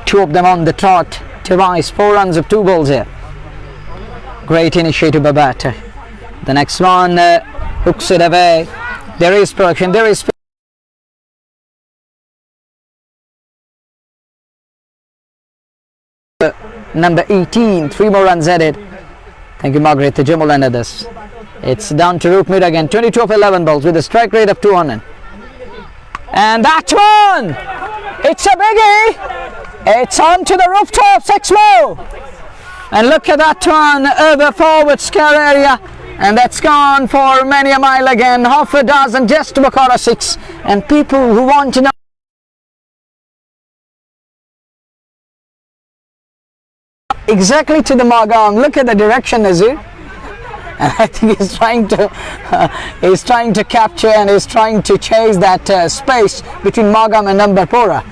2 of them on the trot twice. 4 runs of 2 balls here. Great initiative by batter. The next one hooks it away. There is production. There is number 18. 3 more runs added. Thank you, Margaret, Jamal and others. It's down to Roop Mir again. 22 of 11 balls with a strike rate of 200. And that one! It's a biggie! It's on to the rooftop. 6 more! And look at that one over forward square area. And that's gone for many a mile again. Half a dozen just to Bakara 6. And people who want to know exactly to the Margam. Look at the direction, Nazir. And I think he's trying to capture and he's trying to chase that space between Margam and Amberpora.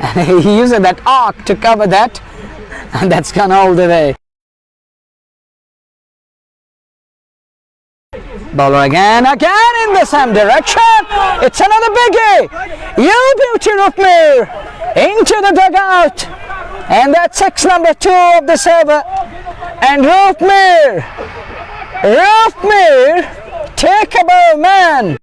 And he uses that arc to cover that. And that's gone all the way. Bowler again in the same direction. It's another biggie. You beauty, Roop Mir, into the dugout. And that's 6 number 2 of the server. And Roop Mir, take a bow, man.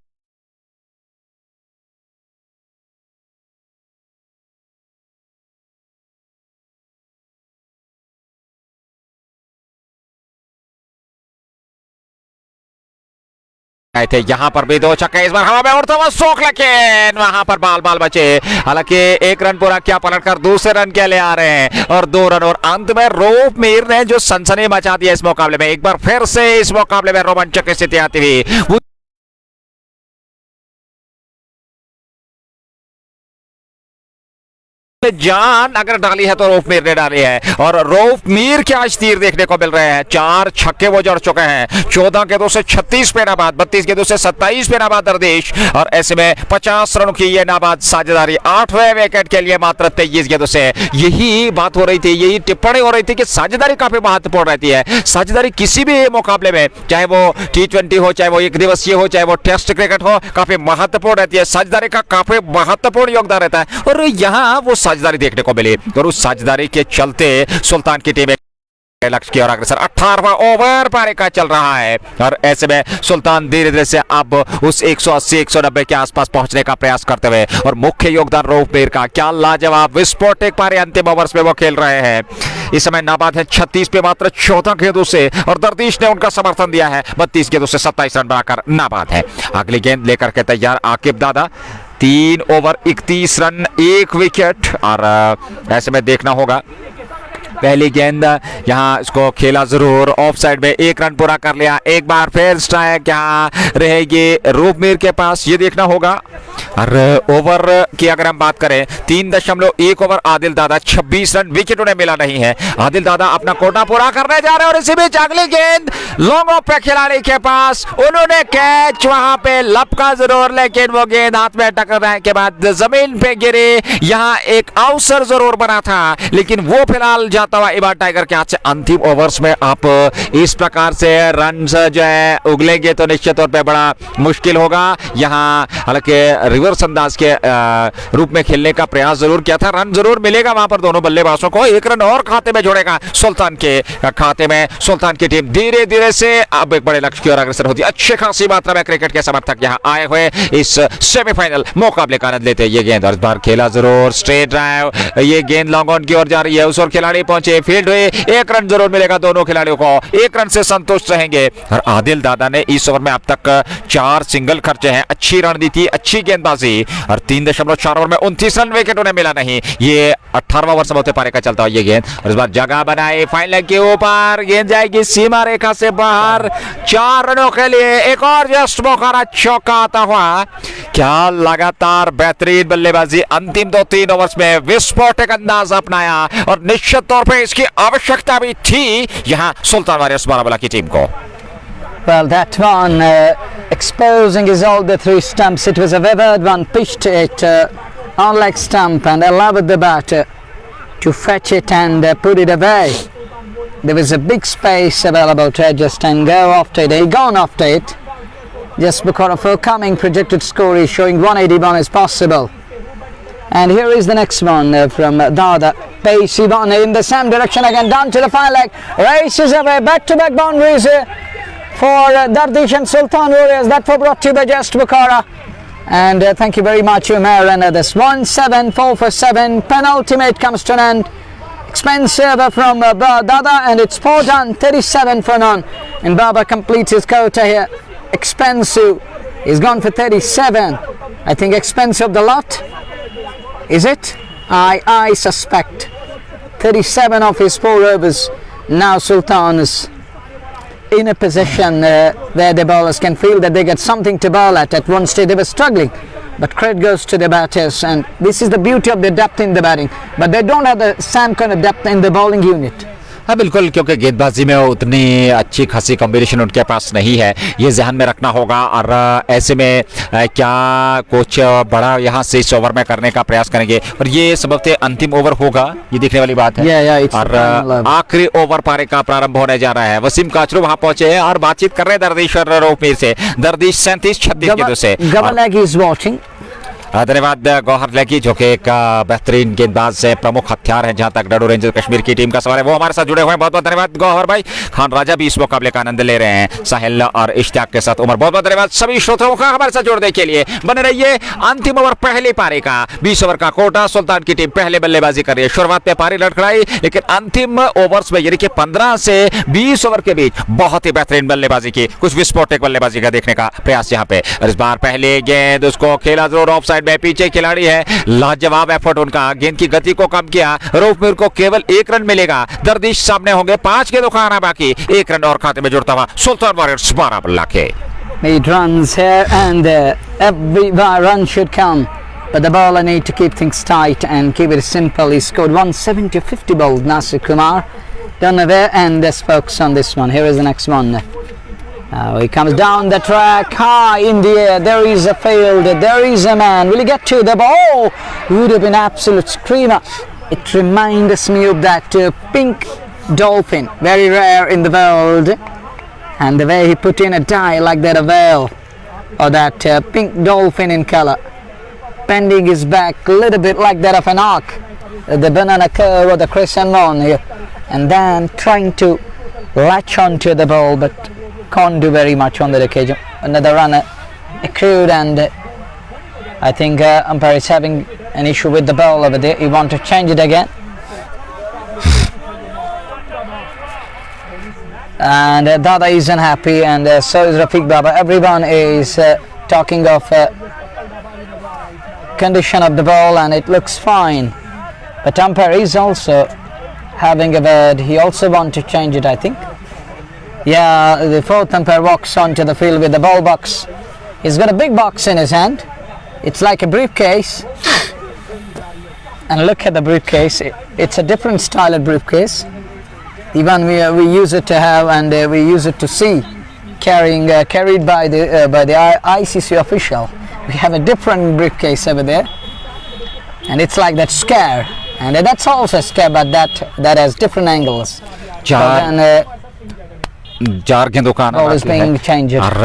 थे यहाँ पर भी 2 छक्के इस बार हवा में उड़ता हुआ सोख, लेकिन वहां पर बाल बचे। हालांकि 1 रन पूरा क्या पलटकर दूसरे रन के लिए आ रहे हैं और 2 रन। और अंत में रूप मीर ने जो सनसनी मचा दिया इस मुकाबले में, एक बार फिर से इस मुकाबले में रोमांचक स्थिति आती हुई। जान अगर डाली है तो रऊफ मीर ने डाली है और रऊफ मीर के आज तीर देखने को मिल रहे हैं। 4 छक्के वो जड़ चुके हैं। 14 के 2 से 36 पे नाबाद, 32 के 2 से 27 पे नाबाद दरदेश और ऐसे में 50 रनों की ये नाबाद साझेदारी। 8वें विकेट के लिए मात्र 23 गेंदों से। यही बात हो रही थी, यही टिप्पणी हो रही थी कि साझेदारी काफी महत्वपूर्ण रहती है। साझेदारी किसी भी मुकाबले में, चाहे वो T20 हो, चाहे वो 1 दिवसीय हो, चाहे वो टेस्ट क्रिकेट हो, काफी महत्वपूर्ण रहती है। साझेदारी का काफी महत्वपूर्ण योगदान रहता है और यहाँ वो साझेदारी देखने को मिली और उस साझेदारी के चलते सुल्तान की टीम लक्ष्य की ओर अग्रसर। 18वां ओवर पारी का चल रहा है और ऐसे में सुल्तान धीरे धीरे से अब उस 180-190 के आसपास पहुंचने का प्रयास करते हुए और मुख्य योगदान रऊफ मीर का। क्या लाजवाब विस्फोटक पारी अंतिम ओवर्स में वो खेल रहे हैं। इस समय नाबाद है 36 पे मात्र 14 गेंदों से और दरदीश ने उनका समर्थन दिया है। 32 गेंदों से 27 रन बनाकर नाबाद है। अगली गेंद लेकर के तैयार आकिब दादा। 3 ओवर 31 रन 1 विकेट और ऐसे में देखना होगा पहली गेंद यहाँ इसको खेला जरूर, ऑफ साइड में 1 रन पूरा कर लिया। एक बार फिर स्ट्राइक यहाँ रहेगी रूप मीर के पास, ये देखना होगा। और ओवर की अगर हम बात करें 3.1 ओवर आदिल दादा 26 रन, विकेट उन्हें मिला नहीं है। आदिल दादा अपना कोटा पूरा करने जा रहे हैं और इसी बीच अगली गेंद लॉन्ग ऑफ पे खिलाड़ी के पास, उन्होंने कैच वहां पे लपका जरूर लेकिन वो गेंद हाथ में टकराने के बाद जमीन पे गिरे। यहाँ एक अवसर जरूर बना था लेकिन वो फिलहाल जाता हुआ इबाद टाइगर के हाथ से। अंतिम ओवर्स में आप इस प्रकार से रन जो है उगलेंगे तो निश्चित तौर पे बड़ा मुश्किल होगा। यहाँ हालांकि रिवर्स अंदाज के रूप में खेलने का प्रयास जरूर किया था। रन जरूर मिलेगा वहां पर दोनों बल्लेबाजों को। एक रन और खाते में जोड़ेगा सुल्तान के खाते में। सुल्तान की टीम धीरे धीरे से अब एक बड़े लक्ष्य की ओर अग्रसर होती है। अच्छी खासी मात्रा में क्रिकेट के समर्थक यहाँ आए हुए इस सेमीफाइनल मुकाबले का आनंद लेते हैं। ये गेंद और इस बार खेला जरूर स्ट्रेट ड्राइव, ये गेंद लॉन्ग ऑन की ओर जा रही है। उस ओर खिलाड़ी पहुंचे, फील्ड हुए, एक रन जरूर मिलेगा दोनों खिलाड़ियों को, एक रन से संतुष्ट रहेंगे। और आदिल दादा ने इस ओवर में अब तक 4 सिंगल खर्चे हैं। अच्छी रणनीति, अच्छी गेंदबाजी और 3.4 ओवर में 29 रन, विकेट उन्हें मिला नहीं। ये 18वां ओवर समझौते पारे का चलता हुआ ये गेंद और इस बार जगह बनाई फाइनल के ऊपर, गेंद जाएगी सीमा रेखा से बाहर। 4 रनों के लिए एक और जस्ट मौका, चौका आता हुआ। क्या लगातार बेहतरीन बल्लेबाजी, अंतिम 2-3 ओवर्स में विस्फोटक अंदाज अपनाया और निश्चित तौर पर इसकी आवश्यकता भी थी यहां सुल्तान वारियर्स बारामूला की टीम को। Well, that one exposing is all the 3 stumps. It was a wayward one, pitched it on leg stump and allowed the batter to fetch it and put it away. There was a big space available to adjust and go after it. He gone after it just because of a coming projected score is showing 181 is possible. And here is the next one from Dada. Pacey one in the same direction again, down to the final leg, races away, back-to-back boundaries for Dardish and Sultan Warriors. That were brought to you by Just Bukhara. And thank you very much, Umair and others. 1-7, 4 for 7. Penultimate comes to an end. Expensive from Dada, and it's 4 done, 37 for none. And Baba completes his quota here. Expensive is gone for 37. I think expensive the lot. Is it? I suspect. 37 of his 4 overs. Now Sultan is in a position where the bowlers can feel that they get something to bowl at. At one stage they were struggling, but credit goes to the batters, and this is the beauty of the depth in the batting, but they don't have the same kind of depth in the bowling unit. हाँ बिल्कुल, क्योंकि गेंदबाजी में उतनी अच्छी खासी combination उनके पास नहीं है, ये ध्यान में रखना होगा। और ऐसे में क्या कोच बड़ा यहाँ से इस ओवर में करने का प्रयास करेंगे, और ये संभवतः अंतिम ओवर होगा, ये देखने वाली बात है। और आखिरी ओवर पारे का प्रारंभ होने जा रहा है। वसीम काचरू वहां पहुंचे हैं और बातचीत कर रहे हैं दर्दिश और रोपमीर से। दर्दिश 37-26 गेंदों से। धन्यवाद गौहर लकी, जो कि एक बेहतरीन गेंदबाज है, प्रमुख हथियार है जहां तक डडू रेंजर्स कश्मीर की टीम का सवाल है, वो हमारे साथ जुड़े हुए हैं। बहुत बहुत धन्यवाद गौहर भाई। खान राजा भी इस मुकाबले का आनंद ले रहे हैं साहिल और इश्तियाक के साथ। उमर, बहुत बहुत धन्यवाद सभी श्रोताओं का हमारे साथ जुड़ने के लिए। बने रहिए। अंतिम ओवर पहले पारी का 20 ओवर का कोटा। सुल्तान की टीम पहले बल्लेबाजी कर रही है। शुरुआत में पारी लड़खड़ाई, लेकिन अंतिम ओवर्स में यानी कि 15 से 20 ओवर के बीच बहुत ही बेहतरीन बल्लेबाजी की, कुछ विस्फोटक बल्लेबाजी का देखने का प्रयास यहाँ पे। और इस बार पहले गेंद उसको खेला जरूर ऑफ साइड में, पीछे खिलाड़ी है, लाजवाब एफर्ट उनका, गेंद की गति को कम किया। रोपमीर को केवल 1 रन मिलेगा। दर्दिश सामने होंगे, 5 गेंदों का आना बाकी, 1 रन और खाते में जुड़ता हुआ सुल्तान वारियर्स बारामूला के। 8 runs here and every run should come, but the bowler need to keep things tight and keep it simple. He scored 170-50 bowled Nasir Kumar. Done away and spokes on this one. Here is the next one. He comes down the track, high in the air. There is a field, there is a man. Will he get to the ball? Would have been absolute screamer. It reminds me of that pink dolphin, very rare in the world. And the way he put in a dye like that, a whale, or that pink dolphin in color, bending his back a little bit like that of an arc, the banana curve or the crescent moon here, and then trying to latch onto the ball, but can't do very much on that occasion. Another runner accrued, and I think umpire is having an issue with the ball over there. He want to change it again. And Dada is unhappy, and so is Rafiq Baba. Everyone is talking of condition of the ball, and it looks fine. But umpire is also having a word. He also want to change it, I think. Yeah, the 4th umpire walks onto the field with the ball box. He's got a big box in his hand. It's like a briefcase. And look at the briefcase. It's a different style of briefcase. Even we use it to have, and we use it to see, carried by the ICC official. We have a different briefcase over there, and it's like that scare, and that's also a scare, but that has different angles. 4 गेंदों का आना Ball is being changed. और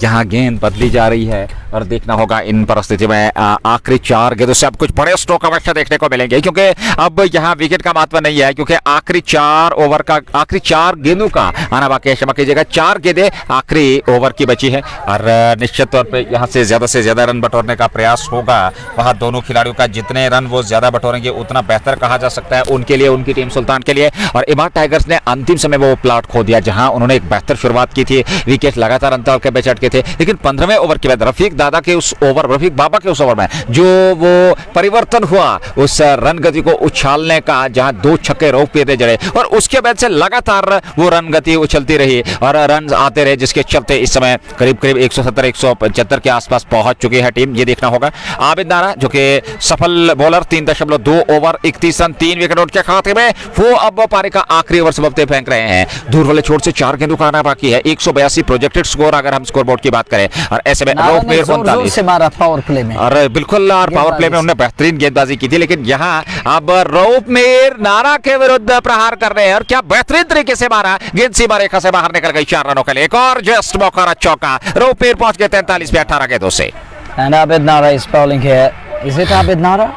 यहाँ गेंद बदली जा रही है और देखना होगा इन परिस्थिति में आखिरी 4 गेंदों से अब कुछ बड़े स्ट्रोक अवश्य देखने को मिलेंगे, क्योंकि अब यहाँ विकेट का महत्व नहीं है, क्योंकि आखिरी 4 गेंदों का आना बाकी है। क्षमा कीजिएगा, 4 गेंदें आखिरी ओवर की बची है और निश्चित तौर पे यहाँ से ज्यादा रन बटोरने का प्रयास होगा। वहाँ दोनों खिलाड़ियों का जितने रन वो ज्यादा बटोरेंगे उतना बेहतर कहा जा सकता है उनके लिए, उनकी टीम सुल्तान के लिए। और इमारत टाइगर्स ने अंतिम समय वो प्लॉट खो दिया जहां उन्होंने एक बेहतर शुरुआत की थी, विकेट लगातार अंतराल के पे चटके थे, लेकिन 15वें ओवर के बाद रफीक बाबा के उस ओवर में जो वो परिवर्तन हुआ उस रन गति को उछालने का, जहां 2 छक्के रोक पे थे जड़े, और उसके बाद से लगातार वो रन गति उछलती रही और रन आते रहे, जिसके चलते इस समय करीब 170-175 के आसपास पहुंच चुकी है टीम। ये देखना होगा। आबिद नारा जो कि सफल बॉलर, 3.2 ओवर 31 रन 3 विकेट उनके खाते में, वो अब पारी का आखिरी ओवर सबकते फेंक रहे हैं। दूर वाले छोर से 4 गेंदों का आना बाकी है। 182 प्रोजेक्टेड स्कोर अगर हम स्कोर बोर्ड की बात करें, और ऐसे में रोप में 39 से मारा पावर प्ले में, और बिल्कुल पावर प्ले में उन्होंने बेहतरीन गेंदबाजी की थी, लेकिन यहाँ अब रोप में नारा के विरुद्ध प्रहार कर रहे हैं और क्या बेहतरीन तरीके से मारा, गेंद सीमा रेखा से बाहर निकल गई 4 रनों के लिए। एक और जस्ट मौका चौका, रोप में पहुंच गए 43 पे 18 गेंदों से। And Abid Nara is bowling here. Is it Abid Nara?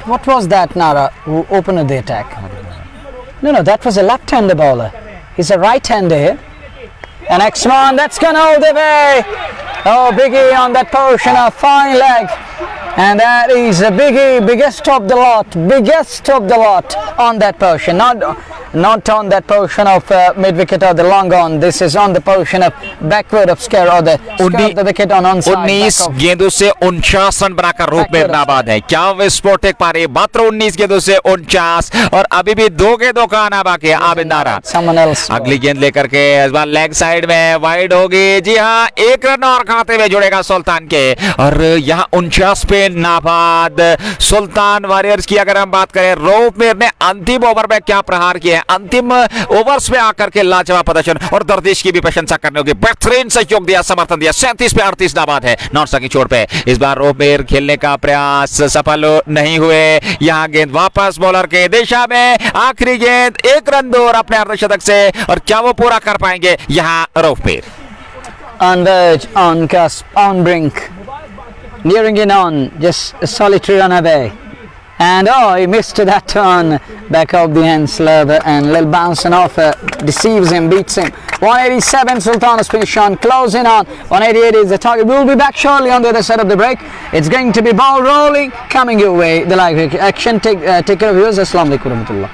What was that Nara who opened the attack? No, that was a left-hander bowler. He's a right-hander here. And X1, that's gone all the way. Oh, Biggie on that portion, a fine leg. And that is a Biggie, biggest of the lot on that portion. Not on that portion of mid-wicket or the long on. This is on the portion of backward of scare or the scare of the wicket on onside. 19 गेंदों से 49 run बनाकर रूप में नाबाद है। क्या विस्फोटक पारी, मात्र 19 गेंदों से 49, और अभी भी 2 गेंदों का आना बाकी है। आबिद नारा अगली गेंद लेकर के इस बार लेग साइड में वाइड होगी। जी हाँ, 1 रन और खाते में जुड़ेगा सुल्तान के, और यहाँ 49 पे नाबाद सुल्तान वॉरियर्स की अगर हम बात करें, रोप मीर ने अंतिम ओवर में क्या प्रहार किया है, अंतिम ओवर्स में आकर के लाजवाब प्रदर्शन और दर्दिश की भी प्रशंसा करने होगी। बेहतरीन सहयोग दिया, समर्थन दिया। 37 पे 38 नाबाद है नॉर्सा की चोट पे। इस बार रोप मीर खेलने का प्रयास सफल नहीं हुए। यहाँ गेंद वापस बॉलर के दिशा में, आखिरी गेंद 1 रन दूर अपने अर्धशतक से, और क्या वो पूरा कर पाएंगे यहाँ रोप Mir? On verge, on cusp, on brink, nearing in on, just a solitary run away. And oh, he missed that turn back of the hand slab, and little bouncing off deceives him, beats him. 187 Sultan has finished on, closing on. 188 is the target. We'll be back shortly on the other side of the break. It's going to be ball rolling, coming your way. The live action. Take care of yours. Assalamu alaikum warahmatullah.